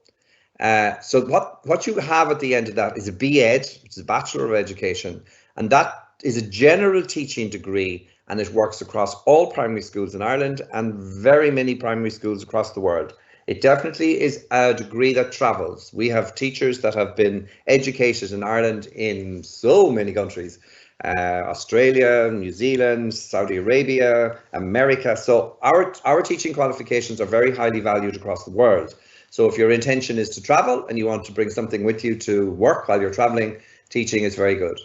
So what you have at the end of that is a B.Ed, which is a Bachelor of Education, and that is a general teaching degree, and it works across all primary schools in Ireland and very many primary schools across the world. It definitely is a degree that travels. We have teachers that have been educated in Ireland in so many countries, Australia, New Zealand, Saudi Arabia, America. So our teaching qualifications are very highly valued across the world. So if your intention is to travel and you want to bring something with you to work while you're traveling, teaching is very good.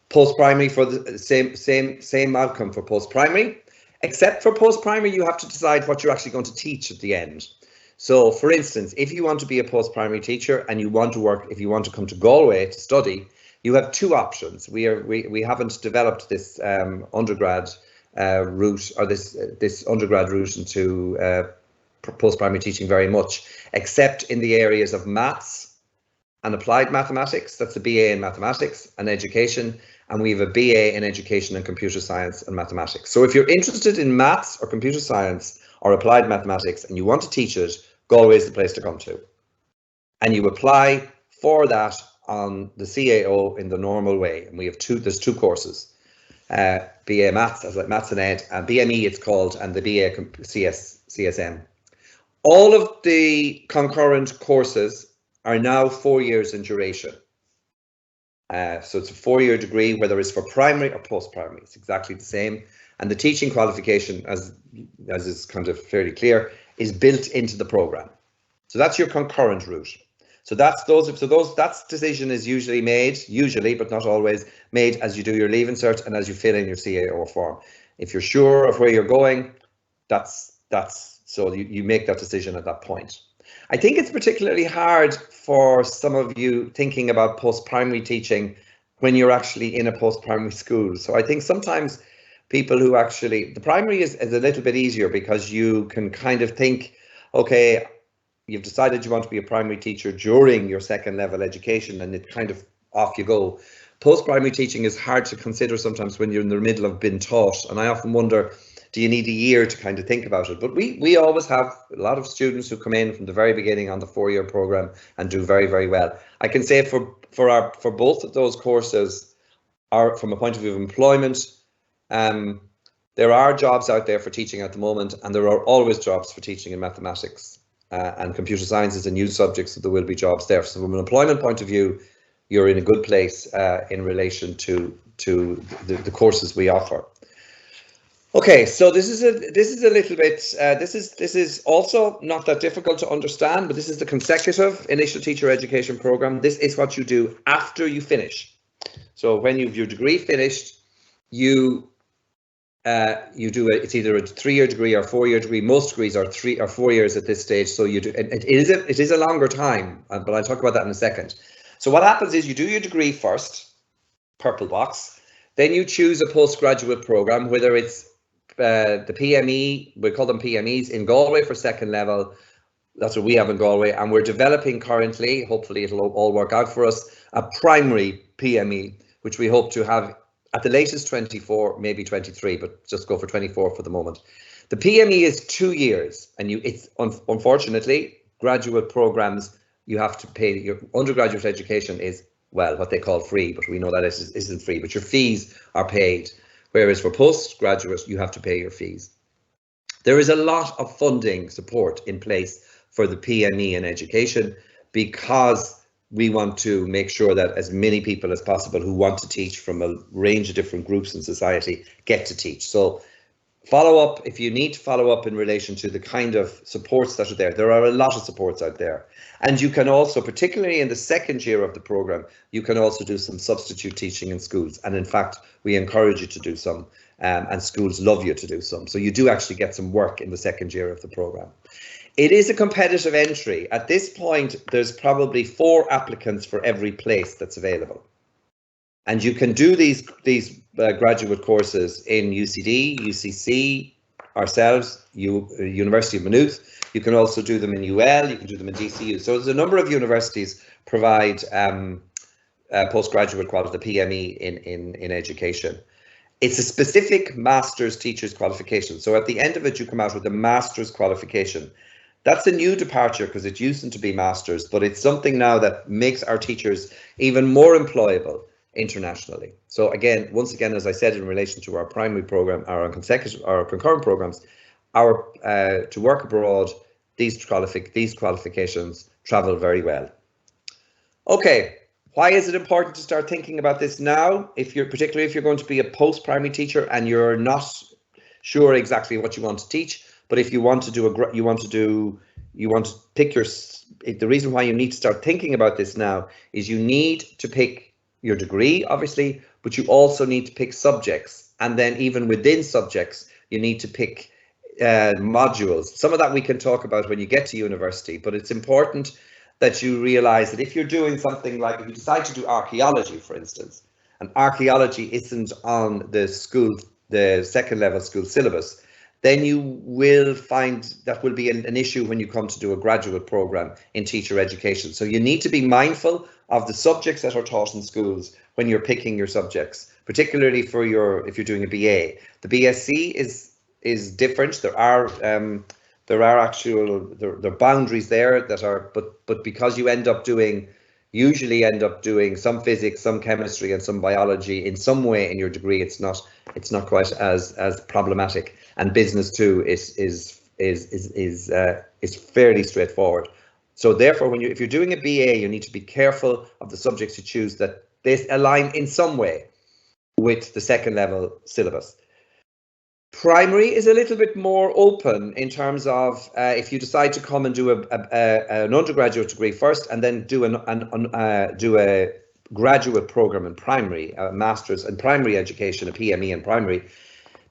Post-primary for the same outcome for post-primary, except for post-primary you have to decide what you're actually going to teach at the end. So for instance, if you want to be a post-primary teacher and you want to work, if you want to come to Galway to study, you have two options. We haven't developed this undergrad route, or this undergrad route into post-primary teaching very much, except in the areas of maths and applied mathematics. That's the BA in mathematics and education, and we have a BA in education and computer science and mathematics. So if you're interested in maths or computer science or applied mathematics and you want to teach it, Galway is the place to come to. And you apply for that on the CAO in the normal way. And we have there's two courses, BA Maths, as like Maths and Ed, and BME it's called, and the BA CSM. All of the concurrent courses are now 4 years in duration. So it's a 4-year degree, whether it's for primary or post-primary, it's exactly the same. And the teaching qualification, as is kind of fairly clear, is built into the program. So that's your concurrent route. So that decision is usually made, but not always, made as you do your Leaving Cert and as you fill in your CAO form. If you're sure of where you're going, so you make that decision at that point. I think it's particularly hard for some of you thinking about post-primary teaching when you're actually in a post-primary school. So I think sometimes people who actually, the primary is a little bit easier because you can kind of think, okay, you've decided you want to be a primary teacher during your second level education and it kind of off you go. Post-primary teaching is hard to consider sometimes when you're in the middle of being taught, and I often wonder, do you need a year to kind of think about it? But we always have a lot of students who come in from the very beginning on the 4-year program and do very, very well. I can say for both of those courses, from a point of view of employment, there are jobs out there for teaching at the moment, and there are always jobs for teaching in mathematics and computer science is a new subject, so there will be jobs there. So from an employment point of view, you're in a good place in relation to the courses we offer. Okay, so this is a little bit, this is also not that difficult to understand, but this is the consecutive initial teacher education program. This is what you do after you finish. So when you've your degree finished, you do it's either a 3-year degree or 4-year degree. Most degrees are 3 or 4 years at this stage. So you do, it is a longer time, but I'll talk about that in a second. So what happens is you do your degree first, purple box, then you choose a postgraduate program, whether it's the PME, we call them PMEs in Galway for second level. That's what we have in Galway, and we're developing currently, hopefully it'll all work out for us, a primary PME, which we hope to have at the latest 24, maybe 23, but just go for 24 for the moment. The PME is 2 years, and it's unfortunately graduate programs, you have to pay. Your undergraduate education is, well, what they call free, but we know that it isn't free, but your fees are paid. Whereas for postgraduate, you have to pay your fees. There is a lot of funding support in place for the PME in education because we want to make sure that as many people as possible who want to teach from a range of different groups in society get to teach. So follow up, if you need to follow up in relation to the kind of supports that are there. There are a lot of supports out there. And you can also, particularly in the second year of the program, you can also do some substitute teaching in schools. And in fact, we encourage you to do some, and schools love you to do some. So you do actually get some work in the second year of the program. It is a competitive entry. At this point, there's probably 4 applicants for every place that's available. And you can do these graduate courses in UCD, UCC, ourselves, University of Maynooth. You can also do them in UL, you can do them in DCU. So there's a number of universities provide postgraduate qualification, the PME in education. It's a specific master's teacher's qualification. So at the end of it, you come out with a master's qualification. That's a new departure because it used to be master's, but it's something now that makes our teachers even more employable internationally. So again, once again, as I said, in relation to our primary program, our consecutive, our concurrent programs, our to work abroad, these qualifications travel very well. Okay. Why is it important to start thinking about this now? Particularly if you're going to be a post-primary teacher and you're not sure exactly what you want to teach, but if you want to pick the reason why you need to start thinking about this now is you need to pick your degree, obviously, but you also need to pick subjects, and then even within subjects, you need to pick modules. Some of that we can talk about when you get to university, but it's important that you realize that if you're doing something like, if you decide to do archaeology, for instance, and archaeology isn't on the second level school syllabus, then you will find that will be an issue when you come to do a graduate program in teacher education. So you need to be mindful of the subjects that are taught in schools when you're picking your subjects, particularly for if you're doing a BA. The BSc is different. There are boundaries there that are, but because you usually end up doing some physics, some chemistry, and some biology in some way in your degree, it's not quite as problematic. And business too is fairly straightforward. So therefore, if you're doing a BA, you need to be careful of the subjects you choose that they align in some way with the second level syllabus. Primary is a little bit more open in terms of if you decide to come and do an undergraduate degree first and then do a graduate program in primary, a master's in primary education, a PME in primary.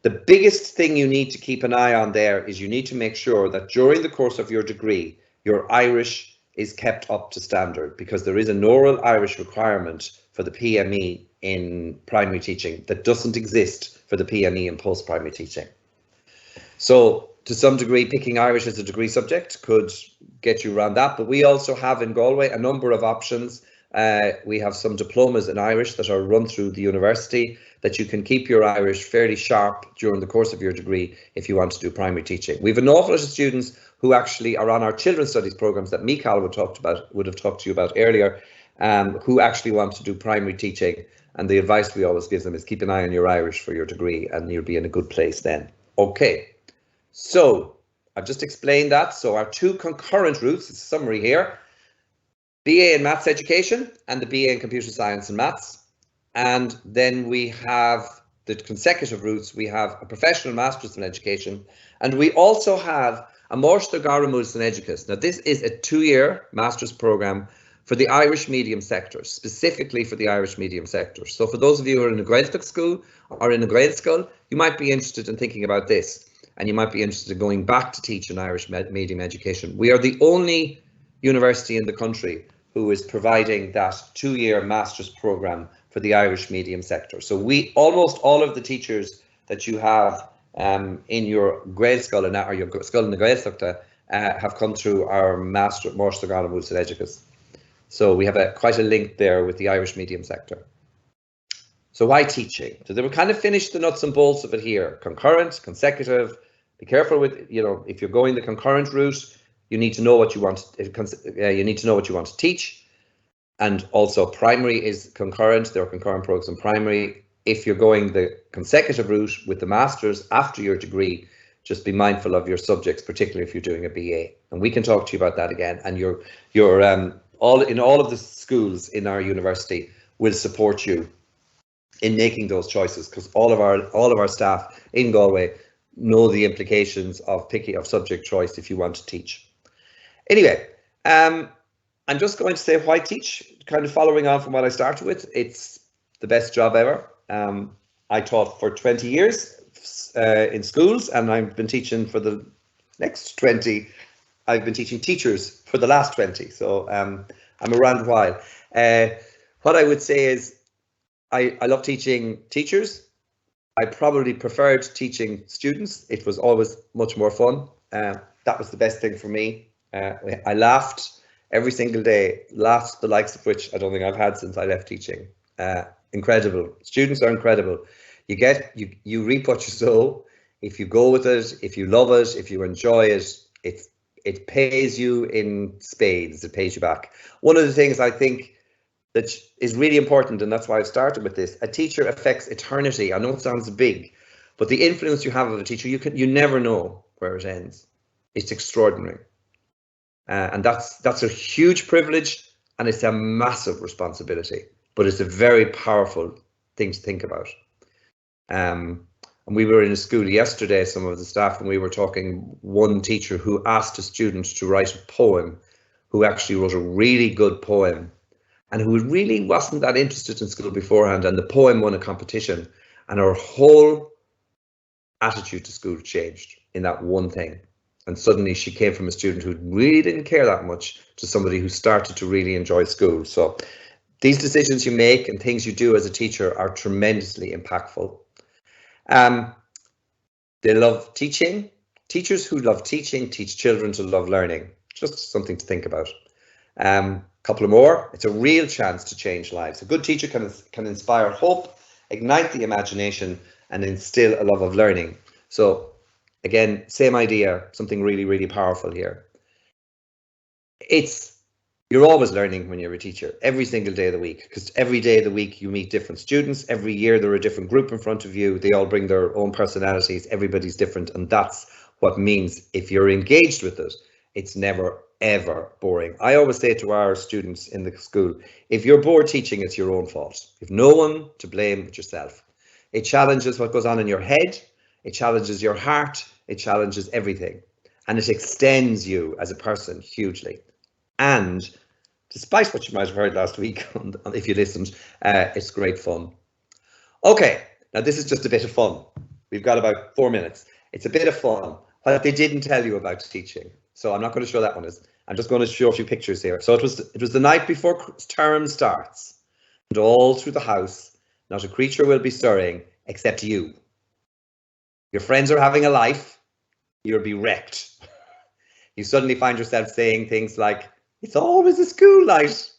The biggest thing you need to keep an eye on there is you need to make sure that during the course of your degree, your Irish is kept up to standard, because there is an oral Irish requirement for the PME in primary teaching that doesn't exist for the PME in post-primary teaching. So to some degree, picking Irish as a degree subject could get you around that, but we also have in Galway a number of options. We have some diplomas in Irish that are run through the university that you can keep your Irish fairly sharp during the course of your degree if you want to do primary teaching. We have an awful lot of students who actually are on our children's studies programs that Michael would have talked to you about earlier, who actually want to do primary teaching. And the advice we always give them is keep an eye on your Irish for your degree and you'll be in a good place then. Okay, so I've just explained that. So our two concurrent routes, it's a summary here, BA in Maths Education and the BA in Computer Science and Maths. And then we have the consecutive routes. We have a Professional Masters in Education, and we also have a Máiste Garamús in Educus. Now this is a 2-year master's program for the Irish medium sector, specifically for the Irish medium sector. So for those of you who are in a Gaeltacht school or in a Gael school, you might be interested in thinking about this, and you might be interested in going back to teach in Irish medium education. We are the only university in the country who is providing that 2-year master's program for the Irish medium sector. So almost all of the teachers that you have in your Gael school or your school in the Gaeltacht have come through our Máiste Garamús in Educus. So we have quite a link there with the Irish medium sector. So why teaching? So they will kind of finish the nuts and bolts of it here. Concurrent, consecutive. Be careful with, if you're going the concurrent route, you need to know what you want. You need to know what you want to teach. And also primary is concurrent. There are concurrent programs in primary. If you're going the consecutive route with the masters after your degree, just be mindful of your subjects, particularly if you're doing a BA. And we can talk to you about that again. And all of the schools in our university will support you in making those choices, because all of our staff in Galway know the implications of subject choice if you want to teach. Anyway, I'm just going to say why teach, kind of following on from what I started with. It's the best job ever. I taught for 20 years in schools, and I've been teaching for the next 20. I've been teaching teachers for the last 20, so I'm around a while. What I would say is I love teaching teachers. I probably preferred teaching students. It was always much more fun. That was the best thing for me. I laughed every single day, laughed the likes of which I don't think I've had since I left teaching. Incredible. Students are incredible. You reap what you sow. If you go with it, if you love it, if you enjoy it, it pays you in spades. It pays you back. One of the things I think that is really important, and that's why I've started with this, a teacher affects eternity. I know it sounds big, but the influence you have of a teacher, you never know where it ends. It's extraordinary. And that's a huge privilege, and it's a massive responsibility, but it's a very powerful thing to think about. And we were in a school yesterday, some of the staff, and we were talking one teacher who asked a student to write a poem, who actually wrote a really good poem, and who really wasn't that interested in school beforehand, and the poem won a competition, and her whole attitude to school changed in that one thing. And suddenly she came from a student who really didn't care that much to somebody who started to really enjoy school. So these decisions you make and things you do as a teacher are tremendously impactful. They love teaching. Teachers who love teaching teach children to love learning. Just something to think about. Couple of more. It's a real chance to change lives. A good teacher can inspire hope, ignite the imagination, and instill a love of learning. So again, same idea, something really, really powerful here. You're always learning when you're a teacher, every single day of the week, because every day of the week you meet different students. Every year there are a different group in front of you. They all bring their own personalities. Everybody's different, and that's what means if you're engaged with it, it's never ever boring. I always say to our students in the school, if you're bored teaching, it's your own fault. You've no one to blame but yourself. It challenges what goes on in your head. It challenges your heart. It challenges everything. And it extends you as a person hugely. And despite what you might have heard last week, if you listened, it's great fun. Okay, now this is just a bit of fun. We've got about 4 minutes. It's a bit of fun. What they didn't tell you about teaching. So I'm not going to show that one. I'm just going to show a few pictures here. So it was the night before term starts, and all through the house, not a creature will be stirring except you. Your friends are having a life. You'll be wrecked. You suddenly find yourself saying things like, "It's always a school night."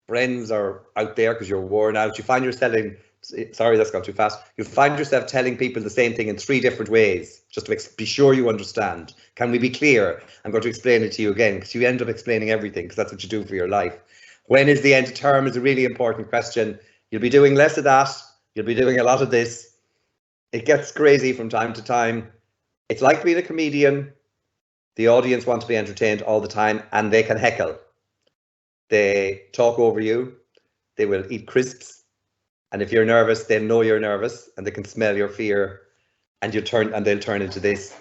Friends are out there because you're worn out. You find yourself sorry, that's gone too fast. You find yourself telling people the same thing in 3 different ways, just to be sure you understand. Can we be clear? I'm going to explain it to you again, because you end up explaining everything, because that's what you do for your life. When is the end of term is a really important question. You'll be doing less of that. You'll be doing a lot of this. It gets crazy from time to time. It's like being a comedian. The audience want to be entertained all the time, and they can heckle. They talk over you. They will eat crisps. And if you're nervous, they know you're nervous, and they can smell your fear, and they'll turn into this.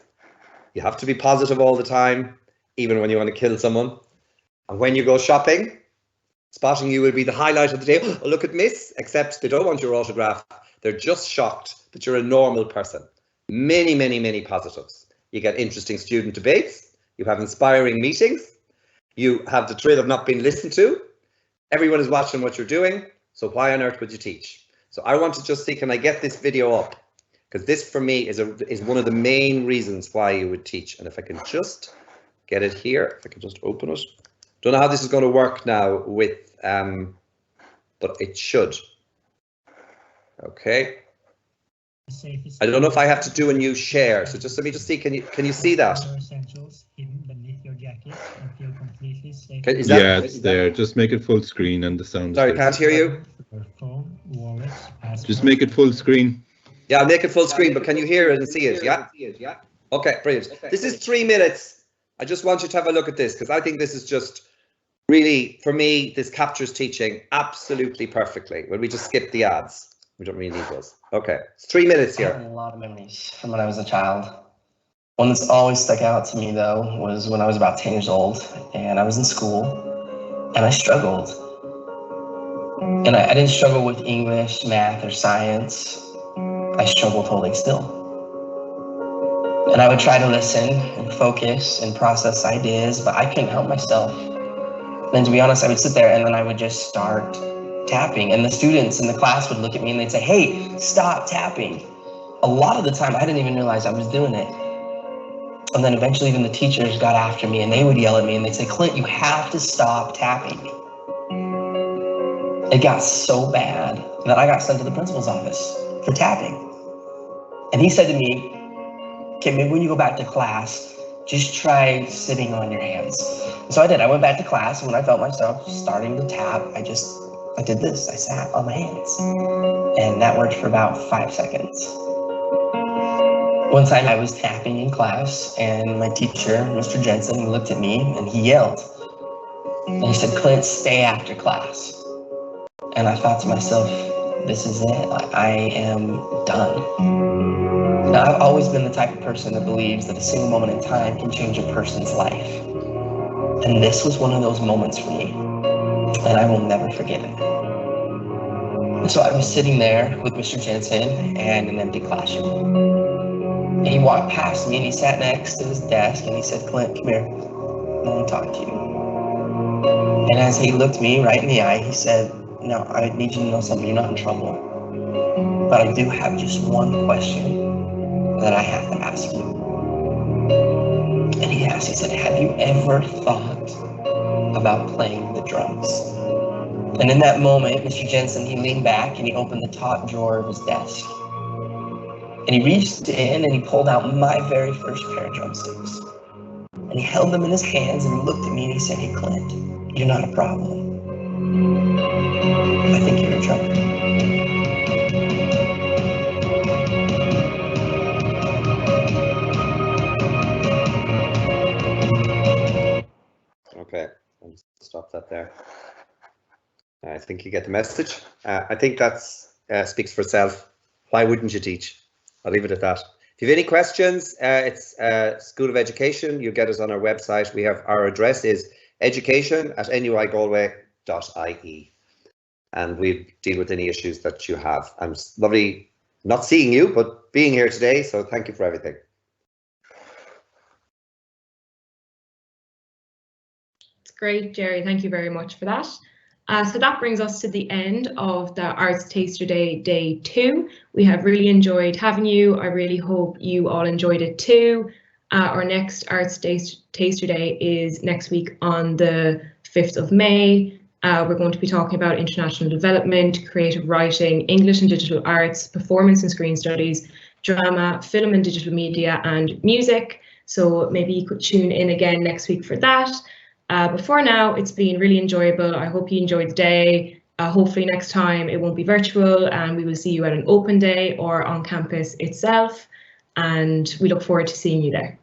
You have to be positive all the time, even when you want to kill someone. And when you go shopping, spotting you will be the highlight of the day. Oh, look at Miss, except they don't want your autograph. They're just shocked that you're a normal person. Many, many, many positives. You get interesting student debates. You have inspiring meetings. You have the thrill of not being listened to. Everyone is watching what you're doing. So why on earth would you teach? So I want to just see, can I get this video up? Because this for me is one of the main reasons why you would teach. And if I can just get it here, if I can just open it. Don't know how this is going to work now with, but it should. Okay. I don't know if I have to do a new share. So just let me just see, can you see that? Yeah, it's there. Just make it full screen and the sound. Sorry, can't hear you. Just make it full screen. Yeah, I'll make it full screen, but can you hear it and see it? Yeah. Okay, brilliant. This is 3 minutes. I just want you to have a look at this, because I think this is just really, for me, this captures teaching absolutely perfectly. When we just skip the ads, we don't really need those. Okay, it's 3 minutes here. I have a lot of memories from when I was a child. One that's always stuck out to me, though, was when I was about 10 years old, and I was in school, and I struggled. And I didn't struggle with English, math, or science. I struggled holding still. And I would try to listen and focus and process ideas, but I couldn't help myself. And to be honest, I would sit there and then I would just start tapping. And the students in the class would look at me and they'd say, "Hey, stop tapping." a lot of the time I didn't even realize I was doing it. And then eventually even the teachers got after me and they would yell at me and they'd say, Clint, you have to stop tapping. It got so bad that I got sent to the principal's office for tapping. And he said to me, okay, maybe when you go back to class, just try sitting on your hands. So I did. I went back to class, and when I felt myself starting to tap, I did this. I sat on my hands. And that worked for about 5 seconds. One time I was tapping in class, and my teacher, Mr. Jensen, looked at me and he yelled. And he said, Clint, stay after class. And I thought to myself, this is it. I am done. Now, I've always been the type of person that believes that a single moment in time can change a person's life. And this was one of those moments for me, and I will never forget it. And so I was sitting there with Mr. Jensen and an empty classroom. And he walked past me and he sat next to his desk and he said, Clint, come here, I want to talk to you. And as he looked me right in the eye, he said, no, I need you to know something, you're not in trouble. But I do have just one question that I have to ask you. And he asked, he said, have you ever thought about playing the drums? And in that moment, Mr. Jensen, he leaned back and he opened the top drawer of his desk. And he reached in and he pulled out my very first pair of drumsticks. And he held them in his hands and he looked at me and he said, hey, Clint, you're not a problem. I think you're a drummer. Okay, I'll stop that there. I think you get the message. I think that's speaks for itself. Why wouldn't you teach? I'll leave it at that. If you have any questions, it's School of Education. You'll get us on our website. We have our address is education@nuigalway.ie, and we deal with any issues that you have. I'm lovely not seeing you, but being here today. So thank you for everything. Great, Jerry. Thank you very much for that. So that brings us to the end of the Arts Taster Day, Day 2. We have really enjoyed having you. I really hope you all enjoyed it too. Our next Arts Taster Day is next week on the 5th of May. We're going to be talking about international development, creative writing, English and digital arts, performance and screen studies, drama, film and digital media, and music. So maybe you could tune in again next week for that. But for now, it's been really enjoyable. I hope you enjoyed the day. Hopefully next time it won't be virtual and we will see you at an open day or on campus itself. And we look forward to seeing you there.